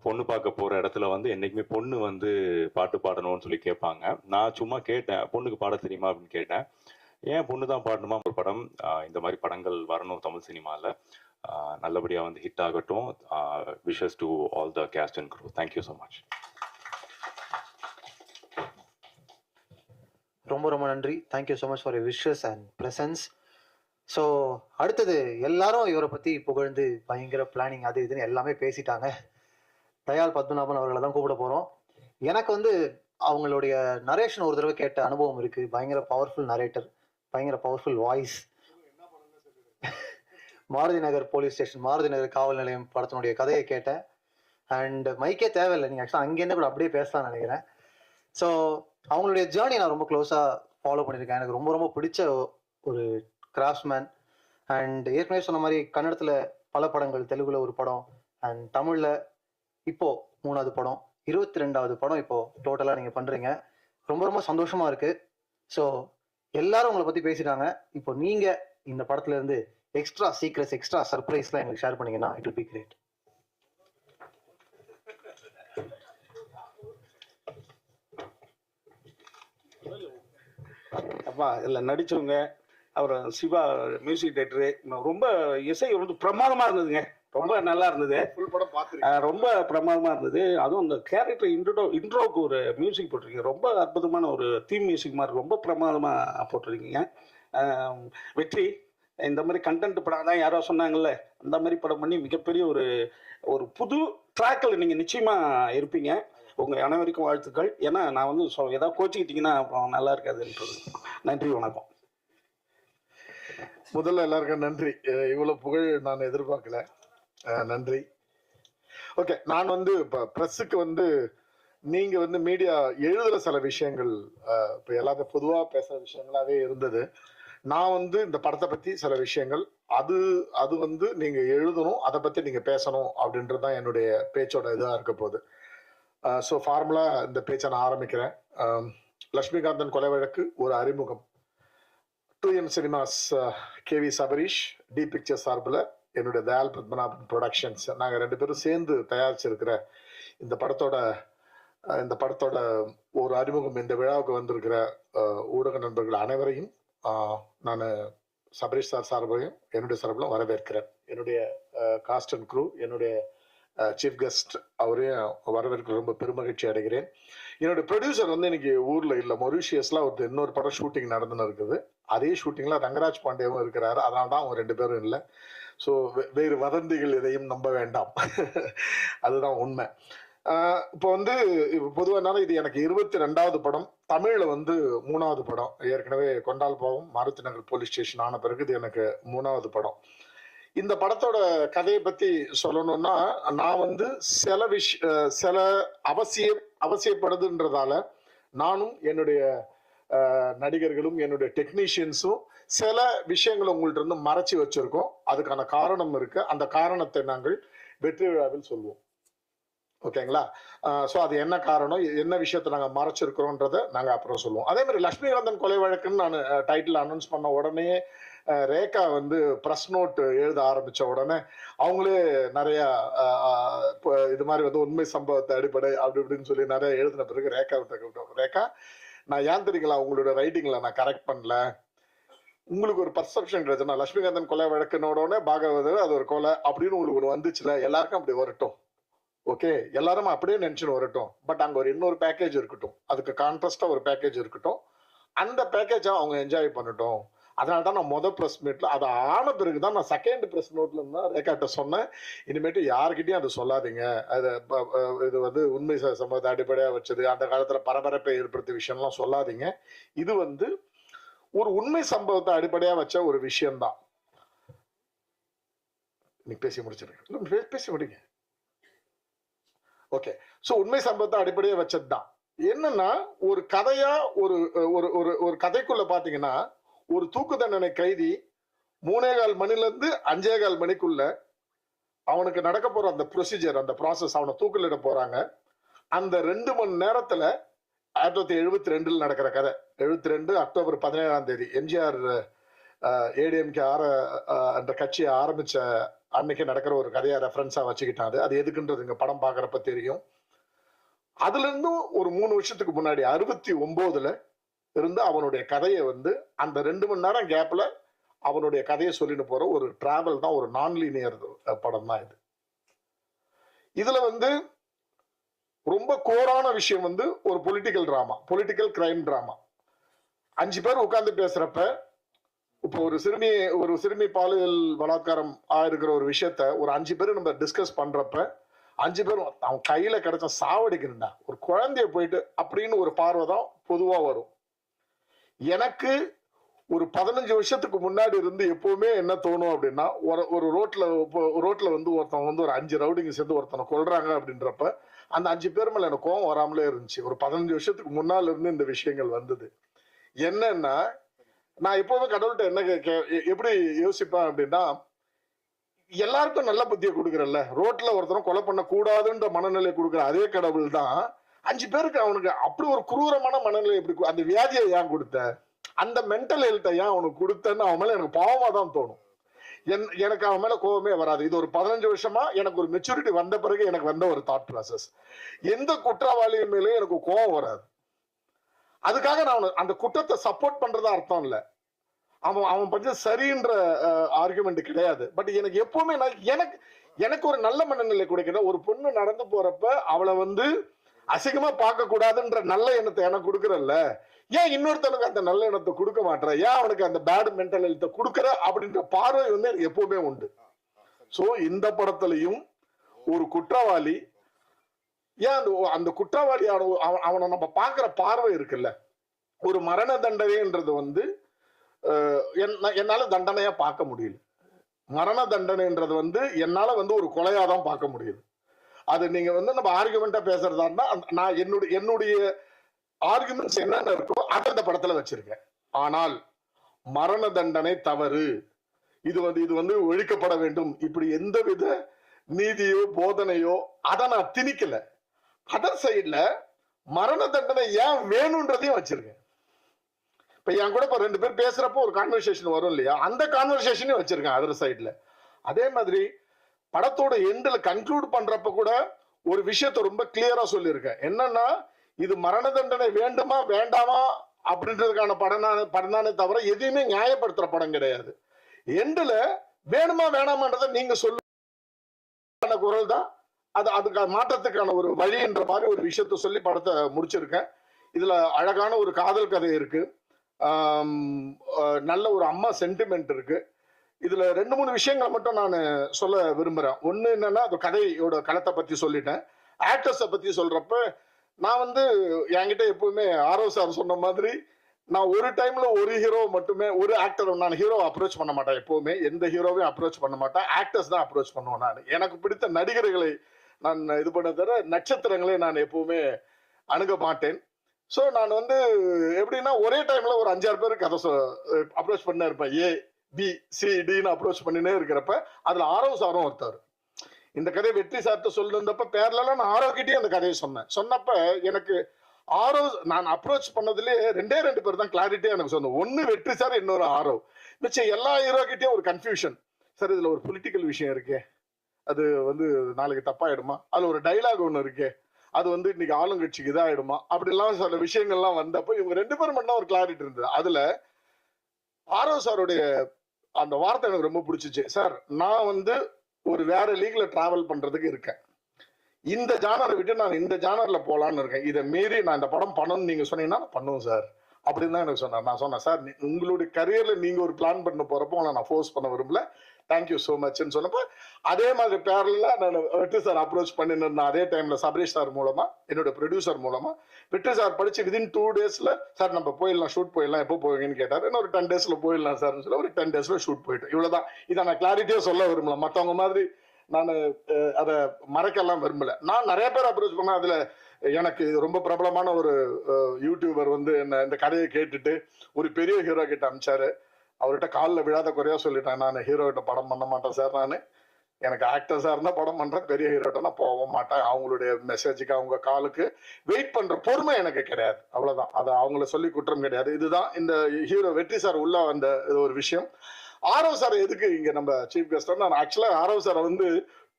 பொண்ணு பார்க்க போகிற இடத்துல என்றைக்குமே பொண்ணு பாட்டு பாடணும்னு சொல்லி கேட்பாங்க. நான் சும்மா கேட்டேன், பொண்ணுக்கு பாட தெரியுமா அப்படின்னு கேட்டேன். ஏன் பொண்ணு தான் பாடணுமா? ஒரு படம் இந்த மாதிரி படங்கள் வரணும் தமிழ் சினிமாவில். நல்லபடியாக ஹிட் ஆகட்டும். Wishes to all the cast and crew. Thank you so much. ரொம்ப ரொம்ப நன்றி. Thank you so much for your wishes and presence. So அடுத்தது எல்லாரும் இவரை பற்றி புகழ்ந்து பயங்கர பிளானிங் அது இதுன்னு எல்லாமே பேசிட்டாங்க. தயாள் பத்மநாபன் அவர்களை தான் கூப்பிட போகிறோம். எனக்கு அவங்களுடைய நரேஷன் ஒரு தடவை கேட்ட அனுபவம் இருக்குது. பயங்கர பவர்ஃபுல் நரேட்டர், பயங்கர பவர்ஃபுல் வாய்ஸ். மாருதி நகர் போலீஸ் ஸ்டேஷன், மாருதி நகர் காவல் நிலையம் படத்தினுடைய கதையை கேட்டேன். அண்ட் மைக்கே தேவையில்லை, நீங்கள் ஆக்சுவலாக அங்கேருந்து கூட அப்படியே பேசலாம்னு நினைக்கிறேன். ஸோ அவங்களுடைய ஜேர்னி நான் ரொம்ப க்ளோஸாக ஃபாலோ பண்ணியிருக்கேன். எனக்கு ரொம்ப ரொம்ப பிடிச்ச ஒரு கிராஃப்ட்ஸ்மேன். அண்ட் ஏற்கனவே சொன்ன மாதிரி கன்னடத்தில் பல படங்கள், தெலுங்குல ஒரு படம், அண்ட் தமிழில் இப்போது 3வது படம், 22வது படம் இப்போது டோட்டலாக நீங்கள் பண்ணுறீங்க. ரொம்ப ரொம்ப சந்தோஷமாக இருக்குது. ஸோ எல்லாரும் உங்களை பற்றி பேசிட்டாங்க. இப்போ நீங்கள் இந்த படத்துலேருந்து எக்ஸ்ட்ரா சீக்ரெட்ஸ், எக்ஸ்ட்ரா சர்ப்ரைஸ்லாம் எங்களுக்கு ஷேர் பண்ணிங்கன்னா இட் வில் பி கிரேட். அப்பா இதில் நடித்தவங்க, அவர் சிவா மியூசிக் டைரக்டரு, ரொம்ப இசை பிரமாதமாக இருந்ததுங்க. ரொம்ப நல்லா இருந்தது. ஃபுல் படம் பார்த்துருக்கேன். ரொம்ப பிரமாதமாக இருந்தது. அதுவும் அந்த கேரக்டர் இன்ட்ரோவுக்கு ஒரு மியூசிக் போட்டிருக்கீங்க. ரொம்ப அற்புதமான ஒரு தீம் மியூசிக் மாதிரி ரொம்ப பிரமாதமாக போட்டிருக்கீங்க. வெற்றி இந்த மாதிரி கண்டென்ட் படம் தான் யாரோ சொன்னாங்கல்ல, அந்த மாதிரி படம் பண்ணி மிகப்பெரிய ஒரு புது ட்ராக்கில் நீங்கள் நிச்சயமாக இருப்பீங்க. உங்கள் அனைவருக்கும் வாழ்த்துக்கள். ஏன்னா நான் ஏதாவது கோச்சிக்கிட்டிங்கன்னா அப்புறம் நல்லா இருக்காதுன்றது. நன்றி, வணக்கம். முதல்ல எல்லாருக்கும் நன்றி. இவ்வளோ புகழ் நான் எதிர்பார்க்கல. நன்றி. ஓகே, நான் இப்போ ப்ரெஸ்ஸுக்கு நீங்கள் மீடியா எழுதுகிற சில விஷயங்கள் இப்போ எல்லாத்தையும் பொதுவாக பேசுகிற விஷயங்களாகவே இருந்தது. நான் இந்த படத்தை பற்றி சில விஷயங்கள் அது நீங்கள் எழுதணும், அதை பற்றி நீங்கள் பேசணும் அப்படின்றது தான் என்னுடைய பேச்சோட இதாக இருக்க போகுது. ஸோ ஃபார்முலாக இந்த பேச்சை நான் ஆரம்பிக்கிறேன். லக்ஷ்மிகாந்தன் கொலை வழக்கு ஒரு அறிமுகம். 2M cinemas, KV Sabarish, D pictures சார்பில் என்னுடைய தயாள் பத்மநாபன் ப்ரொடக்ஷன்ஸ், நாங்கள் 2 பேரும் சேர்ந்து தயாரிச்சிருக்கிற இந்த படத்தோட ஒரு அறிமுகம். இந்த விழாவுக்கு வந்திருக்கிற ஊடக நண்பர்கள் அனைவரையும் நான் சபரீஷ் சார் சார்பையும் என்னுடைய சார்பிலும் வரவேற்கிறேன். என்னுடைய காஸ்ட் அண்ட் க்ரூ, என்னுடைய சீஃப் கெஸ்ட் அவரையும் வரவேற்க ரொம்ப பெருமகிழ்ச்சி அடைகிறேன். என்னோட ப்ரொடியூசர் இன்னைக்கு ஊரில் இல்லை, மொரிஷியஸில் இன்னொரு படம் ஷூட்டிங் நடந்துன்னு இருக்குது. அதே ஷூட்டிங்கில் ரங்கராஜ் பாண்டியாவும் இருக்கிறாரு. அதனால தான் அவங்க 2 பேரும் இல்லை. ஸோ வேறு வதந்திகள் எதையும் நம்ப வேண்டாம். அதுதான் உண்மை. இப்போ பொதுவாக இது எனக்கு 22வது படம். தமிழில் 3வது படம். ஏற்கனவே கொண்டால் பாவம், மாருதி நகர் போலீஸ் ஸ்டேஷன் ஆன பிறகு இது எனக்கு 3வது படம். இந்த படத்தோட கதையை பற்றி சொல்லணும்னா, நான் சில அவசியப்படுதுன்றதால நானும் என்னுடைய நடிகர்களும் என்னுடைய டெக்னீஷியன்ஸும் சில விஷயங்களை உங்கள்ட்ட இருந்து மறைச்சி வச்சிருக்கோம். அதுக்கான காரணம் இருக்கு. அந்த காரணத்தை நாங்கள் வெற்றி விழாவில் சொல்லுவோம். ஓகேங்களா? ஸோ அது என்ன காரணம், என்ன விஷயத்தை நாங்கள் மறைச்சிருக்கிறோன்றதை நாங்கள் அப்புறம் சொல்லுவோம். அதே மாதிரி லக்ஷ்மிகாந்தன் கொலை வழக்குன்னு நான் டைட்டில் அனௌன்ஸ் பண்ண உடனே ரேகா ப்ரெஸ் நோட் எழுத ஆரம்பித்த உடனே அவங்களே நிறையா இது மாதிரி உண்மை சம்பவத்தை அடிப்படை அப்படி இப்படின்னு சொல்லி நிறைய எழுதின பிறகு ரேகாவிட்ட கூப்பிட்டோம். ரேகா, நான் ஏன் தெரியுங்களா உங்களோட ரைட்டிங்கில் நான் கரெக்ட் பண்ணல, உங்களுக்கு ஒரு பர்செப்ஷன் கிடைச்சுன்னா லக்ஷ்மிகாந்தன் கொலை வழக்கினோடனே பாகவதர் அது ஒரு கொலை அப்படின்னு உங்களுக்கு ஒன்று வந்துச்சுல, எல்லாருக்கும் அப்படி வரட்டும். ஓகே, எல்லாரும் அப்படியே நினைச்சுன்னு வரட்டும். பட் அங்கே இன்னொரு பேக்கேஜ் இருக்கட்டும், அதுக்கு கான்ட்ராஸ்டாக ஒரு பேக்கேஜ் இருக்கட்டும். அந்த பேக்கேஜை அவங்க என்ஜாய் பண்ணட்டும். அதனால தான் நான் மொதல் ப்ரெஸ் மீட்டில் அதை ஆன பிறகு தான் நான் செகண்ட் ப்ரெஸ் நோட்டில் இருந்தால் ரேகாட்ட சொன்னேன், இனிமேட்டு யாருக்கிட்டையும் அதை சொல்லாதீங்க, அது இது வந்து உண்மை சம்பவத்தை அடிப்படையாக வச்சது, அந்த காலத்தில் பரபரப்பை ஏற்படுத்திய விஷயம்லாம் சொல்லாதீங்க, இது வந்து ஒரு உண்மை சம்பவத்தை அடிப்படையாக வச்ச ஒரு விஷயம்தான். நீ பேசி முடிச்சிருக்க, பேசி முடிங்க. ஓகே, ஸோ உண்மை சம்பவத்தை அடிப்படையாக வச்சது தான். என்னன்னா ஒரு கதையா ஒரு ஒரு ஒரு ஒரு கதைக்குள்ள பாத்தீங்கன்னா ஒரு தூக்கு தண்டனை கைதி 3:15 மணிலேருந்து 5:15 மணிக்குள்ள அவனுக்கு நடக்க போற அந்த ப்ரொசீஜர், அந்த ப்ராசஸ், அவனை தூக்கிலிட போறாங்க. அந்த 2 மணி நேரத்துல 1972 நடக்கிற கதை. 72 அக்டோபர் 17 எம்ஜிஆர் ஏடிஎம்கே அந்த கட்சியை ஆரம்பிச்ச அன்னைக்கு நடக்கிற ஒரு கதையா ரெஃபரன்ஸா வச்சுக்கிட்டாரு. அது எதுக்குன்றது இங்க படம் பாக்குறப்ப தெரியும். அதுல இருந்தும் ஒரு 3 வருஷத்துக்கு முன்னாடி 69 இருந்து அவனுடைய கதையை வந்து அந்த 2 மணி நேரம் கேப்ல அவனுடைய கதையை சொல்லிட்டு போற ஒரு டிராவல் தான், ஒரு நான் லீனியர் படம் தான் இது. இதுல வந்து ரொம்ப கோரான விஷயம் வந்து ஒரு political drama, political crime drama. 5 பேர் உட்கார்ந்து பேசுறப்ப, இப்போ ஒரு சிறுமி பாலியல் பலாத்காரம் ஆயிருக்கிற ஒரு விஷயத்த ஒரு 5 பேர் நம்ம டிஸ்கஸ் பண்றப்ப 5 பேரும் அவன் கையில கிடைச்ச சாவடிக்கணும்டா, ஒரு குழந்தைய போயிட்டு அப்படின்னு ஒரு பார்வை தான் பொதுவா வரும். எனக்கு ஒரு 15 வருஷத்துக்கு முன்னாடி இருந்து எப்பவுமே என்ன தோணும் அப்படின்னா, ஒரு ரோட்ல வந்து ஒருத்தன் வந்து ஒரு 5 ரவுடிங்க சேர்ந்து ஒருத்தனை கொல்றாங்க அப்படின்றப்ப அந்த 5 பேர் மேல எனக்கு கோவம் வராமலே இருந்துச்சு. ஒரு 15 வருஷத்துக்கு முன்னால இருந்து இந்த விஷயங்கள் வந்தது. என்னன்னா, நான் எப்பவுமே கடவுள்கிட்ட என்ன எப்படி யோசிப்பேன் அப்படின்னா, எல்லாருக்கும் நல்ல புத்தியை கொடுக்குறல்ல, ரோட்ல ஒருத்தரும் கொலை பண்ண கூடாதுன்ற மனநிலை கொடுக்குற அதே கடவுள் தான் 5 பேருக்கு அவனுக்கு அப்படி ஒரு குரூரமான மனநிலை எப்படி, அந்த வியாதியை ஏன் கொடுத்த, அந்த மென்டல் ஹெல்த்தை ஏன் அவனுக்கு கொடுத்தன்னு அவன் மேல எனக்கு பாவமா தான் தோணும். எனக்கு அவன் மேல கோபமே வராது. இது ஒரு 15 வருஷமா எனக்கு ஒரு மெச்சூரிட்டி வந்த பிறகு எனக்கு வந்த ஒரு தாட் ப்ராசஸ். எந்த குற்றவாளியின் மேலேயும் எனக்கு கோபம் வராது. அதுக்காக நான் அந்த குற்றத்தை சப்போர்ட் பண்றதா அர்த்தம் இல்லை. அவன் பண்ண சரின்ற ஆர்குமெண்ட் கிடையாது. பட் எனக்கு எப்பவுமே எனக்கு ஒரு நல்ல மனநிலை கொடுக்கிற ஒரு பொண்ணு நடந்து போறப்ப அவளை வந்து அசிங்கமா பார்க்க கூடாதுன்ற நல்ல எண்ணத்தை எனக்கு கொடுக்கறல்ல, ஏன் இன்னொருத்தனுக்கு அந்த நல்ல எண்ணத்தை கொடுக்க மாட்டேற, ஏன் அவனுக்கு அந்த பேட் மென்டல் ஹெல்த்தை கொடுக்குற அப்படின்ற பார்வை வந்து எனக்கு எப்பவுமே உண்டு. சோ இந்த படத்துலயும் ஒரு குற்றவாளி ஏன் அந்த குற்றவாளியான அவனை நம்ம பார்க்கிற பார்வை இருக்குல்ல, ஒரு மரண தண்டனைன்றது வந்து என்னால தண்டனையா பார்க்க முடியல. மரண தண்டனைன்றது வந்து என்னால வந்து ஒரு கொலையாதான் பார்க்க முடியுது. அது நீங்க வந்து நம்ம ஆர்குமெண்டா பேசுறதா இருந்தா நான் என்னுடைய ஆர்குமெண்ட்ஸ் என்னென்ன இருக்கோ அதை அந்த படத்துல வச்சிருக்கேன். ஆனால் மரண தண்டனை தவறு, இது வந்து ஒழிக்கப்பட வேண்டும், இப்படி எந்தவித நீதியோ போதனையோ அதை நான் திணிக்கல. அதர் சைட்ல மரண தண்டனை ஏன் வேணும்ன்றதையும் வச்சிருக்கேன். இப்ப என் கூட இப்ப 2 பேர் பேசுறப்போ ஒரு கான்வர்சேஷன் வரும் இல்லையா, அந்த கான்வர்சேஷனையும் வச்சிருக்கேன் அதர் சைட்ல. அதே மாதிரி படத்தோட எண்டில் கன்க்ளூட் பண்றப்ப கூட ஒரு விஷயத்த ரொம்ப கிளியரா சொல்லியிருக்கேன். என்னன்னா, இது மரண தண்டனை வேண்டுமா வேண்டாமா அப்படின்றதுக்கான படம் தானே தவிர எதையுமே நியாயப்படுத்துற படம் கிடையாது. எண்டுல வேணுமா வேணாமான்றதை நீங்க சொல்ல குரல் தான் அதுக்கு மாற்றத்துக்கான ஒரு வழின்ற மாதிரி ஒரு விஷயத்த சொல்லி படத்தை முடிச்சிருக்கேன். இதுல அழகான ஒரு காதல் கதை இருக்கு, நல்ல ஒரு அம்மா சென்டிமெண்ட் இருக்கு. இதுல 2-3 விஷயங்களை மட்டும் நான் சொல்ல விரும்புறேன். ஒண்ணு என்னன்னா, அது கதையோட களத்தை பத்தி சொல்லிட்டேன். ஆக்டர்ஸை பத்தி சொல்றப்ப நான் வந்து என்கிட்ட எப்பவுமே ஆரோ சார் சொன்ன மாதிரி நான் ஒரு டைம்ல ஒரு ஹீரோ மட்டுமே, ஒரு ஆக்டர், நான் ஹீரோ அப்ரோச் பண்ண மாட்டேன். எப்பவுமே எந்த ஹீரோவையும் அப்ரோச் பண்ண மாட்டேன், ஆக்டர்ஸ் தான் அப்ரோச் பண்ணுவேன். நான் எனக்கு பிடித்த நடிகர்களை நான் இது பண்ண தவிர நட்சத்திரங்களை நான் எப்பவுமே அணுக மாட்டேன். ஸோ நான் வந்து எப்படின்னா, ஒரே டைம்ல ஒரு 5-6 பேருக்கு கதை அப்ரோச் பண்ண இருப்பேன். ABCDன்னு அப்ரோச் பண்ணினே இருக்கிறப்ப அதுல ஆரோ சாரும் ஒருத்தாரு. இந்த கதையை வெற்றி சார்ட்ட சொல்லிருந்தப்ப பேர்லாம் நான் ஆரோக்கிட்டே அந்த கதையை சொன்னப்ப எனக்கு நான் அப்ரோச் பண்ணதுலேயே 2 பேர் தான் கிளாரிட்டியா எனக்கு சொன்னேன். ஒன்னு வெற்றி சார், இன்னொரு ஆரோ. மிச்சம் எல்லா ஹீரோ கிட்டேயும் ஒரு கன்ஃபியூஷன். சார் இதுல ஒரு பொலிட்டிக்கல் விஷயம் இருக்கே, அது வந்து நாளைக்கு தப்பாயிடுமா, அதுல ஒரு டைலாக் ஒண்ணு இருக்கே, அது வந்து இன்னைக்கு ஆளுங்கட்சிக்கு இதாயிடுமா, அப்படிலாம் சில விஷயங்கள்லாம் வந்தப்போ இவங்க 2 பேரும் மட்டும் ஒரு கிளாரிட்டி இருந்தது. அதுல ஆரோ சாருடைய அந்த வார்த்தை எனக்கு ரொம்ப பிடிச்சிச்சு. சார், நான் வந்து ஒரு வேற லீக்ல டிராவல் பண்றதுக்கு இருக்கேன், இந்த ஜானரை விட்டு நான் இந்த ஜானர்ல போலான்னு இருக்கேன், இதை மீறி நான் இந்த படம் பண்ணணும்னு நீங்க சொன்னீங்கன்னா பண்ணுவோம் சார் அப்படின்னு தான் எனக்கு சொன்னார். நான் சொன்னேன், சார் உங்களுடைய கரியர்ல நீங்க ஒரு பிளான் பண்ண போறப்போ உங்களை நான் ஃபோர்ஸ் பண்ண விரும்பல, தேங்க்யூ ஸோ மச்ன்னு சொன்னப்போ அதே மாதிரி பேரலா நான் வெற்றி சார் அப்ரோச் பண்ணிருந்தேன். அதே டைம்ல சபரீஷ் சார் மூலமா, என்னோட ப்ரொடியூசர் மூலமா வெற்றி சார் படிச்சு விதின் 2 daysல சார் நம்ம போயிடலாம், ஷூட் போயிடலாம், எப்போ போவீங்கன்னு கேட்டார். இன்னும் ஒரு 10 daysல போயிடலாம் சார்னு சொல்லி ஒரு 10 daysல ஷூட் போயிட்டோம். இவ்வளவுதான். இதை நான் கிளாரிட்டியா சொல்ல விரும்பல, மற்றவங்க மாதிரி நான் அதை மறைக்கலாம் விரும்பல. நான் நிறைய பேர் அப்ரோச் பண்ணேன். அதுல எனக்கு ரொம்ப பிரபலமான ஒரு யூடியூபர் வந்து என்ன இந்த கதையை கேட்டுட்டு ஒரு பெரிய ஹீரோ கிட்ட அனுப்பிச்சாரு. அவர்கிட்ட காலில் விழாத குறையா சொல்லிட்டேன், நான் ஹீரோ கிட்ட படம் பண்ண மாட்டேன் சார், நான் எனக்கு ஆக்டர்ஸா இருந்தா படம் பண்றேன், பெரிய ஹீரோட்ட நான் போக மாட்டேன், அவங்களுடைய மெசேஜுக்கு அவங்க காலுக்கு வெயிட் பண்ற பொறுமை எனக்கு கிடையாது, அவ்வளவுதான். அதை அவங்கள சொல்லி குற்றம் கிடையாது. இதுதான் இந்த ஹீரோ வெற்றி சார் உள்ள வந்த ஒரு விஷயம். ஆரவ் சார் எதுக்கு இங்க நம்ம சீஃப் கெஸ்ட்? நான் ஆக்சுவலா ஆரவ் சார் வந்து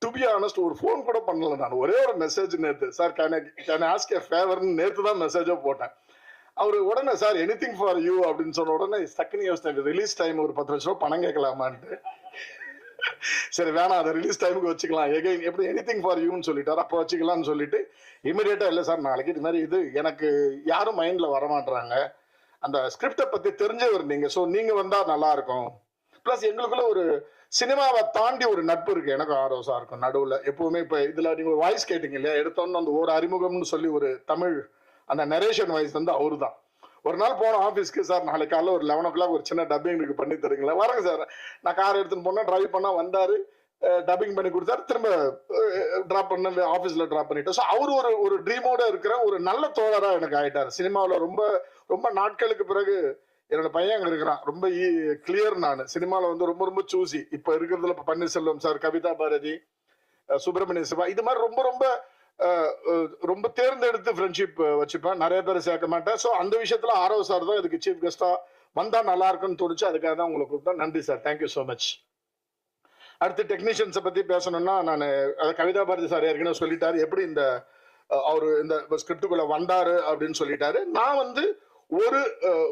டு பி ஆனஸ்ட் ஒரு ஃபோன் கூட பண்ணல. நான் ஒரே ஒரு மெசேஜ் நேற்று, சார் கேன் ஆஸ்க் எ ஃபேவர்னு நேற்று தான் மெசேஜோ போட்டேன். அவரு உடனே சார் எனிதிங் ஃபார் யூ அப்படின்னு சொன்ன உடனே டக்குனு யோசிச்சேன், ரிலீஸ் டைம் ஒரு 10 லட்சம் ரூபாய் பணம் கேட்கலாமான்ட்டு. சரி வேணாம், அதை ரிலீஸ் டைமுக்கு வச்சுக்கலாம், எகைன் எப்படி எனிதிங் ஃபார் யூன்னு சொல்லிட்டாரு, அப்போ வச்சுக்கலாம்னு சொல்லிட்டு இமீடியட்டா இல்லை சார் நாளைக்கு இது மாதிரி இது எனக்கு யாரும் மைண்ட்ல வரமாட்டாங்க, அந்த ஸ்கிரிப்டை பத்தி தெரிஞ்சவர் நீங்க, ஸோ நீங்க வந்தா நல்லா இருக்கும். பிளஸ் எங்களுக்குள்ள ஒரு சினிமாவை தாண்டி ஒரு நட்பு இருக்கு எனக்கும் ஆரோசா இருக்கும் நடுவுல எப்பவுமே. இப்ப இதுல நீங்க ஒரு வாய்ஸ் கேட்டீங்க இல்லையா, எடுத்தோன்னு அந்த ஒரு அறிமுகம்னு சொல்லி ஒரு தமிழ் அந்த நரேஷன் வாய்ஸ் வந்து அவரு தான். ஒரு நாள் போன ஆஃபீஸ்க்கு, சார் நாளைக்கு காலைல ஒரு 11 o'clock ஒரு சின்ன டப்பிங் இருக்கு பண்ணி தருங்களா? வரேங்க சார். நான் கார் எடுத்துன்னு போனேன், டிரைவ் பண்ணா வந்தாரு, டப்பிங் பண்ணி கொடுத்தாரு, திரும்ப டிராப் பண்ண ஆஃபீஸ்ல டிராப் பண்ணிட்டோம். ஸோ அவரு ஒரு ட்ரீமோட இருக்கிற ஒரு நல்ல தோழரா எனக்கு ஆயிட்டாரு. சினிமாவில் ரொம்ப ரொம்ப நாட்களுக்கு பிறகு என்னோட பையன் அங்க இருக்கிறான், ரொம்ப கிளியர். நான் சினிமாவில் வந்து ரொம்ப ரொம்ப சூசி. இப்ப இருக்கிறதுல இப்ப பன்னீர்செல்வம் சார், கவிதா பாரதி, சுப்பிரமணிய சிவா, இது மாதிரி ரொம்ப ரொம்ப ரொம்ப தேர்ந்தெடுத்து ஃப்ரெண்ட்ஷிப் வச்சுப்பேன், நிறைய பேர் சேர்க்க மாட்டேன். ஸோ அந்த விஷயத்துல ஆரவ் சார் தான் இதுக்கு சீஃப் கெஸ்டா வந்தா நல்லா இருக்குன்னு தோணுச்சு, அதுக்காக தான் உங்களை கூப்பிட்டேன். நன்றி சார், தேங்க்யூ ஸோ மச். அடுத்து டெக்னீஷியன்ஸை பத்தி பேசணும்னா, நான் கவிதா பாரதி சார் ஏற்கனவே சொல்லிட்டாரு எப்படி இந்த அவரு இந்த ஸ்கிரிப்டுக்குள்ள வந்தாரு அப்படின்னு சொல்லிட்டாரு. நான் வந்து ஒரு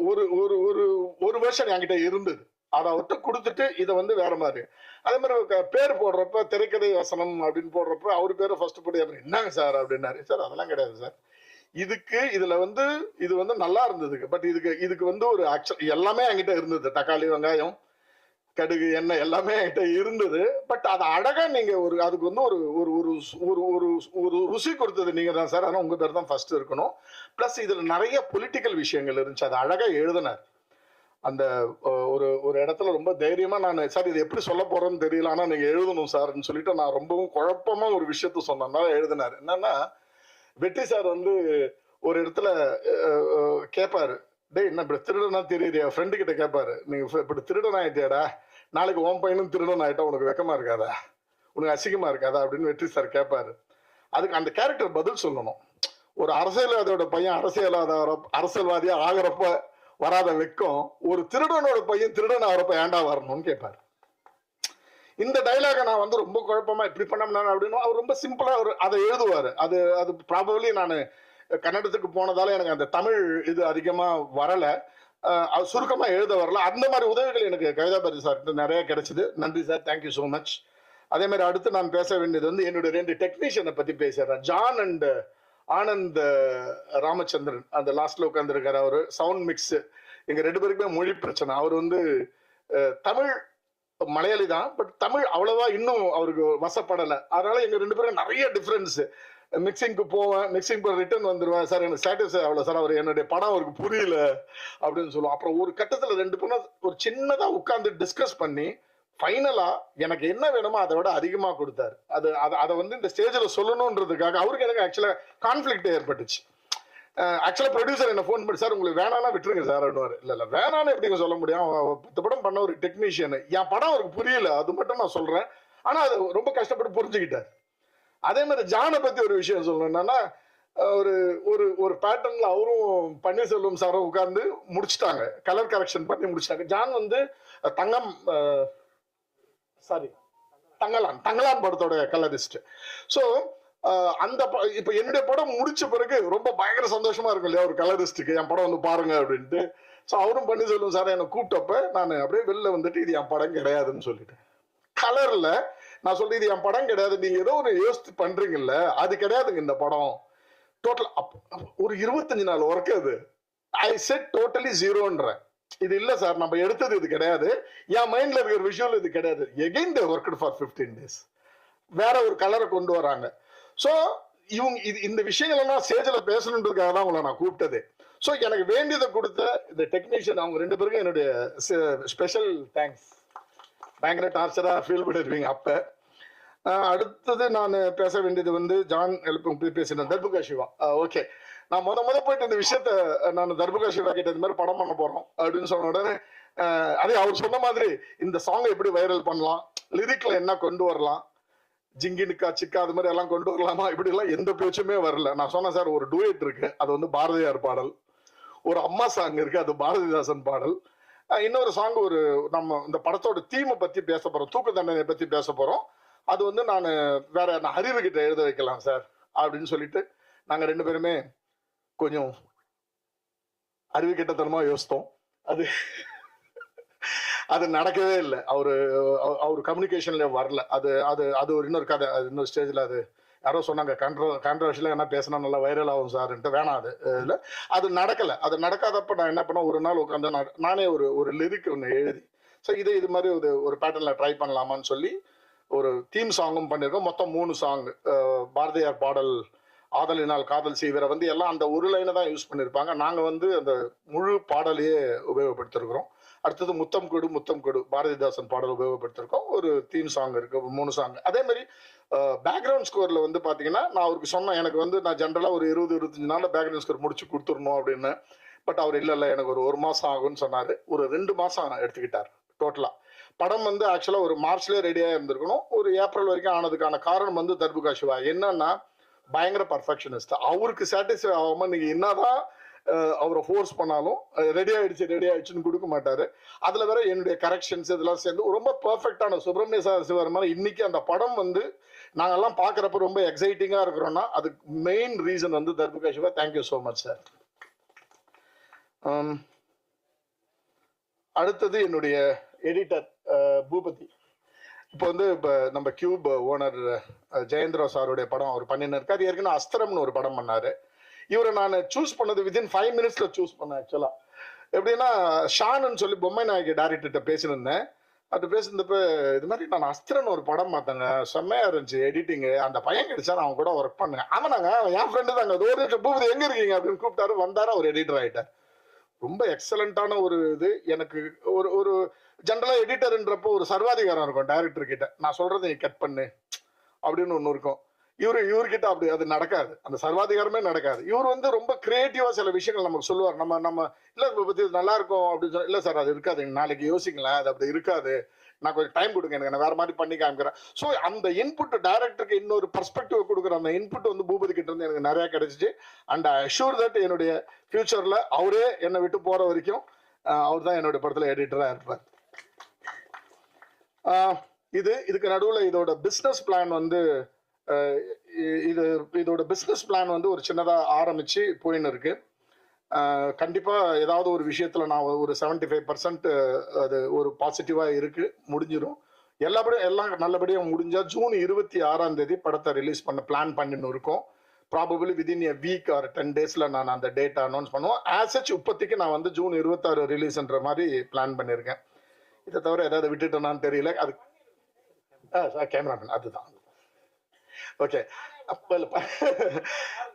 ஒரு ஒரு ஒரு ஒரு வருஷன் என்கிட்ட இருந்தது, அதை விட்டு கொடுத்துட்டு இதை வந்து வேற மாதிரி. அதே மாதிரி பேர் போடுறப்ப திரைக்கதை வசனம் அப்படின்னு போடுறப்ப அவரு பேரை ஃபர்ஸ்ட் போட்டு என்னங்க சார் அப்படின்னாரு. சார் அதெல்லாம் கிடையாது சார், இதுல வந்து இது வந்து நல்லா இருந்தது, பட் இதுக்கு வந்து ஒரு ஆக்சுவல் எல்லாமே என்கிட்ட இருந்தது, தக்காளி வெங்காயம் கடுகு எண்ணெய் எல்லாமே என்கிட்ட இருந்தது. பட் அதை அழகா நீங்க ஒரு அதுக்கு வந்து ஒரு ஒரு ஒரு ஒரு ஒரு ருசி கொடுத்தது நீங்க தான் சார், ஆனால் உங்க பேர் தான் ஃபர்ஸ்ட் இருக்கணும். பிளஸ் இதுல நிறைய பொலிட்டிக்கல் விஷயங்கள் இருந்துச்சு, அதை அழகா எழுதினார். அந்த ஒரு இடத்துல ரொம்ப தைரியமா நான் சார் இது எப்படி சொல்ல போறேன்னு தெரியல, ஆனா நீங்க எழுதணும் சார்ன்னு சொல்லிட்டு நான் ரொம்பவும் குழப்பமா ஒரு விஷயத்த சொன்னதுனால எழுதினாரு. என்னன்னா, வெற்றி சார் வந்து ஒரு இடத்துல கேட்பாரு, டேய் என்ன இப்படி திருடனா தெரியுறியா, ஃப்ரெண்டு கிட்ட கேட்பாரு, நீங்க இப்படி திருடன் ஆயிட்டியாடா, நாளைக்கு உன் பையனும் திருடன் ஆயிட்டா உனக்கு வெக்கமா இருக்காதா, உனக்கு அசிங்கமா இருக்காதா அப்படின்னு வெற்றி சார் கேட்பாரு. அதுக்கு அந்த கேரக்டர் பதில் சொல்லணும். ஒரு அரசியல்வாதியோட பையன் அரசியல்வாதியா ஆகிறப்ப வராத வெக்கம், ஒரு திருடனோட பையன் திருடன் ஆகிறப்ப ஏண்டா வரணும்னு கேட்பாரு. இந்த டைலாக நான் வந்து ரொம்ப குழப்பமா இப்படி பண்ண அப்படின்னு அவர் ரொம்ப சிம்பிளா அதை எழுதுவாரு. அது ப்ராபபிலி நான் கன்னடத்துக்கு போனதால எனக்கு அந்த தமிழ் இது அதிகமா வரல, சுருக்கமா எழுத வரல. அந்த மாதிரி உதவிகள் எனக்கு கவிதா பாரதி சார் நிறைய கிடைச்சது. நன்றி சார், தேங்க்யூ ஸோ மச். அதே மாதிரி அடுத்து நான் பேச வேண்டியது வந்து என்னுடைய 2 டெக்னீஷியனை பத்தி பேசுறேன். ஜான் அண்ட் ஆனந்த் ராமச்சந்திரன், அந்த லாஸ்ட்ல உட்காந்துருக்காரு, அவரு சவுண்ட் மிக்ஸ். எங்க 2 பேருக்குமே மொழி பிரச்சனை. அவர் வந்து தமிழ் மலையாளி தான், பட் தமிழ் அவ்வளவா இன்னும் அவருக்கு வசப்படலை. அதனால எங்க 2 பேரும் நிறைய டிஃபரன்ஸ். மிக்சிங்க்கு போவேன், மிக்சிங் போய் ரிட்டர்ன் வந்துடுவேன், சார் எனக்கு சாட்டிஸ்ஃபை ஆகல சார், அவர் என்னுடைய படம் அவருக்கு புரியல அப்படின்னு சொல்லுவோம். அப்புறம் ஒரு கட்டத்தில் 2 பேரும் ஒரு சின்னதா உட்கார்ந்து டிஸ்கஸ் பண்ணி ஃபைனலா எனக்கு என்ன வேணுமோ அதை விட அதிகமா கொடுத்தாரு. அதை வந்து இந்த ஸ்டேஜில் சொல்லணுன்றதுக்காக அவருக்கு எனக்கு ஆக்சுவலா கான்ஃபிளிக்ட் ஏற்பட்டுச்சு. ஆக்சுவலா ப்ரொடியூசர் என்ன ஃபோன் பண்ணி, சார் உங்களுக்கு வேணானா விட்டுருங்க சார் அப்படின்னுவாரு. இல்ல வேணான்னு எப்படிங்க சொல்ல முடியும், 10 படம் பண்ண ஒரு டெக்னீஷியன், என் படம் அவருக்கு புரியல அது மட்டும் நான் சொல்றேன், ஆனா அது ரொம்ப கஷ்டப்பட்டு புரிஞ்சுக்கிட்டார். அதே மாதிரி ஜானை பத்தி ஒரு விஷயம் சொல்லணும். என்னன்னா, ஒரு ஒரு ஒரு பேட்டர்ன்ல அவரும் பன்னீர்செல்வம் சாரும் உட்கார்ந்து முடிச்சுட்டாங்க, கலர் கரெக்ஷன் பண்ணி முடிச்சிட்டாங்க. ஜான் வந்து தங்கலான் படத்தோட கலரிஸ்ட். ஸோ அந்த இப்ப என்னுடைய படம் முடிச்ச பிறகு ரொம்ப பயங்கர சந்தோஷமா இருக்கும் இல்லையா ஒரு கலரிஸ்டுக்கு, என் படம் வந்து பாருங்க அப்படின்ட்டு. ஸோ அவரும் பன்னீர்செல்வம் சார் என்னை கூப்பிட்டப்ப நான் அப்படியே வெளில வந்துட்டு இது என் படம் கிடையாதுன்னு சொல்லிட்டேன். கலர்ல நான் சொல்றேன் இது என் படம் கிடையாது, நீங்க ஏதோ ஒரு யோசித்து பண்றீங்கல்ல, அது கிடையாதுங்க இந்த படம். டோட்டல் ஒரு 25 நாள் ஒர்க் அது. ஐ செட் டோட்டலி ஜீரோன்றேன். இது இல்ல சார், நம்ம எடுத்தது இது கிடையாது, என் மைண்ட்ல இருக்கிற விஷுவல் இது கிடையாது. Again they worked for 15 days. வேற ஒரு கலரை கொண்டு வராங்க. ஸோ இவங்க இந்த விஷயங்கள் எல்லாம் ஸ்டேஜில் பேசணுன்றதுக்காக தான் உங்களை நான் கூப்பிட்டது. ஸோ எனக்கு வேண்டியதை கொடுத்த இந்த டெக்னீஷியன் அவங்க 2 பேருக்கும் என்னுடைய ஸ்பெஷல் தேங்க்ஸ். பயங்கர டார்ச்சராக ஃபீல் பண்ணிருப்பீங்க அப்போ. அடுத்தது நான் பேச வேண்டியது வந்து ஜான் பேசினேன் தர்புகா சிவா. ஓகே, நான் முத போயிட்டு இந்த விஷயத்த நான் தர்புகா சிவா கிட்ட இந்த மாதிரி படம் பண்ண போறோம் அப்படின்னு சொன்ன உடனே அதே அவர் சொன்ன மாதிரி இந்த சாங்கை எப்படி வைரல் பண்ணலாம், லிரிக்ல என்ன கொண்டு வரலாம், ஜிங்கினுக்கா சிக்கா அது மாதிரி எல்லாம் கொண்டு வரலாமா, இப்படி எல்லாம் எந்த பேச்சுமே வரல. நான் சொன்னேன் சார் ஒரு டூயட் இருக்கு, அது வந்து பாரதியார் பாடல். ஒரு அம்மா சாங் இருக்கு, அது பாரதிதாசன் பாடல். இன்னொரு சாங் ஒரு நம்ம இந்த படத்தோட தீமை பத்தி பேச போறோம், தூக்கு தண்டனை பத்தி பேச போறோம். அது வந்து நான் அறிவு கிட்ட எழுத வைக்கலாம் சார் அப்படின்னு சொல்லிட்டு நாங்க 2 பேருமே கொஞ்சம் அறிவு கிட்டத்தனமா யோசித்தோம். அது நடக்கவே இல்லை. அவரு கம்யூனிகேஷன்ல வரல. அது ஒரு இன்னொரு கதை. அது இன்னொரு ஸ்டேஜ்ல அது யாரோ சொன்னாங்க கான்ட்ரவர்ஷியலா என்ன பேசினா நல்லா வைரல் ஆகும் சார்ன்ட்டு. வேணாம், அது இல்லை, அது நடக்கல. அது நடக்காதப்ப நான் என்ன பண்ணேன், ஒரு நாள் உட்காந்து நானே ஒரு லிரிக் ஒன்று எழுதி ஸோ இது மாதிரி ஒரு பேட்டர்ல ட்ரை பண்ணலாமான்னு சொல்லி ஒரு தீம் சாங்கும் பண்ணியிருக்கோம். மொத்தம் 3 சாங். பாரதியார் பாடல் ஆதலினால் காதல் செய்வரை வந்து எல்லாம் அந்த ஒரு லைனை தான் யூஸ் பண்ணியிருப்பாங்க. நாங்கள் வந்து அந்த முழு பாடலையே உபயோகப்படுத்திருக்கிறோம். அடுத்தது முத்தம் கொடு பாரதிதாசன் பாடல் உபயோகப்படுத்திருக்கோம். ஒரு தீம் சாங் இருக்கு, 3 சாங். அதே மாதிரி பேக்ரவுண்ட் ஸ்கோர்ல வந்து பாத்தீங்கன்னா நான் அவருக்கு சொன்னேன், எனக்கு வந்து நான் ஜென்ரலா ஒரு 20-25 நாள்ல பேக்ரவுண்ட் ஸ்கோர் முடிச்சு கொடுத்துடணும் அப்படின்னு. பட் அவர் இல்லை எனக்கு ஒரு மாசம் ஆகும்னு சொன்னாரு. ஒரு 2 மாசம் எடுத்துக்கிட்டார் டோட்டலா. படம் வந்து ஆக்சுவலா ஒரு மார்ச்லயே ரெடியா இருந்திருக்கணும். ஒரு ஏப்ரல் வரைக்கும் ஆனதுக்கான காரணம் வந்து தர்புகா சிவா என்னன்னா பயங்கர பர்ஃபெக்ஷனிஸ்ட். அவருக்கு சாட்டிஸ்ஃபை ஆகாம நீங்க என்னதான் அவரை ஃபோர்ஸ் பண்ணாலும் ரெடி ஆயிடுச்சுன்னு கொடுக்க மாட்டாரு. அதுல வேற என்னுடைய கரெக்ஷன்ஸ் இதெல்லாம் சேர்ந்து ரொம்ப பெர்ஃபெக்டான சுப்பிரமணிய சிவன் மாதிரி இன்னைக்கு அந்த படம் வந்து நாங்கெல்லாம் பாக்குறப்ப ரொம்ப எக்ஸைட்டிங்கா இருக்கிறோம்னா அதுக்கு மெயின் ரீசன் வந்து Darbuka Siva. Thank you so much sir. அடுத்தது என்னுடைய எடிட்டர் பூபதி. இப்போ நம்ம கியூப் ஓனர் ஜெயேந்திரா சாருடைய படம் அவர் பண்ணின்னு அது ஏற்கனவே அஸ்திரம்னு ஒரு படம் பண்ணாரு. இவரை நான் சூஸ் பண்ணது வித்தின் 5 minutesல சூஸ் பண்ணேன். ஆக்சுவலா எப்படின்னா ஷான்னு சொல்லி பொம்மை நாயகி டைரக்டர்கிட்ட பேசினிருந்தேன். அது பேசுனப்ப இது மாதிரி நான் அஸ்திரன் ஒரு படம் பார்த்தேங்க, செம்மையா இருந்துச்சு எடிட்டிங்கு, அந்த பையன் கிடைச்சா நான் கூட ஒர்க் பண்ணேன். ஆமாங்க என் ஃப்ரெண்டு தாங்க, அது ஒரு பூபதி எங்க இருக்கீங்க அப்படின்னு கூப்பிட்டாரு. வந்தாரு, அவர் எடிட்டர் ஆயிட்டார். ரொம்ப எக்ஸலண்டான ஒரு இது. எனக்கு ஒரு ஜென்ரலா எடிட்டர்ன்றப்போ ஒரு சர்வாதிகாரம் இருக்கும் டைரக்டர் கிட்ட. நான் சொல்றதை நீ கட் பண்ணு அப்படின்னு ஒன்று இருக்கும். இவர்கிட்ட அப்படி அது நடக்காது, அந்த சர்வாதிகாரமே நடக்காது. இவர் வந்து ரொம்ப கிரியேட்டிவா சில விஷயங்கள் நமக்கு சொல்லுவார். நம்ம இல்ல பத்தி நல்லா இருக்கும் அப்படின்னு சொல்ல, இல்ல சார் அது இருக்காது, நாளைக்கு யோசிக்கலாம், அது அப்படி இருக்காது, நான் கொஞ்சம் டைம் கொடுங்க, எனக்கு நான் வேற மாதிரி பண்ணி காமிக்கிறேன். ஸோ அந்த இன்புட் டைரக்டருக்கு இன்னொரு பெர்ஸ்பெக்டிவ் கொடுக்குற அந்த இன்புட் வந்து பூபதி கிட்ட இருந்து எனக்கு நிறைய கிடைச்சிச்சு. அண்ட் ஐ அஷ்யூர் தட் என்னுடைய ஃபியூச்சர்ல அவரே என்னை விட்டு போற வரைக்கும் அவர் தான் என்னுடைய படத்துல எடிட்டரா இருப்பார். இதுக்கு நடுவில் இதோட பிஸ்னஸ் பிளான் வந்து இதோட பிஸ்னஸ் பிளான் வந்து ஒரு சின்னதாக ஆரம்பிச்சு போயின்னு இருக்கு. கண்டிப்பாக ஏதாவது ஒரு விஷயத்தில் நான் ஒரு 75% அது ஒரு பாசிட்டிவாக இருக்கு, முடிஞ்சிடும். எல்லாம் நல்லபடியாக முடிஞ்சால் ஜூன் 26 படத்தை ரிலீஸ் பண்ண பிளான் பண்ணின்னு இருக்கோம். Probably within a week or 10 daysல நான் அந்த டேட்டை அனௌன்ஸ் பண்ணுவோம். ஆசச் இப்போதைக்கு நான் வந்து ஜூன் 26 ரிலீஸ்ன்ற மாதிரி பிளான் பண்ணியிருக்கேன். இதை தவிர ஏதாவது விட்டுட்டேனான்னு தெரியல. அது கேமராமேன் அதுதான். ஓகே,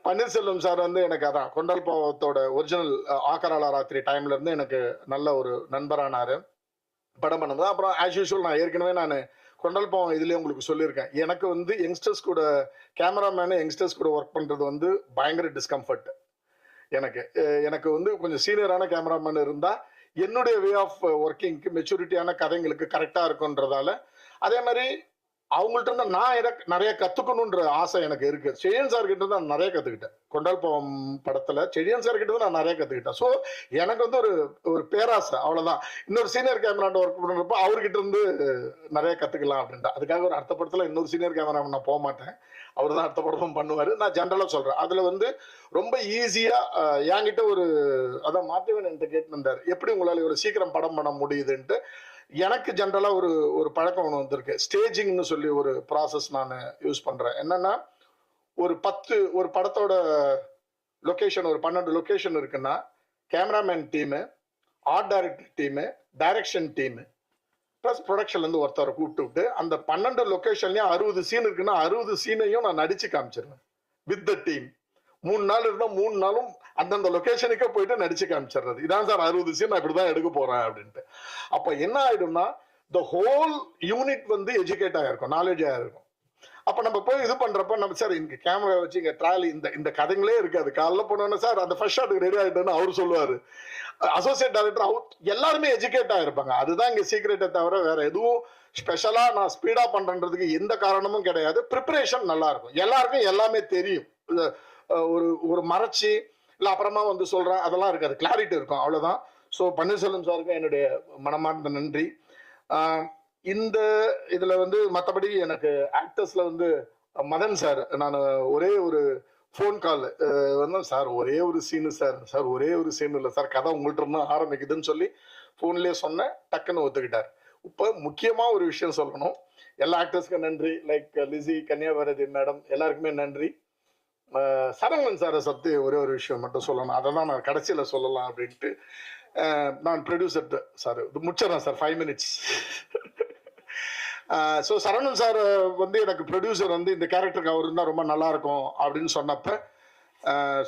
பன்னீர்செல்வம் சார் வந்து எனக்கு அதான் கொண்டல் பாவத்தோட ஒரிஜினல் ஆக்கராளா ராத்திரி டைம்ல இருந்து எனக்கு நல்ல ஒரு நண்பரானாரு படம் பண்ணும்போது. அப்புறம் ஆஸ் யூஷுவல் நான் ஏற்கனவே கொண்டல் பாவம் இதுலயே உங்களுக்கு சொல்லியிருக்கேன், எனக்கு வந்து யங்ஸ்டர்ஸ் கூட கேமராமேனு யங்ஸ்டர்ஸ் கூட ஒர்க் பண்றது வந்து பயங்கர டிஸ்கம்ஃபர்ட். எனக்கு வந்து கொஞ்சம் சீனியரான கேமராமேன் இருந்தா என்னுடைய வே ஆஃப் ஒர்க்கிங்க்கு மெச்சூரிட்டியான கதைங்களுக்கு கரெக்டா இருக்குன்றதால, அதே மாதிரி அவங்கள்ட்ட இருந்து நான் நிறைய கத்துக்கணுன்ற ஆசை எனக்கு இருக்கு. செழியன் சார் கிட்ட இருந்து நான் நிறைய கத்துக்கிட்டேன். கொண்டால் பாவம் படத்துல செழியன் சார் கிட்ட இருந்து நான் நிறைய கத்துக்கிட்டேன். ஸோ எனக்கு வந்து ஒரு பேராசை, அவ்வளவுதான். இன்னொரு சீனியர் கேமராட்ட ஒர்க் பண்றப்போ அவர்கிட்ட இருந்து நிறைய கத்துக்கலாம் அப்படின்ட்டு. அதுக்காக ஒரு அடுத்த படத்துல இன்னொரு சீனியர் கேமராமேன் நான் போக மாட்டேன், அவர் தான் அடுத்த படமும் பண்ணுவாரு. நான் ஜென்ரலா சொல்றேன், அதுல வந்து ரொம்ப ஈஸியா என்கிட்ட அதான் மாத்தவன் என்கிட்ட கேட்டுருந்தாரு, எப்படி உங்களால இவ்வளவு சீக்கிரம் படம் பண்ண முடியுதுன்ட்டு. எனக்கு ஜென்ரலா ஒரு பழக்கம் ஒன்று வந்திருக்கு, ஸ்டேஜிங்னு சொல்லி ஒரு ப்ராசஸ் நான் யூஸ் பண்றேன். என்னன்னா ஒரு படத்தோட லொகேஷன் ஒரு 12 லொகேஷன் இருக்குன்னா cameraman team, art director team, direction team plus ப்ரொடக்ஷன்லேருந்து ஒருத்தரை கூப்பிட்டு அந்த 12 லொக்கேஷன்லையும் 60 சீன் இருக்குன்னா 60 சீனையும் நான் நடிச்சு காமிச்சிருவேன் வித் த டீம். 3 நாள் இருந்தால் 3 நாளும் அந்தந்த லொக்கேஷனுக்கே போயிட்டு நடிச்சு காமிச்சிடுறது. இதான் சார் 60 சீன் நான் இப்படிதான் எடுக்க போறேன் அப்படின்ட்டு. அப்போ என்ன ஆயிடும்னா த ஹோல் யூனிட் வந்து எஜுகேட் ஆகிருக்கும், நாலேஜ் ஆகிருக்கும். அப்போ நம்ம போய் இது பண்றப்ப நம்ம சார் இங்க கேமரா வச்சு இங்க ட்ராலி இந்த கதைங்களே இருக்காது. காலைல போனோன்னா சார் அந்த ஃபர்ஸ்ட் ஷாட்டுக்கு ரெடி ஆகிட்டேன்னு அவர் சொல்லுவாரு. அசோசியேட் டைரக்டர் அவர் எல்லாருமே எஜுகேட் ஆகிருப்பாங்க. அதுதான் இங்க சீக்ரெட்டை தவிர வேற எதுவும் ஸ்பெஷலா நான் ஸ்பீடா பண்றதுக்கு எந்த காரணமும் கிடையாது. ப்ரிப்பரேஷன் நல்லா இருக்கும், எல்லாருக்கும் எல்லாமே தெரியும். ஒரு மறைச்சி இல்லை அப்புறமா வந்து சொல்றேன் அதெல்லாம் இருக்காது, கிளாரிட்டி இருக்கும், அவ்வளவுதான். ஸோ பன்னீர்செல்வம் சாருக்கு என்னுடைய மனமார்ந்த நன்றி. இந்த இதுல வந்து மற்றபடி எனக்கு ஆக்டர்ஸ்ல வந்து மதன் சார், நான் ஒரே ஒரு ஃபோன் கால் வந்து சார் ஒரே ஒரு சீனு சார் ஒரே ஒரு சீன் இல்லை சார், கதை உங்கள்கிட்ட இருந்தா ஆரம்பிக்குதுன்னு சொல்லி ஃபோன்லேயே சொன்னேன், டக்குன்னு ஒத்துக்கிட்டார். இப்போ முக்கியமா ஒரு விஷயம் சொல்லணும், எல்லா ஆக்டர்ஸ்க்கும் நன்றி, லைக் லிசி, கன்னியாபாரதி மேடம் எல்லாருக்குமே நன்றி. சரவணன் சாரை பற்றி ஒரே ஒரு விஷயம் மட்டும் சொல்லணும், அதை தான் நான் கடைசியில் சொல்லலாம் அப்படின்ட்டு. நான் ப்ரொடியூசர் சார் முடிச்சிடறேன் sir 5 minutes. So Saravanan sir வந்து எனக்கு ப்ரொடியூசர் வந்து இந்த கேரக்டருக்கு அவர் இருந்தால் ரொம்ப நல்லா இருக்கும் அப்படின்னு சொன்னப்ப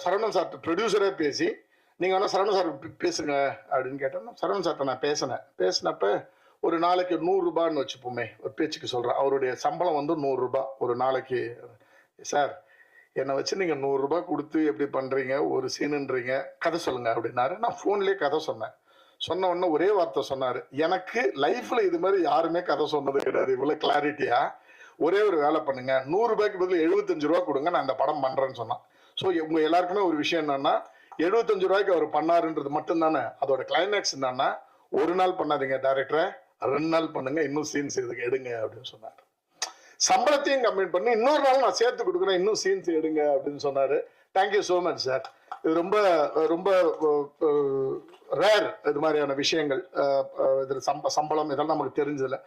சரவணன் சார் ப்ரொடியூசரே பேசி நீங்கள் வேணால் சரவணன் சார் பேசுங்க அப்படின்னு கேட்டோம்னா சரவணன் சார்கிட்ட நான் பேசினப்ப ஒரு நாளைக்கு 100 ரூபான்னு வச்சுப்போமே, ஒரு பேச்சுக்கு சொல்கிறேன், அவருடைய சம்பளம் வந்து 100 ரூபாய் ஒரு நாளைக்கு. சார் என்னை வச்சு நீங்கள் 100 ரூபாய் கொடுத்து எப்படி பண்ணுறீங்க, ஒரு சீனுன்றீங்க, கதை சொல்லுங்க அப்படின்னாரு. நான் ஃபோன்லேயே கதை சொன்ன உடனே ஒரே வார்த்தை சொன்னார், எனக்கு லைஃப்பில் இது மாதிரி யாருமே கதை சொன்னது கிடையாது இவ்வளோ கிளாரிட்டியா, ஒரே ஒரு வேலை பண்ணுங்க, 100 ரூபாய்க்கு பதில் 75 ரூபா கொடுங்க, நான் இந்த படம் பண்ணுறேன்னு சொன்னான். ஸோ உங்க எல்லாருக்குமே ஒரு விஷயம் என்னன்னா 75 ரூபாய்க்கு அவர் பண்ணாருன்றது மட்டும்தானே, அதோட கிளைமேக்ஸ் என்னன்னா, ஒரு நாள் பண்ணாதீங்க டைரக்டரை, 2 நாள் பண்ணுங்க, இன்னும் சீன்ஸ் இதுக்கு எடுங்க அப்படின்னு சொன்னார். சம்பளத்தையும் கம்ப்ளீட் பண்ணி இன்னொரு நாள் நான் சேர்த்து கொடுக்குறேன், இன்னும் சீன்ஸ் எடுங்க அப்படின்னு சொன்னாரு. Thank you so much sir. இது ரொம்ப ரொம்ப ரேர் இது மாதிரியான விஷயங்கள். இதில் சம்பளம் இதெல்லாம் நமக்கு தெரிஞ்சதில்லை.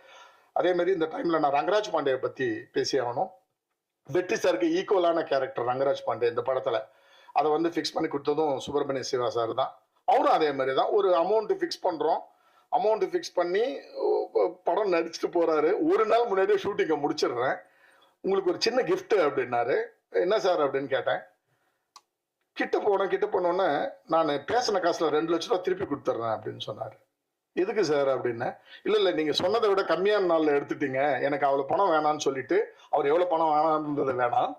அதே மாதிரி இந்த டைம்ல நான் ரங்கராஜ் பாண்டேயை பத்தி பேசி ஆகணும். வெற்றி சாருக்கு ஈக்குவலான கேரக்டர் ரங்கராஜ் பாண்டே இந்த படத்துல. அதை வந்து ஃபிக்ஸ் பண்ணி கொடுத்ததும் சுப்பிரமணிய சிவா சார் தான். அவரும் அதே மாதிரி தான், ஒரு அமௌண்ட் ஃபிக்ஸ் பண்றோம், அமௌண்ட் ஃபிக்ஸ் பண்ணி படம் நடிச்சுட்டு போறாரு. ஒரு நாள் முன்னாடியே ஷூட்டிங்கை முடிச்சிடுறேன், உங்களுக்கு ஒரு சின்ன கிஃப்ட் அப்படின்னாரு. என்ன சார் அப்படின்னு கேட்டேன். கிட்ட போனோன்னே நான் பேசின காசுல 2 லட்ச ரூபா திருப்பி கொடுத்துட்றேன் அப்படின்னு சொன்னாரு. எதுக்கு சார் அப்படின்னா, இல்லை நீங்க சொன்னதை விட கம்மியான நாள்ல எடுத்துட்டீங்க, எனக்கு அவ்வளவு பணம் வேணாம்னு சொல்லிட்டு, அவர் எவ்வளவு பணம் வேணாம்ன்றது வேணாம்,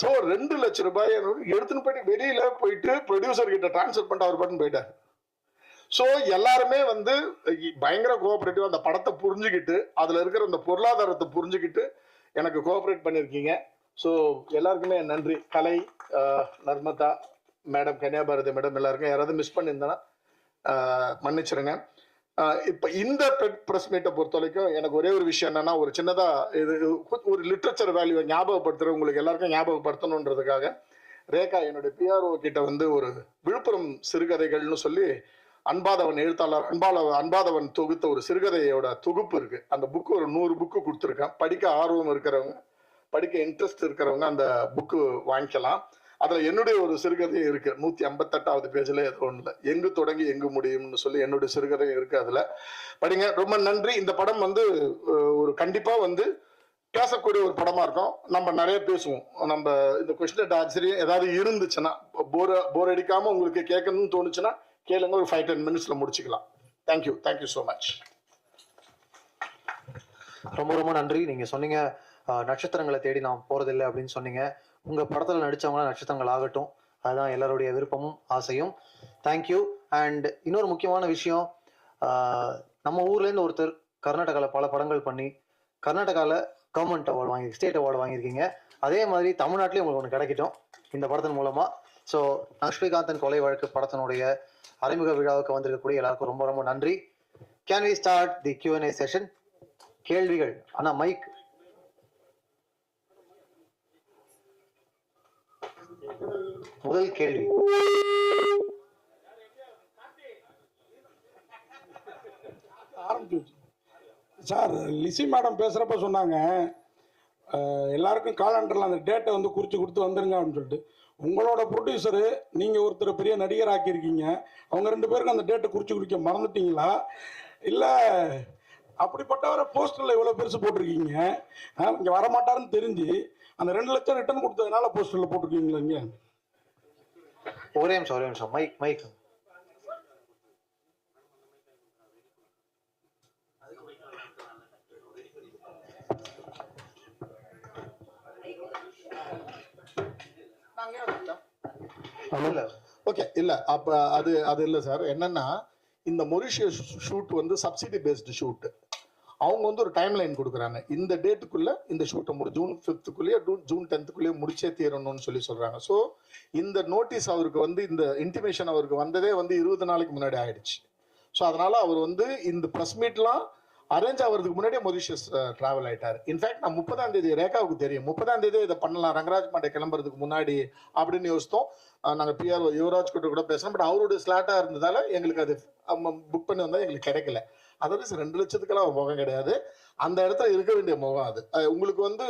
ஸோ 2 லட்ச ரூபாய் எடுத்துன்னு போயிட்டு வெளியில போயிட்டு ப்ரொடியூசர் கிட்ட டிரான்ஸ்ஃபர் பண்ணிட்டு அவர் பாட்டுன்னு போயிட்டார். ஸோ எல்லாருமே வந்து பயங்கர கோஆபரேட்டிவ், அந்த படத்தை புரிஞ்சுக்கிட்டு அதுல இருக்கிற அந்த பொருளாதாரத்தை புரிஞ்சுக்கிட்டு எனக்கு கோஆபரேட் பண்ணியிருக்கீங்க. ஸோ எல்லாருக்குமே நன்றி. கலை, நர்மதா மேடம், கன்னியாபாரதி மேடம், எல்லாருக்கும் யாராவது மிஸ் பண்ணியிருந்தேன்னா மன்னிச்சிருங்க. இப்போ இந்த ப்ரெஸ் மீட்டை பொறுத்த வரைக்கும் எனக்கு ஒரே ஒரு விஷயம் என்னன்னா, ஒரு சின்னதா இது ஒரு லிட்ரேச்சர் வேல்யூவை ஞாபகப்படுத்துற உங்களுக்கு எல்லாருக்கும் ஞாபகப்படுத்தணுன்றதுக்காக ரேகா என்னுடைய பிஆர்ஓ கிட்ட வந்து ஒரு விழுப்புரம் சிறுகதைகள்னு சொல்லி அன்பாதவன் எழுத்தாளர் அன்பாதவன் தொகுத்த ஒரு சிறுகதையோட தொகுப்பு இருக்கு. அந்த புக்கு ஒரு 100 புக்கு கொடுத்துருக்கேன். படிக்க ஆர்வம் இருக்கிறவங்க, படிக்க இன்ட்ரெஸ்ட் இருக்கிறவங்க அந்த புக்கு வாங்கிக்கலாம். அதுல என்னுடைய ஒரு சிறுகதை இருக்கு, 158வது பேஜ்ல ஏதோ ஒண்ணுல, எங்கு தொடங்கி எங்கு முடியும்னு சொல்லி என்னுடைய சிறுகதை இருக்கு, அதுல படிங்க. ரொம்ப நன்றி. இந்த படம் வந்து ஒரு கண்டிப்பா வந்து பேசக்கூடிய ஒரு படமா இருக்கும். நம்ம நிறைய பேசுவோம். நம்ம இந்த கொஸ்டின் ஆச்சரியம் ஏதாவது இருந்துச்சுன்னா, போர் அடிக்காம உங்களுக்கு கேட்கணும்னு தோணுச்சுன்னா கேளுங்க, ஒரு 5-10 மினிட்ஸ்ல முடிச்சுக்கலாம். Thank you so much. ரொம்ப ரொம்ப நன்றி. நீங்க சொன்னீங்க நட்சத்திரங்களை தேடி நான் போறதில்லை அப்படின்னு சொன்னீங்க. உங்க படத்துல நடிச்சவங்களாம் நட்சத்திரங்கள் ஆகட்டும், அதுதான் எல்லாருடைய விருப்பமும் ஆசையும். தேங்க்யூ. அண்ட் இன்னொரு முக்கியமான விஷயம், நம்ம ஊர்ல இருந்து ஒருத்தர் கர்நாடகாவில் பல படங்கள் பண்ணி கர்நாடகாவில் கவர்மெண்ட் அவார்டு ஸ்டேட் அவார்டு வாங்கியிருக்கீங்க. அதே மாதிரி தமிழ்நாட்டிலேயும் உங்களுக்கு ஒன்று கிடைக்கட்டும் இந்த படத்தின் மூலமா. ஸோ லக்ஷ்மிகாந்தன் கொலை வழக்கு படத்தினுடைய அறிமுக விழாவுக்கு வந்திருக்கக்கூடிய எல்லாருக்கும் ரொம்ப ரொம்ப நன்றி. Can we start the Q&A session? கேள்விகள். ஆனா மைக். முதல் கேள்வி. சார், லிசி மேடம் பேசுகிறப்ப சொன்னாங்க எல்லாருக்கும் காலண்டரில் அந்த டேட்டை வந்து குறித்து கொடுத்து வந்துருங்க அப்படின்னு சொல்லிட்டு. உங்களோட ப்ரொடியூசரு நீங்கள் ஒருத்தர் பெரிய நடிகர் ஆக்கியிருக்கீங்க, அவங்க 2 பேருக்கும் அந்த டேட்டை குறிக்க மறந்துட்டீங்களா? இல்லை அப்படிப்பட்டவரை போஸ்டரில் இவ்வளோ பெருசு போட்டிருக்கீங்க, இங்கே வரமாட்டாருன்னு தெரிஞ்சு அந்த 2 லட்சம் ரிட்டர்ன் கொடுத்ததுனால போஸ்டரில் போட்டிருக்கீங்களா? இங்கே ஒரே நிமிஷம் மைக் ஓகே. இல்ல அப்ப அது இல்ல சார். என்னன்னா இந்த மொரிஷியஸ் ஷூட் வந்து சப்சிடி பேஸ்டு ஷூட். அவங்க வந்து ஒரு டைம் லைன் கொடுக்குறாங்க, இந்த டேட்டுக்குள்ள இந்த ஷூட்டை ஜூன் 5th ஜூன் 10th முடிச்சே தீரணும்னு சொல்றாங்க. ஸோ இந்த நோட்டீஸ் அவருக்கு வந்து இந்த இன்டிமேஷன் அவருக்கு வந்ததே வந்து 20 நாளைக்கு முன்னாடி ஆயிடுச்சு. ஸோ அதனால அவர் வந்து இந்த ப்ரெஸ் மீட்லாம் அரேஞ்ச் ஆகிறதுக்கு முன்னாடியே மொரிஷியஸ் டிராவல் ஆயிட்டார். இன்ஃபேக்ட் நான் 30ஆம் தேதி ரேகாவுக்கு தெரியும், 30ஆம் தேதி இதை பண்ணலாம் ரங்கராஜ் பாண்டே கிளம்புறதுக்கு முன்னாடி அப்படின்னு யோசித்தோம். நாங்கள் பிஆர் யுவராஜ் கிட்ட கூட பேசணும். பட் அவருடைய ஸ்லாட்டாக இருந்ததால எங்களுக்கு அது புக் பண்ணி வந்தால் எங்களுக்கு கிடைக்கல. அதோட 2 லட்சத்துக்கெல்லாம் ஒரு முகம் கிடையாது, அந்த இடத்துல இருக்க வேண்டிய முகம் அது. உங்களுக்கு வந்து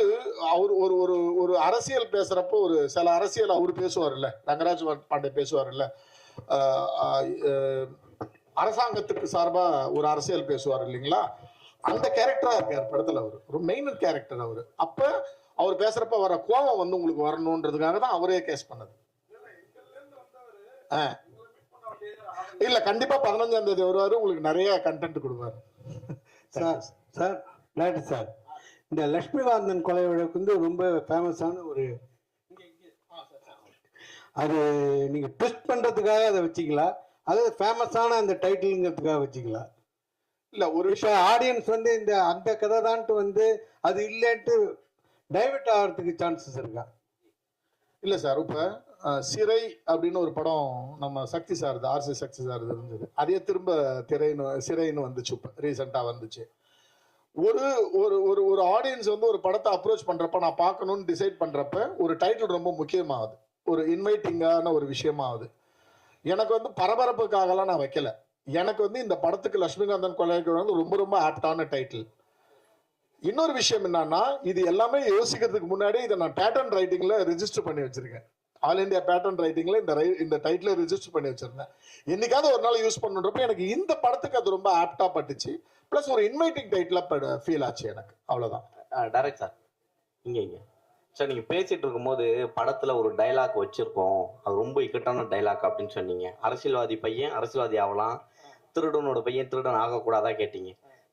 அவர் ஒரு அரசியல் பேசுறப்போ ஒரு சில அரசியல் அவர் பேசுவார்ல, ரங்கராஜ் பாண்டே பேசுவார்ல, அரசாங்கத்துக்கு சார்பாக ஒரு அரசியல் பேசுவார் இல்லைங்களா, அந்த கேரக்டரா இருக்கார் படத்துல. அவர் ஒரு மெயின் கேரக்டர் அவர். அப்ப அவர் பேசுறப்ப வர கோபம் வந்து உங்களுக்கு வரணும்ன்றதுக்காக தான் அவரே கேஸ் பண்ணது. இல்ல கண்டிப்பா 15ஆம் தேதி வருவாரு, உங்களுக்கு நிறைய கண்டென்ட் கொடுப்பாரு. சார் டைரக்டர் சார், இந்த லட்சுமிகாந்தன் கொலை வழக்கு வந்து ரொம்ப ஃபேமஸான ஒரு, அது நீங்க ட்விஸ்ட் பண்றதுக்காக அதை வச்சிங்களா, அது ஃபேமஸான அந்த டைட்டிலுங்கிறதுக்காக வச்சிங்களா? இல்லை ஒரு விஷயம் ஆடியன்ஸ் வந்து அந்த கதை தான்ட்டு வந்து அது இல்லைன்ட்டு டைவர்ட் ஆகிறதுக்கு சான்சஸ் இருக்கா? இல்லை சார், இப்போ சிறை அப்படின்னு ஒரு படம் நம்ம சக்தி சார், ஆர்சி சக்தி சார் இருந்தது, அதே திரும்ப சிறைன்னு வந்துச்சு, இப்போ ரீசெண்டாக வந்துச்சு. ஒரு ஒரு ஒரு ஒரு ஆடியன்ஸ் வந்து ஒரு படத்தை அப்ரோச் பண்ணுறப்ப, நான் பார்க்கணும்னு டிசைட் பண்ணுறப்ப ஒரு டைட்டில் ரொம்ப முக்கியமாகுது, ஒரு இன்வைட்டிங்கான ஒரு விஷயமாகுது. எனக்கு வந்து பரபரப்புக்காகலாம் நான் வைக்கல, எனக்கு வந்து இந்த படத்துக்கு லட்சுமிகாந்தன் கொலைக்கு வந்து ரொம்ப ரொம்ப ஆப்டான டைட்டில். இன்னொரு விஷயம் என்னன்னா, இது எல்லாமே யோசிக்கிறதுக்கு முன்னாடி இதை நான் பேட்டர்ன் ரைட்டிங்ல ரிஜிஸ்டர் பண்ணி வச்சிருக்கேன். ஆல் இண்டியா பேட்டர்ன் ரைட்டிங்ல இந்த டைட்டில ரிஜிஸ்டர் பண்ணி வச்சிருந்தேன். என்னைக்காவது ஒரு நாள் யூஸ் பண்ணுறப்ப எனக்கு இந்த படத்துக்கு அது ரொம்ப ஆப்டா பட்டுச்சு. பிளஸ் ஒரு இன்வைட்டிங் டைட்டிலா ஃபீல் ஆச்சு எனக்கு, அவ்வளவுதான். டைரக்ட் சார், இங்க சார் நீங்கள் பேசிட்டு இருக்கும்போது படத்தில் ஒரு டைலாக் வச்சுருக்கோம், அது ரொம்ப இக்கட்டான டைலாக் அப்படின்னு சொன்னீங்க. அரசியல்வாதி பையன் அரசியல்வாதி ஆகலாம், திருடனோட பையன் திருடன் ஆகக்கூடாதா கேட்டீங்க.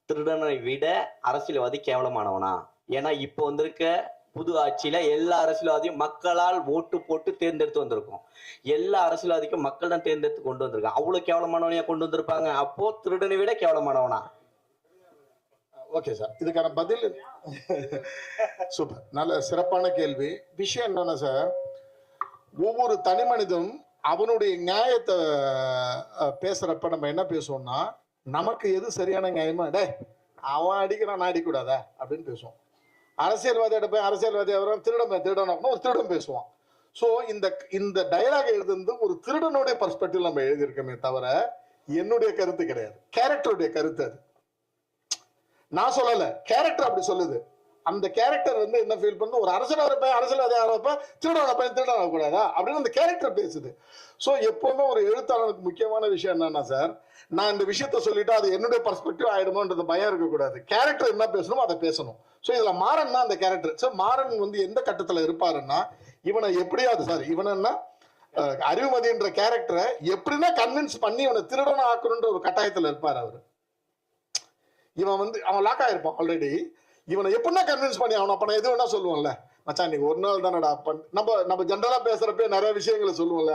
திருடனை விட அரசியல்வாதி கேவலமானவனா? ஏன்னா இப்போ வந்திருக்க புது ஆட்சியில் எல்லா அரசியல்வாதியும் மக்களால் ஓட்டு போட்டு தேர்ந்தெடுத்து வந்திருக்கோம். எல்லா அரசியல்வாதிக்கும் மக்கள் தான் தேர்ந்தெடுத்து கொண்டு வந்திருக்காங்க. அவ்வளோ கேவலமானவனையா கொண்டு வந்திருப்பாங்க? அப்போ திருடனை விட கேவலமானவனா? ஓகே சார், இதுக்கான பதில் சூப்பர், நல்ல சிறப்பான கேள்வி. விஷயம் என்னன்னா சார், ஒவ்வொரு தனி மனிதனும் அவனுடைய நியாயத்தை பேசுறப்ப நம்ம என்ன பேசுவோம்னா, நமக்கு எது சரியான நியாயமா, டே அவன் அடிக்கிறான் நான் அடிக்கூடாதா அப்படின்னு பேசுவோம். அரசியல்வாதியோட போய் அரசியல்வாதி அவரும் திருடன் ஒரு திருடன் பேசுவான். ஸோ இந்த டயலாக் எழுதுறது ஒரு திருடனுடைய பர்ஸ்பெக்டிவ் நம்ம எழுதியிருக்கோமே தவிர என்னுடைய கருத்து கிடையாது, கேரக்டருடைய கருத்து அது. நான் சொல்லல, கேரக்டர் அப்படி சொல்லுது. அந்த கேரக்டர் வந்து என்ன ஃபீல் பண்ணு, ஒரு அரசியல்வாதி ஆகிறப்ப திருடன் ஆகக்கூடாதா அப்படின்னு அந்த கேரக்டர் பேசுது. ஸோ எப்பவுமே ஒரு எழுத்தாளனுக்கு முக்கியமான விஷயம் என்னன்னா சார், நான் இந்த விஷயத்த சொல்லிட்டு அது என்னுடைய பர்ஸ்பெக்டிவ் ஆயிடுமோன்றது பயம் இருக்கக்கூடாது. கேரக்டர் என்ன பேசணுமோ அதை பேசணும். ஸோ இதுல மாறன் தான் அந்த கேரக்டர். ஸோ மாறன் வந்து எந்த கட்டத்துல இருப்பாருன்னா, இவனை எப்படியாவது சார், இவனா அறிவுமதின்ற கேரக்டரை எப்படின்னா கன்வின்ஸ் பண்ணி இவனை திருடனா ஆக்கணுன்ற ஒரு கட்டாயத்துல இருப்பார் அவரு. இவன் வந்து அவன் லாக் ஆயிருப்பான் ஆல்ரெடி. இவனை எப்படின்னா கன்வின்ஸ் பண்ணி அவனை அப்ப எது வேணா சொல்லுவோம்ல, மச்சான் நீங்க ஒரு நாள் தானடா நம்ம ஜென்ரலா பேசுறப்ப நிறைய விஷயங்களை சொல்லுவோம்ல,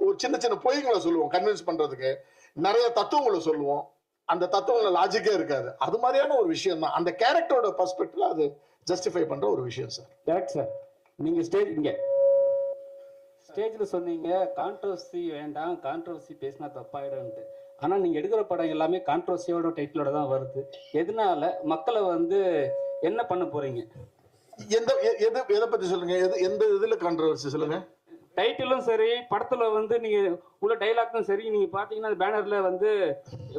ஒரு சின்ன சின்ன பொய்களை சொல்லுவோம் கன்வின்ஸ் பண்றதுக்கு, நிறைய தத்துவங்களை சொல்லுவோம், அந்த தத்துவங்களை லாஜிக்கே இருக்காது. அது மாதிரியான ஒரு விஷயம் தான் அந்த கேரக்டரோட பர்ஸ்பெக்டிவ்ல அது ஜஸ்டிஃபை பண்ற ஒரு விஷயம் சார். Correct sir. நீங்க ஸ்டேஜில் சொன்னீங்க கான்ட்ரவர்சி வேண்டாம், கான்ட்ரவர்சி பேசினா தப்பாயிடும்ட்டு. ஆனால் நீங்கள் எடுக்கிற படம் எல்லாமே கான்ட்ரவர்சியோட டைட்டிலோட தான் வருது. எதனால மக்களை வந்து என்ன பண்ண போறீங்க? எதை பத்தி சொல்லுங்க, எந்த இதுல கான்ட்ரவர்சி சொல்லுங்க. டைட்டிலும் சரி, படத்துல வந்து நீங்க உள்ள டைலாக்கும் சரி, நீங்க பாத்தீங்கன்னா பேனர்ல வந்து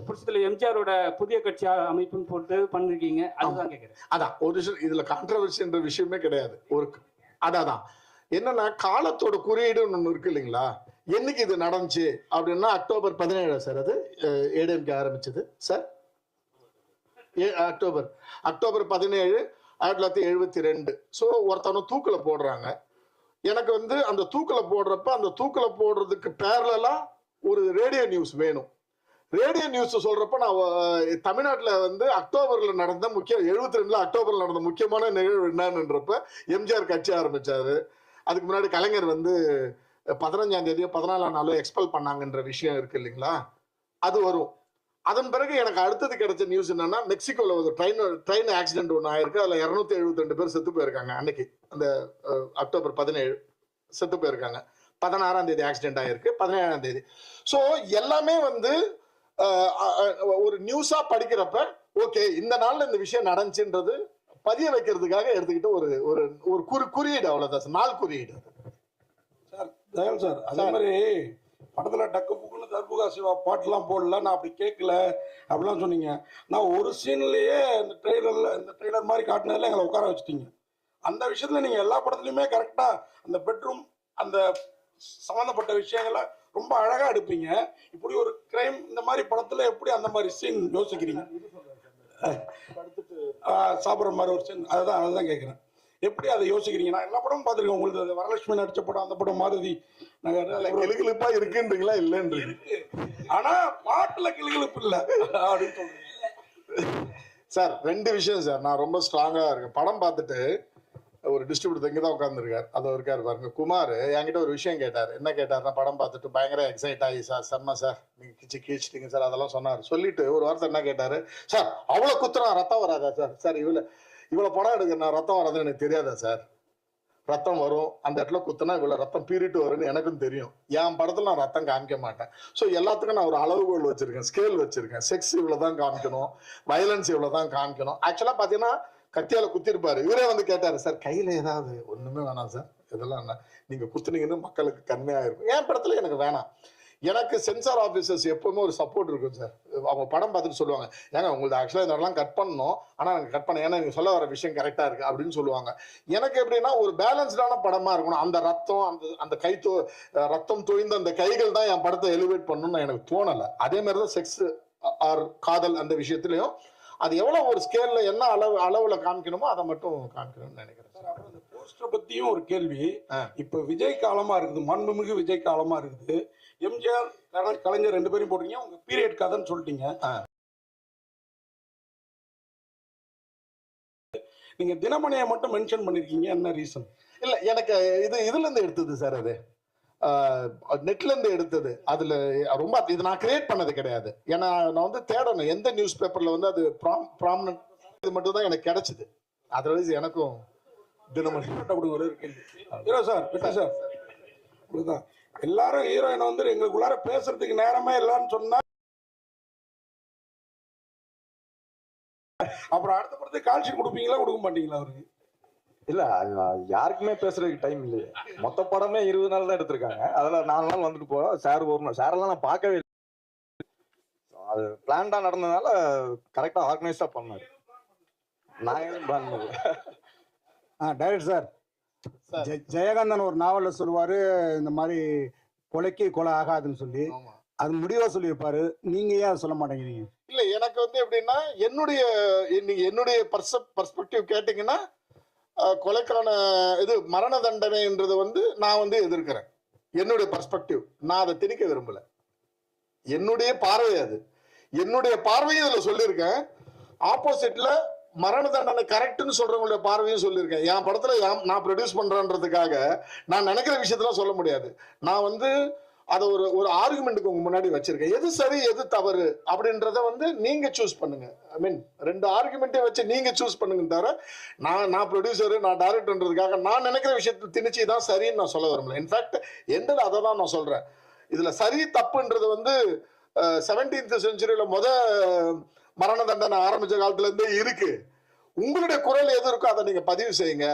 புரட்சித்தலைவர் எம்ஜிஆரோட புதிய கட்சி அமைப்புன்னு போட்டு பண்ணிருக்கீங்க. அதுதான் கேட்கிறேன். அதான் ஒரு விஷயம், இதுல கான்ட்ரவர்சின்ற விஷயமே கிடையாது. ஒரு அதான் என்னன்னா காலத்தோட குறியீடுன்னு ஒன்று இருக்கு இல்லைங்களா? என்னைக்கு இது நடந்துச்சு அப்படின்னா அக்டோபர் 17 சார். அது ஏடிஎம்கே ஆரம்பிச்சது சார். அக்டோபர் 17 1972. ஸோ ஒருத்தவனை தூக்கில் போடுறாங்க. எனக்கு வந்து அந்த தூக்கில் போடுறப்ப அந்த தூக்கில் போடுறதுக்கு பேரலா ஒரு ரேடியோ நியூஸ் வேணும். ரேடியோ நியூஸ் சொல்றப்ப நான் தமிழ்நாட்டில் வந்து அக்டோபர்ல நடந்த 72 அக்டோபர்ல நடந்த முக்கியமான நிகழ்வு என்னன்றப்ப எம்ஜிஆர் கட்சி ஆரம்பிச்சாரு. அதுக்கு முன்னாடி கலைஞர் வந்து 15ஆம் தேதியோ 14ஆம் நாளோ எக்ஸ்பெல் பண்ணாங்கன்ற விஷயம் இருக்கு இல்லைங்களா? அது வரும். அதன் பிறகு எனக்கு அடுத்தது கிடைச்ச நியூஸ் என்னன்னா, மெக்சிகோல ஒரு ட்ரெயின் ஆக்சிடென்ட் ஒன்று ஆயிருக்கு. அதுல 272 பேர் செத்து போயிருக்காங்க. அன்னைக்கு அந்த அக்டோபர் 17 செத்து போயிருக்காங்க. 16ஆம் தேதி ஆக்சிடென்ட் ஆயிருக்கு, 17ஆம் தேதி. ஸோ எல்லாமே வந்து ஒரு நியூஸா படிக்கிறப்ப ஓகே இந்த நாள்ல இந்த விஷயம் நடந்துச்சுன்றது பதிய வைக்கிறதுக்காக எடுத்துக்கிட்டு ஒரு ஒரு ஒரு குறியீடு, அவ்வளவுதான் சார். நாள் குறியீடு சார். தயாள் சார், அதே மாதிரி படத்துல டக்கு புக்குன்னு தர்புகா சிவா பாட்டுலாம் போடல, நான் அப்படி கேட்கல அப்படிலாம் சொன்னீங்க. நான் ஒரு சீன்லயே இந்த ட்ரெய்லர் மாதிரி காட்டினதுல எங்களை உட்கார வச்சுட்டீங்க. அந்த விஷயத்துல நீங்க எல்லா படத்துலயுமே கரெக்டா அந்த பெட்ரூம் அந்த சம்பந்தப்பட்ட விஷயங்களை ரொம்ப அழகா எடுப்பீங்க. இப்படி ஒரு கிரைம் இந்த மாதிரி படத்துல எப்படி அந்த மாதிரி சீன் யோசிக்கிறீங்க? சாப்பிட்ற மாதிரி ஒரு சீன், அதுதான் கேட்குறேன். எப்படி அதை யோசிக்கிறீங்க? நான் எல்லா படமும் பார்த்துருக்கேன். உங்களுக்கு வரலட்சுமி நடிச்ச படம், அந்த படம் மாருதி கிளுகிழுப்பா இருக்குன்றீங்களா? இல்லைன்றீங்க. ஆனா பாட்டுல கிளுகிழுப்பு இல்லை அப்படின்னு சொல்றீங்க சார். 2 விஷயம் சார். நான் ரொம்ப ஸ்ட்ராங்கா இருக்கேன். படம் பார்த்துட்டு ஒரு டிஸ்ட்ரிபியூட்டர் இங்கே தான் உட்காந்துருக்காரு, அது இருக்காரு பாருங்க, குமார். என்கிட்ட ஒரு விஷயம் கேட்டார். என்ன கேட்டார்னா, படம் பார்த்துட்டு பயங்கர எக்ஸைட் ஆகி சார் செம்ம சார் நீங்க கீழ்ச்சிட்டீங்க சார் அதெல்லாம் சொன்னார். சொல்லிட்டு ஒரு வார்த்தை என்ன கேட்டாரு, சார் அவ்வளோ குத்துனா ரத்தம் வராதா சார்? சார் இவ்வளோ படம் எடுக்க நான் ரத்தம் வராதுன்னு எனக்கு தெரியாதா சார்? ரத்தம் வரும், அந்த இடத்துல குத்துனா இவ்வளோ ரத்தம் பீரிட்டு வரும்னு எனக்கும் தெரியும். என் படத்தில் நான் ரத்தம் காமிக்க மாட்டேன். ஸோ எல்லாத்துக்கும் நான் ஒரு அளவுகோல் வச்சிருக்கேன், ஸ்கேல் வச்சிருக்கேன். செக்ஸ் இவ்வளோ தான் காமிக்கணும், வயலன்ஸ் இவ்வளோ தான் காமிக்கணும். ஆக்சுவலாக பார்த்தீங்கன்னா கத்தியால குத்திருப்பாரு. இவரே வந்து கேட்டாரு, சார் கையில ஏதாவது ஒண்ணுமே வேணாம் சார், இதெல்லாம் என்ன நீங்க குத்துனீங்கன்னு மக்களுக்கு கம்மியா இருக்கும். என் படத்துல எனக்கு வேணாம். எனக்கு சென்சார் ஆஃபீஸர்ஸ் எப்பவுமே ஒரு சப்போர்ட் இருக்கும் சார். அவங்க படம் பார்த்துட்டு சொல்லுவாங்க, ஏங்க உங்களுக்கு ஆக்சுவலாக இதெல்லாம் கட் பண்ணணும், ஆனால் எனக்கு கட் பண்ண, ஏன்னா நீங்க சொல்ல வர விஷயம் கரெக்டா இருக்கு அப்படின்னு சொல்லுவாங்க. எனக்கு எப்படின்னா ஒரு பேலன்ஸ்டான படமா இருக்கணும். அந்த ரத்தம் அந்த ரத்தம் தொய்ந்த அந்த கைகள் தான் என் படத்தை எலிவேட் பண்ணணும்னு எனக்கு தோணலை. அதே மாதிரி தான் செக்ஸ் ஆர் காதல் அந்த விஷயத்துலயும் அது எவ்வளவு ஒரு ஸ்கேல்ல என்ன அளவுல காமிக்கணுமோ அதை மட்டும் காமிக்கணும்னு நினைக்கிறேன். அப்புறம் இந்த போஸ்டர் பத்தியும் ஒரு கேள்வி. இப்ப விஜய் காலமா இருக்குது, மாண்புமிகு விஜய் காலமா இருக்குது. எம்ஜிஆர் கலைஞர் 2 பேரும் போட்டீங்க, உங்க பீரியட் கதைன்னு சொல்லிட்டீங்க. நீங்க தினமணியை மட்டும் மென்ஷன் பண்ணிருக்கீங்க, என்ன ரீசன்? இல்ல எனக்கு இதுல இருந்து எடுத்தது சார். அது நெட்ல இருந்து எடுத்தது. அதுல ரொம்ப இது நான் கிரியேட் பண்ணது கிடையாது. ஏன்னா நான் வந்து தேடணும் எந்த நியூஸ் பேப்பர்ல வந்து அது ப்ராமினன்ட், இது மட்டும் தான் எனக்கு கிடைச்சது. அதர்வைஸ் எனக்கும் தினமணி ஒரு கேள்வி. ஹீரோ சார், விட்டு சார், அப்படிதான் எல்லாரும் ஹீரோயின் வந்து எங்களுக்குள்ளார பேசுறதுக்கு நேரமே இல்லைன்னு சொன்னா அப்புறம் அடுத்த படத்துக்கு கால் ஷீட் கொடுப்பீங்களா கொடுக்க மாட்டீங்களா அவருக்கு? இல்ல யாருக்குமே பேசுறதுக்கு டைம் இல்லையே. மொத்த படமே 20 நாள் தான் எடுத்திருக்காங்க. அதுல 4 நாள் வந்துட்டு போறோம். சார் ஒரு நாள், சாரெல்லாம் நான் பார்க்கவே இல்லை. அது பிளான்டா நடந்ததுனால கரெக்டா ஆர்கனைஸ்டா பண்ணாரு. நான் எதுவும் பிளான் பண்ணல. டைரக்டர் சார், ஜெயகாந்தன் ஒரு நாவல்ல சொல்லுவாரு, இந்த மாதிரி கொலைக்கு கொலை ஆகாதுன்னு சொல்லி. அது முடிவா சொல்லியிருப்பாரு. நீங்க ஏன் அதை சொல்ல மாட்டேங்கிறீங்க? இல்ல எனக்கு வந்து எப்படின்னா என்னுடைய பர்ஸ்பெக்டிவ் கேட்டீங்கன்னா கொலைக்கான இது மரண தண்டனைன்றது வந்து நான் வந்து எதிர்க்கிறேன். என்னுடைய பர்ஸ்பெக்டிவ், நான் அதை திணிக்க விரும்பல. என்னுடைய பார்வை அது. என்னுடைய பார்வையும் இதுல சொல்லியிருக்கேன். ஆப்போசிட்ல மரண தண்டனை கரெக்ட்னு சொல்றவங்களுடைய பார்வையும் சொல்லியிருக்கேன். என் படத்துல நான் ப்ரொடியூஸ் பண்றேன்றதுக்காக நான் நினைக்கிற விஷயத்தெல்லாம் சொல்ல முடியாது. நான் வந்து அதை ஒரு ஆர்குமெண்ட்டுக்கு உங்க முன்னாடி வச்சிருக்கேன். எது சரி எது தவறு அப்படின்றத வந்து நீங்க சூஸ் பண்ணுங்க. ஐ மீன் 2 ஆர்குமெண்ட்டை வச்சு நீங்க சூஸ் பண்ணுங்க தவிர நான் ப்ரொடியூசரு நான் டைரக்டர்ன்றதுக்காக நான் நினைக்கிற விஷயத்தை திணிச்சு தான் சரின்னு நான் சொல்ல விரும்பல. இன்ஃபேக்ட் எண்டில் அதை தான் நான் சொல்றேன். இதுல சரி தப்புன்றது வந்து 17th செஞ்சுரியில மரண தண்டனை ஆரம்பிச்ச காலத்துல இருந்தே இருக்கு. உங்களுடைய குரல் எது இருக்கோ அதை நீங்க பதிவு செய்யுங்க.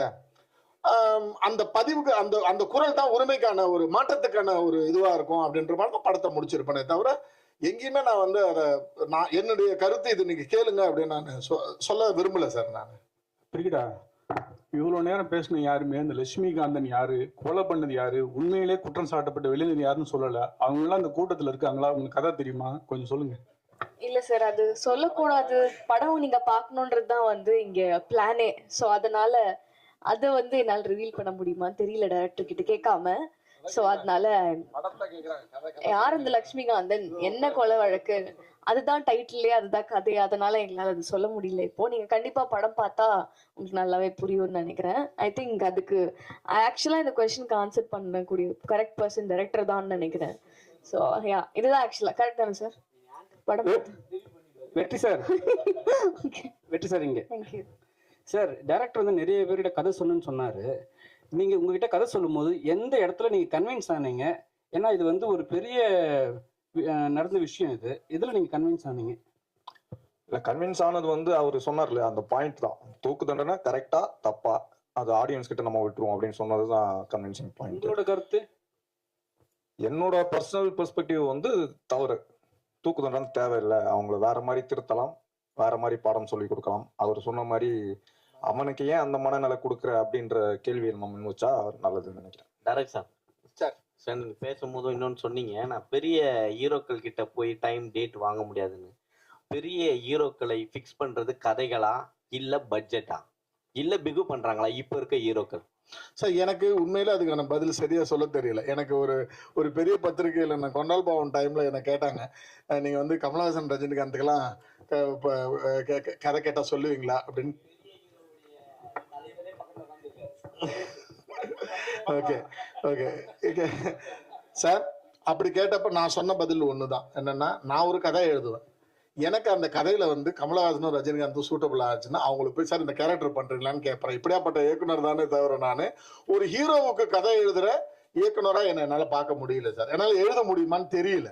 அந்த பதிவுக்கு அந்த குரல் தான் உரிமைக்கான ஒரு மாற்றத்துக்கான ஒரு இதுவா இருக்கும் அப்படின்ற மாதிரி தான் படத்தை முடிச்சிருப்பேனே தவிர எங்கேயுமே நான் வந்து என்னுடைய கருத்து இது நீங்க கேளுங்க அப்படின்னு நான் சொல்ல விரும்பல சார். நான் பிரிக்கடா இவ்வளோ நேரம் பேசின யாருமே இந்த லட்சுமிகாந்தன் யாரு, கொலை பண்ணது யாரு, உண்மையிலே குற்றம் சாட்டப்பட்ட வெளிநீர் யாருன்னு சொல்லல. அவங்களாம் அந்த கூட்டத்தில் இருக்காங்களா? உங்களுக்கு கதை தெரியுமா? கொஞ்சம் சொல்லுங்க. இல்ல சார், அது சொல்லக்கூடாது. படம் நீங்க பார்க்கணுன்றது தான் வந்து இங்க பிளானே. ஸோ அதனால அதை வந்து என்னால் ரிவீல் பண்ண முடியுமான்னு தெரியல டைரக்டர் கிட்ட கேட்காம. ஸோ அதனால யார் இந்த லட்சுமிகாந்தன், என்ன கொலை வழக்கு, அதுதான் டைட்டிலே, அதுதான் கதை. அதனால எங்களால் அது சொல்ல முடியல. இப்போ நீங்க கண்டிப்பா படம் பார்த்தா உங்களுக்கு நல்லாவே புரியும்னு நினைக்கிறேன். ஐ திங்க் அதுக்கு ஆக்சுவலா இந்த கொஸ்டினுக்கு ஆன்சர் பண்ணக்கூடிய கரெக்ட் பர்சன் டைரக்டர் தான் நினைக்கிறேன். ஸோ யா, இதுதான் ஆக்சுவலா கரெக்ட் தானே சார்? படம் வெற்றி சார். வெற்றி சார் இங்கே சார் டைரக்டர் வந்து நிறைய பேர்கிட்ட கதை சொல்லணும்னு சொன்னாரு. நீங்க உங்ககிட்ட கதை சொல்லும் போது எந்த இடத்துல நீங்க கன்வின்ஸ் ஆனீங்க? ஏன்னா இது வந்து ஒரு பெரிய நடந்த விஷயம். இதுல நீங்க கன்வின்ஸ் ஆனீங்க? இல்லை, கன்வின்ஸ் ஆனது வந்து அவர் சொன்னார்ல அந்த பாயிண்ட் தான். தூக்கு தண்டனை கரெக்டா தப்பா அது ஆடியன்ஸ் கிட்ட நம்ம விட்டுருவோம் அப்படின்னு சொன்னது தான் கன்வின்சிங் பாயிண்ட். உங்களோட கருத்து? என்னோட பர்சனல் பெர்ஸ்பெக்டிவ் வந்து தவறு. தூக்கு தண்டனை தேவையில்லை. அவங்கள வேற மாதிரி திருத்தலாம், வேற மாதிரி பாடம் சொல்லி கொடுக்கலாம். அவர் சொன்ன மாதிரி அவனுக்கு ஏன் அந்த மனநிலை கொடுக்குற அப்படின்ற கேள்வியை நம்ம முன் வச்சா நல்லதுன்னு நினைக்கிறேன். டைரக்ட் சார் சார் நீங்கள் பேசும்போது இன்னொன்று சொன்னீங்க, நான் பெரிய ஹீரோக்கள் கிட்ட போய் டைம் டேட் வாங்க முடியாதுன்னு. பெரிய ஹீரோக்களை ஃபிக்ஸ் பண்ணுறது கதைகளா இல்லை பட்ஜெட்டா இல்லை பிகு பண்ணுறாங்களா இப்போ இருக்க ஹீரோக்கள்? சார் எனக்கு உண்மையில அதுக்கான பதில் சரியா சொல்ல தெரியல. எனக்கு ஒரு பெரிய பத்திரிகையில் நான் கொண்டால் பாவம் டைம்ல என்ன கேட்டாங்க, நீங்க வந்து கமலஹாசன் ரஜினிகாந்துக்கெல்லாம் கதை கேட்டா சொல்லுவீங்களா அப்படின்னு. ஓகே ஓகே சார், அப்படி கேட்டப்ப நான் சொன்ன பதில் ஒண்ணுதான். என்னன்னா, நான் ஒரு கதை எழுதுவேன். எனக்கு அந்த கதையில வந்து கமலஹாசனும் ரஜினிகாந்தும் சூட்டபிள் ஆச்சுன்னா அவங்களுக்கு போய் சார் இந்த கேரக்டர் பண்றீங்களான்னு கேட்பறேன். இப்படியாப்பட்ட இயக்குனர் தானே தவிர நான் ஒரு ஹீரோவுக்கு கதை எழுதுற இயக்குனரா என்னால பார்க்க முடியல சார். என்னால எழுத முடியுமான்னு தெரியல.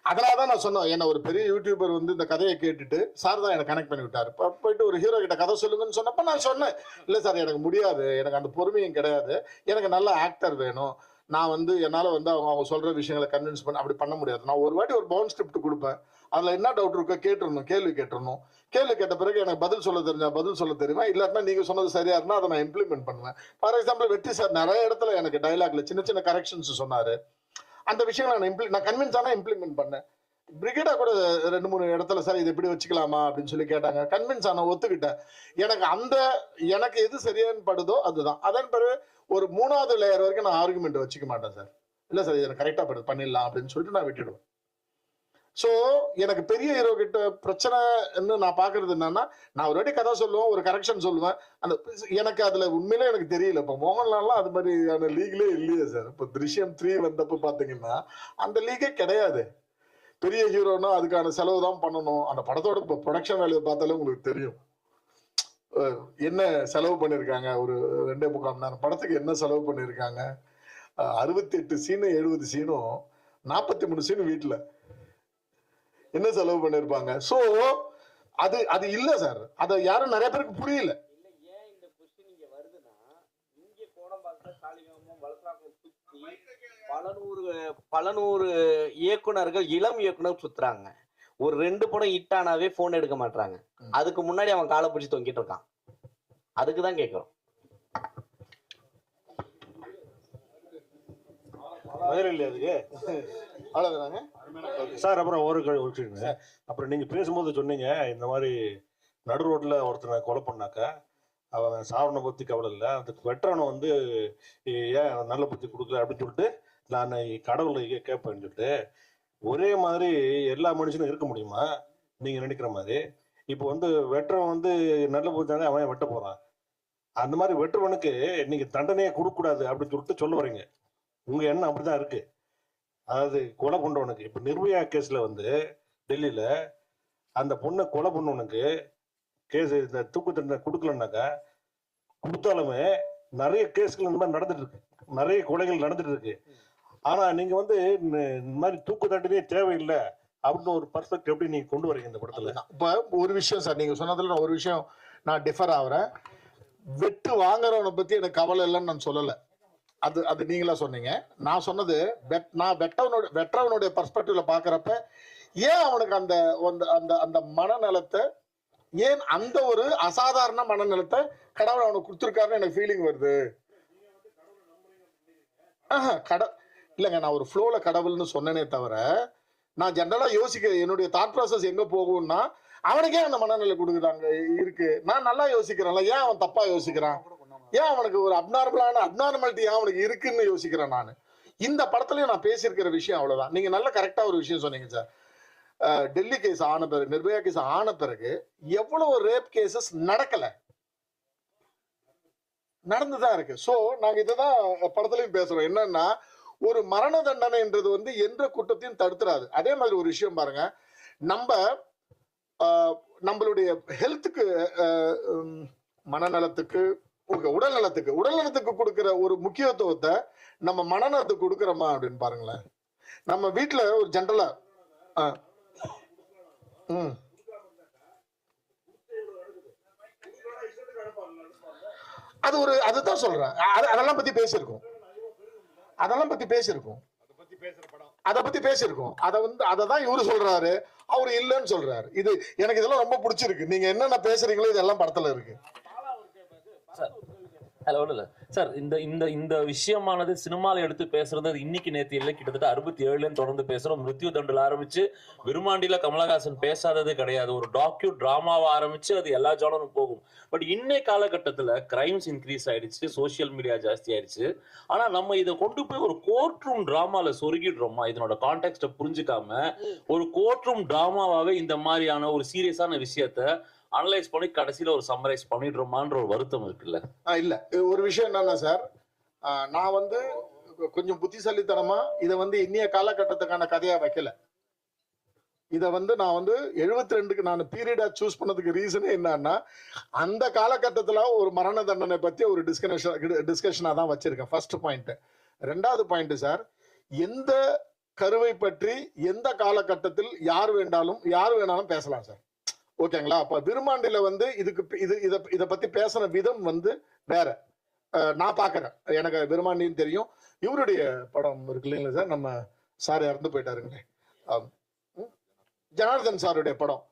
அதனாலதான் நான் சொன்னேன், என்ன ஒரு பெரிய யூடியூபர் வந்து இந்த கதையை கேட்டுட்டு சார் தான் எனக்கு கனெக்ட் பண்ணி விட்டாரு. போயிட்டு ஒரு ஹீரோ கிட்ட கதை சொல்லுங்கன்னு சொன்னப்ப நான் சொன்னேன், இல்லை சார் எனக்கு முடியாது, எனக்கு அந்த பொறுமையும் கிடையாது, எனக்கு நல்ல ஆக்டர் வேணும், நான் வந்து என்னால் வந்து அவங்க சொல்ற விஷயங்களை கன்வின்ஸ் பண்ண அப்படி பண்ண முடியாது. நான் ஒரு வாட்டி ஒரு பவுன் ஸ்கிரிப்ட் கொடுப்பேன், அதில் என்ன டவுட் இருக்கோ கேட்டுருணும், கேள்வி கேட்டுருணும். கேள்வி கேட்ட பிறகு எனக்கு பதில் சொல்ல தெரிஞ்சா பதில் சொல்ல தெரியுமா, இல்லாட்டினா நீங்க சொன்னது சரியா இருந்தால் அதை நான் இம்ப்ளிமெண்ட் பண்ணுவேன். ஃபார் எக்ஸாம்பிள் வெற்றி சார் நிறைய இடத்துல எனக்கு டைலாக்ல சின்ன சின்ன கரெக்ஷன்ஸ் சொன்னாரு. அந்த விஷயங்களை நான் கன்வின்ஸ் ஆனா இம்ப்ளிமெண்ட் பண்ணேன். பிரிகேடா கூட 2-3 இடத்துல சார் இது எப்படி வச்சுக்கலாமா அப்படின்னு சொல்லி கேட்டாங்க. கன்வின்ஸ் ஆன ஒத்துக்கிட்டேன். எனக்கு எது சரியானு படுதோ அதுதான். அதன் பிறகு ஒரு 3வது லேயர் வரைக்கும் நான் ஆர்குமெண்ட் வச்சுக்க மாட்டேன் சார். இல்லை சார் இதை கரெக்டா பண்ணிடலாம் அப்படின்னு சொல்லிட்டு நான் விட்டுடுவேன். ஸோ எனக்கு பெரிய ஹீரோ கிட்ட பிரச்சனைன்னு நான் பாக்குறது என்னன்னா, நான் ஒரு வாட்டி கதை சொல்லுவேன், ஒரு கரெக்ஷன் சொல்லுவேன். எனக்கு அதுல உண்மையிலே எனக்கு தெரியல. இப்போ மோகன்லால்லாம் அது மாதிரியான லீக்லே இல்லையே சார். இப்போ Drishyam 3 வந்தப்போ பாத்தீங்கன்னா அந்த லீகே கிடையாது. பெரிய ஹீரோனா அதுக்கான செலவு தான் பண்ணணும். அந்த படத்தோட ப்ரொடக்ஷன் வேலையை பார்த்தாலே உங்களுக்கு தெரியும் என்ன செலவு பண்ணியிருக்காங்க. ஒரு 2.25 மணி நேரம் படத்துக்கு என்ன செலவு பண்ணியிருக்காங்க. 68 சீனு 70 சீனும் 43 சீனு வீட்டில் என்ன செலவு பண்ணியிருப்பாங்க. ஸோ அது இல்லை சார். அதை யாரும் நிறைய பேருக்கு புரியல. பல நூறு இயக்குனர்கள் இளம் இயக்குனர் சுத்துறாங்க. ஒரு 2 படம் ஹிட் ஆனாவே போன் எடுக்க மாட்டாங்க. அதுக்கு முன்னாடி அவன் காலை பிடிச்சி தொங்கிட்டு இருக்கான். அதுக்குதான் கேட்கிறோம். அதுக்கு அவ்வளவுதாங்க சார். அப்புறம் அப்புறம் நீங்க பேசும்போது சொன்னீங்க, இந்த மாதிரி நடு ரோட்ல ஒருத்தனை கொலை பண்ணாக்கா அவன் சாவனை பத்தி கவலை இல்லை, அதுக்கு வெட்டரனை வந்து ஏன் நல்ல புத்தி கொடுக்கல அப்படின்னு சொல்லிட்டு நான் கடவுளை கேட்பேன்னு சொல்லிட்டு, ஒரே மாதிரி எல்லா மனுஷனும் இருக்க முடியுமா நீங்க நினைக்கிற மாதிரி? இப்போ வந்து வெட்டரன் வந்து நல்ல புத்தி அவன் வெட்ட போறான். அந்த மாதிரி வெட்டுறவனுக்கு நீங்க தண்டனையே கொடுக்கக்கூடாது அப்படின்னு சொல்லிட்டு சொல்ல வரீங்க. உங்க எண்ணம் அப்படிதான் இருக்கு. அதாவது கொலை பண்றவனுக்கு இப்ப நிர்பயா கேஸ்ல வந்து டெல்லியில அந்த பொண்ணை கொலை பண்ணவனுக்கு கேஸ் இந்த தூக்கு தண்டனை கொடுக்கலன்னாக்கா, கொடுத்தாலுமே நிறைய கேஸ்கள் இந்த மாதிரி நடந்துட்டு இருக்கு, நிறைய கொலைகள் நடந்துட்டு இருக்கு. ஆனா நீங்க வந்து இந்த மாதிரி தூக்கு தண்டனையே தேவையில்லை அப்படின்னு ஒரு பர்ஸ்பெக்டிவ் எப்படி நீங்க கொண்டு வரீங்க இந்த படத்துல? இப்ப ஒரு விஷயம் சார், நீங்க சொன்னதுல நான் ஒரு விஷயம் நான் டிஃபர் ஆகுறேன். வெட்டு வாங்குறவனை பத்தி எனக்கு கவலை இல்லைன்னு நான் சொல்லலை. அது நீங்களா சொன்னீங்க. நான் சொன்னது நான் வெற்றவனுடைய பர்ஸ்பெக்டிவ்ல பாக்குறப்ப ஏன் அவனுக்கு அந்த அந்த அந்த மனநலத்தை ஏன் அந்த ஒரு அசாதாரண மனநலத்தை கடவுள் அவனுக்கு கொடுத்துருக்காருன்னு எனக்கு ஃபீலிங் வருது. இல்லைங்க, நான் ஒரு ஃப்ளோல கடவுள்னு சொன்னேனே தவிர நான் ஜென்ரலா யோசிக்க என்னுடைய தாட் ப்ராசஸ் எங்க போகும்னா அவனுக்கே அந்த மனநிலை கொடுக்குறாங்க இருக்கு. நான் நல்லா யோசிக்கிறேன்ல, ஏன் அவன் தப்பா யோசிக்கிறான், ஏன் அவனுக்கு ஒரு அப்நார்மாலிட்டி ஏன் அவனுக்கு இருக்குன்னு யோசிக்கிறேன் நான். இந்த படத்துலயும் நான் பேசியிருக்கிற விஷயம் அவ்வளவுதான். நீங்க நல்ல கரெக்டா ஒரு விஷயம் சொன்னீங்க சார். டெல்லி கேஸ் ஆன பிறகு, நிர்பயா கேஸ் ஆன பிறகு எவ்வளவு ரேப் கேசஸ் நடந்துதான் இருக்கு. சோ நாங்க இதுதான் படத்துலயும் பேசுறோம். என்னன்னா ஒரு மரண தண்டனைன்றது வந்து எந்த குற்றத்தையும் தடுத்துறாது. அதே மாதிரி ஒரு விஷயம் பாருங்க, நம்மளுடைய ஹெல்த்துக்கு, மனநலத்துக்கு, உடல்நலத்துக்கு கொடுக்கிற ஒரு முக்கியத்துவத்தை நம்ம மனநலத்துக்கு கொடுக்கறோமா அப்படின்னு பாருங்களேன். நம்ம வீட்டுல ஒரு ஜென்ரலா அதுதான் சொல்றேன். அதெல்லாம் பத்தி பேசியிருக்கோம். அததான் இவரு சொல்றாரு, அவரு இல்லைன்னு சொல்றாரு. இது எனக்கு இதெல்லாம் ரொம்ப பிடிச்சிருக்கு. நீங்க என்னென்ன பேசுறீங்களோ இதெல்லாம் படத்துல இருக்கு. ஹலோ இல்ல சார், இந்த இந்த இந்த விஷயமானது சினிமால எடுத்து பேசுறது இன்னைக்கு நேற்று இல்லை, கிட்டத்தட்ட 67 தொடர்ந்து பேசுறோம். மிருத்யு தண்டில் ஆரம்பிச்சு விருமாண்டியில கமலஹாசன் பேசாதது கிடையாது. ஒரு டிராமாவை ஆரம்பிச்சு அது எல்லா ஜானரும் போகும். பட் இன்னை காலகட்டத்துல கிரைம்ஸ் இன்க்ரீஸ் ஆயிடுச்சு, சோசியல் மீடியா ஜாஸ்தி ஆயிடுச்சு. ஆனா நம்ம இதை கொண்டு போய் ஒரு கோர்ட் ரூம் டிராமால சொருகிடுறோமா, இதனோட கான்டெக்ட புரிஞ்சுக்காம ஒரு கோர்ட் ரூம் டிராமாவே இந்த மாதிரியான ஒரு சீரியஸான விஷயத்த அனலைஸ் பண்ணி கடைசியில ஒரு சம்மரைஸ் பண்ணிடுறோமான்ற ஒரு வருத்தம் இருக்குல்ல? இல்ல, ஒரு விஷயம் என்னன்னா சார், நான் வந்து கொஞ்சம் புத்திசாலித்தனமா இதை வந்து இன்னைய காலகட்டத்துக்கான கதையா வைக்கல. இதை வந்து நான் வந்து 72க்கு நான் பீரியடா சூஸ் பண்ணதுக்கு ரீசனே என்னன்னா, அந்த காலகட்டத்துல ஒரு மரண தண்டனை பத்தி ஒரு டிஸ்கஷனா தான் வச்சிருக்கேன். First point. ரெண்டாவது பாயிண்ட் சார், எந்த கருவை பற்றி எந்த காலகட்டத்தில் யார் வேணாலும் பேசலாம் சார். ஓகேங்களா? அப்ப விருமாண்டில வந்து இதை பத்தி பேசுற விதம் வந்து வேற. நான் பாக்குறேன், எனக்கு விருமாண்டின்னு தெரியும். இவருடைய படம் இருக்கு இல்லைங்களா சார், நம்ம சார் இறந்து போயிட்டாருங்களே, ஜனார்தன் சாருடைய படம்,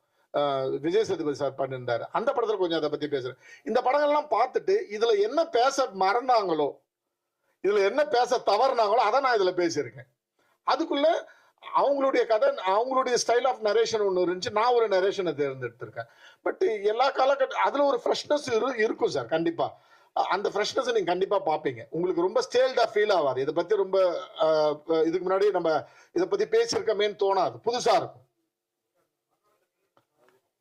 விஜய் சேதுபதி சார் பண்ணிருந்தாரு. அந்த படத்துல கொஞ்சம் அதை பத்தி பேசுறேன். இந்த படங்கள்லாம் பார்த்துட்டு இதுல என்ன பேச மறந்தாங்களோ, இதுல என்ன பேச தவறுனாங்களோ அதை நான் இதுல பேசியிருக்கேன். அதுக்குள்ள அவங்களுடைய கதை, அவங்களுடைய ஸ்டைல் ஆஃப் நரேஷன் ஒன்று இருந்துச்சு, நான் ஒரு நரேஷனை தேர்ந்தெடுத்திருக்கேன். பட் எல்லா காலகட்டம் அதுல ஒரு ஃப்ரெஷ்னஸ் இருக்கும் சார். கண்டிப்பா அந்த ஃப்ரெஷ்னஸ் நீங்க கண்டிப்பா பார்ப்பீங்க. உங்களுக்கு ரொம்ப ஸ்டேல்டா ஃபீல் ஆகாது. இதை பத்தி ரொம்ப இதுக்கு முன்னாடி நம்ம இதை பத்தி பேசியிருக்கமேன்னு தோணாது, புதுசா இருக்கும்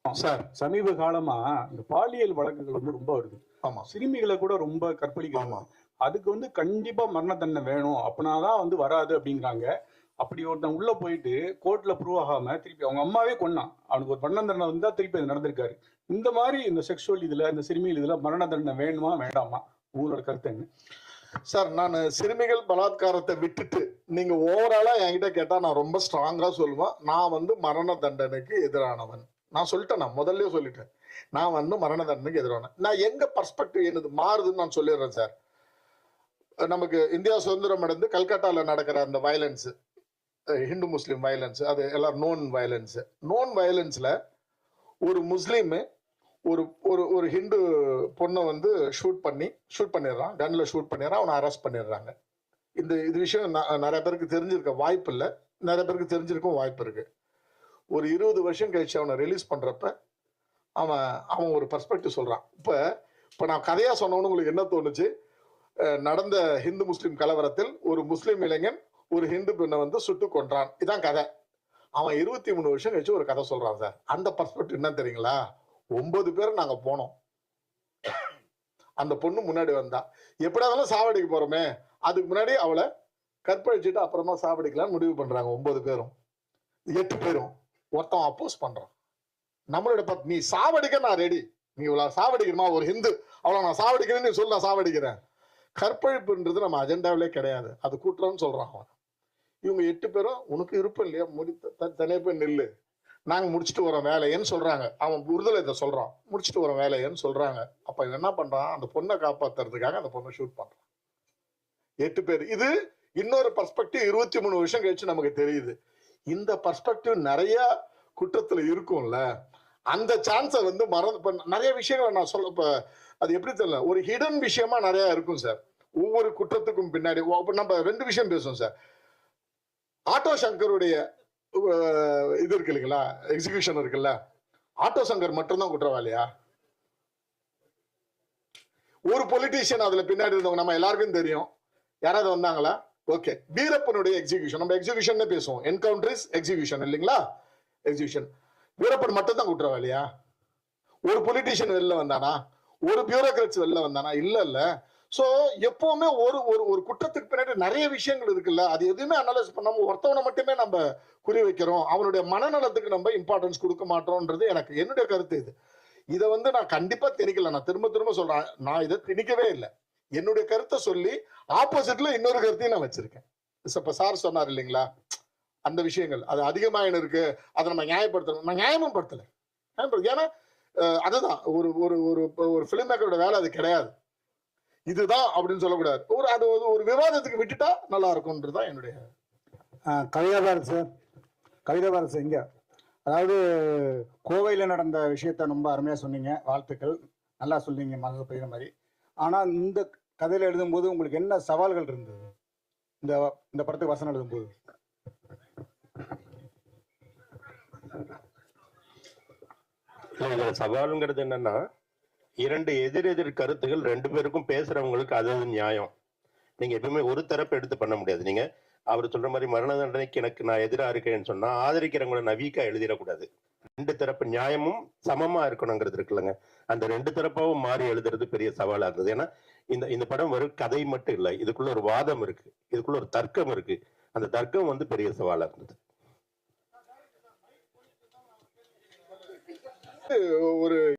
சார். சமீப காலமா இந்த பாலியல் வழக்குகள் வந்து ரொம்ப வருது. ஆமா, சிறுமிகளை கூட ரொம்ப கற்பழிக்கிறாங்க. அதுக்கு வந்து கண்டிப்பா மரண தண்டனை வேணும், அப்படின்னாதான் வந்து வராது அப்படிங்கிறாங்க. அப்படி ஒருத்தன் உள்ள போயிட்டு கோர்ட்ல ப்ரூவ் ஆகாம திருப்பி அவங்க அம்மாவே கொன்னான், அவனுக்கு ஒரு மரண தண்டனை வந்தா திருப்பி அது நடந்திருக்காரு. இந்த மாதிரி இந்த செக்ஷுவல் இதுல, இந்த சிறுமிகள் இதுல மரண தண்டனை வேணுமா வேண்டாமா, உங்களோட கருத்து என்ன சார்? நான் சிறுமிகள் பலாத்காரத்தை விட்டுட்டு நீங்க ஓவராலா என்கிட்ட கேட்டா நான் ரொம்ப ஸ்ட்ராங்கா சொல்லுவேன், நான் வந்து மரண தண்டனைக்கு எதிரானவன். நான் சொல்லிட்டேன், நான் முதல்ல சொல்லிட்டேன், நான் வந்து மரண தண்டனைக்கு எதிரான. நான் எங்க பர்ஸ்பெக்டிவ் என்னது மாறுதுன்னு நான் சொல்லிடுறேன் சார். நமக்கு இந்தியா சுதந்திரம் அடைந்து கல்கட்டால நடக்கிற அந்த வயலன்ஸ், ஹிந்து முஸ்லீம் வயலன்ஸ், அது எல்லாம் நோன் வயலன்ஸ்ல ஒரு முஸ்லீம் ஒரு ஹிந்து பொண்ணை வந்து ஷூட் பண்ணிடுறான், கன்ல ஷூட் பண்ணிடுறான், அவனை அரெஸ்ட் பண்ணிடுறாங்க. இது விஷயம் நிறைய பேருக்கு தெரிஞ்சிருக்க வாய்ப்பு இல்லை, நிறைய பேருக்கு தெரிஞ்சிருக்கும் வாய்ப்பு இருக்கு. ஒரு 20 வருஷம் கழிச்சு அவனை ரிலீஸ் பண்றப்ப அவன் ஒரு பர்ஸ்பெக்டிவ் சொல்றான். இப்ப நான் கதையா சொன்னவனு உங்களுக்கு என்ன தோணுச்சு? நடந்த ஹிந்து முஸ்லீம் கலவரத்தில் ஒரு முஸ்லீம் இளைஞன் ஒரு ஹிந்து பெண்ணை வந்து சுட்டு கொன்றான், இதான் கதை. அவன் 23 வருஷம் கழிச்சு ஒரு கதை சொல்றான் சார். அந்த பர்ஸ்பெக்டிவ் என்ன தெரியுங்களா? 9 பேர் நாங்க போனோம், அந்த பொண்ணு முன்னாடி வந்தா, எப்படியாவது சாவடிக்க போறோமே, அதுக்கு முன்னாடி அவளை கற்பழிச்சுட்டு அப்புறமா சாவடிக்கலாம்னு முடிவு பண்றாங்க 9 பேரும். 8 பேரும் ஒருத்தன் அப்போஸ் பண்றான். நம்மளோட நீ சாவடிக்க நான் ரெடி, நீ இவ்வளவு சாவடிக்கணுமா, ஒரு ஹிந்து அவளை நான் சாவடிக்கிறேன்னு நீ சொல்லி நான் சாவடிக்கிறேன். கற்பழிப்புன்றது நம்ம அஜெண்டாவிலே கிடையாது, அது கூட்டுறோம்னு சொல்றான் அவன். இவங்க 8 பேரும் உனக்கு இருப்போம் இல்லையா, தனியா போய் நில்லு, நாங்க முடிச்சுட்டு வரோம் வேலையன்னு சொல்றாங்க. அவன் உறுதலை இதை சொல்றான், முடிச்சுட்டு வரோம் வேலையன்னு சொல்றாங்க. அப்ப இவன் என்ன பண்றான், அந்த பொண்ணை காப்பாத்துறதுக்காக அந்த பொண்ணை ஷூட் பண்றான். 8 பேர். இது இன்னொரு பர்ஸ்பெக்டிவ் 23 வருஷம் கழிச்சு நமக்கு தெரியுது. இந்த பர்ஸ்பெக்டிவ் நிறைய குற்றத்துல இருக்கும்ல, அந்த சான்ஸை வந்து நிறைய விஷயங்களை நான் சொல்ல இப்ப அது எப்படி தெரியல, ஒரு ஹிடன் விஷயமா நிறைய இருக்கும் சார். ஒவ்வொரு குற்றத்துக்கும் பின்னாடி நம்ம 2 விஷயம் பேசுவோம் சார். ஆட்டோ சங்கருடைய இது இருக்கு இல்லைங்களா, எக்ஸிகியூஷன் இருக்குல்ல, ஆட்டோ சங்கர் மட்டும்தான் குற்றவாளியா? ஒரு பொலிட்டீஷியன் அதுல பின்னாடி இருந்தவங்க நம்ம எல்லாருக்கும் தெரியும். யாராவது வந்தாங்களா? ஓகே, வீரப்பனுடைய எக்ஸிகியூஷன், நம்ம எக்ஸிகியூஷன் பேசுவோம், என்கவுண்டர் இஸ் எக்ஸிகியூஷன் இல்லைங்களா, எக்ஸிகியூஷன். வீரப்பன் மட்டும் தான் குற்றவாளியா? ஒரு பொலிட்டீஷியன் வெளில வந்தானா? ஒரு பியூரோக்ராட்ஸ் வெளில வந்தானா? இல்ல. சோ எப்பவுமே ஒரு ஒரு குற்றத்துக்கு பின்னாடி நிறைய விஷயங்கள் இருக்குல்ல, அது எதுவுமே அனலைஸ் பண்ணாம ஒருத்தவனை மட்டுமே நம்ம குறி வைக்கிறோம், அவனுடைய மனநலத்துக்கு நம்ம இம்பார்ட்டன்ஸ் கொடுக்க மாட்டோம்ன்றது என்னுடைய கருத்து. இதை வந்து நான் கண்டிப்பா திணிக்கல, நான் திரும்ப சொல்றேன், நான் இதை திணிக்கவே இல்லை. என்னுடைய கருத்தை சொல்லி ஆப்போசிட்ல இன்னொரு கருத்தையும் நான் வச்சிருக்கேன். இப்ப சார் சொன்னார் இல்லைங்களா, அந்த விஷயங்கள் அது அதிகமாக இருக்கு, அதை நம்ம நியாயப்படுத்தணும். நான் நியாயமும் படுத்தல, ஏன்னா அதுதான் ஒரு ஒரு ஒரு ஃபிலிம் மேக்கரோட வேலை அது கிடையாது. இதுதான் அப்படின்னு சொல்லக்கூடாது. அது ஒரு விவாதத்துக்கு விட்டுட்டா நல்லா இருக்கும்ன்றதுதான் என்னுடைய. கவிதா பாரத் சார், கவிதா பாரத் சார் இங்க, அதாவது கோவையில் நடந்த விஷயத்த ரொம்ப அருமையாக சொன்னீங்க, வாழ்த்துக்கள், நல்லா சொன்னீங்க, மனசு பயிர மாதிரி. ஆனால் இந்த கதையில் எழுதும்போது உங்களுக்கு என்ன சவால்கள் இருந்தது இந்த படத்துக்கு வசனம் எழுதும்போது? சவாலுங்கிறது என்னன்னா, 2 எதிர் கருத்துகள் 2 பேருக்கும் பேசுறவங்களுக்கு அது நியாயம். நீங்க எப்பவுமே ஒரு தரப்பு எடுத்து பண்ண முடியாது. நீங்க அவர் சொல்ற மாதிரி மரண தண்டனைக்கு நான் எதிராக இருக்கேன்னு சொன்னா ஆதரிக்கிறவங்கள நான் வீக்கா எழுதிடக்கூடாது. 2 தரப்பு நியாயமும் சமமா இருக்கணுங்கிறது இருக்குல்லங்க, அந்த 2 தரப்பாவும் மாறி எழுதுறது பெரிய சவாலா இருந்தது. ஏன்னா இந்த படம் வெறும் கதை மட்டும் இல்லை, இதுக்குள்ள ஒரு வாதம் இருக்கு, இதுக்குள்ள ஒரு தர்க்கம் இருக்கு. அந்த தர்க்கம் வந்து பெரிய சவாலா இருந்தது. ஒரு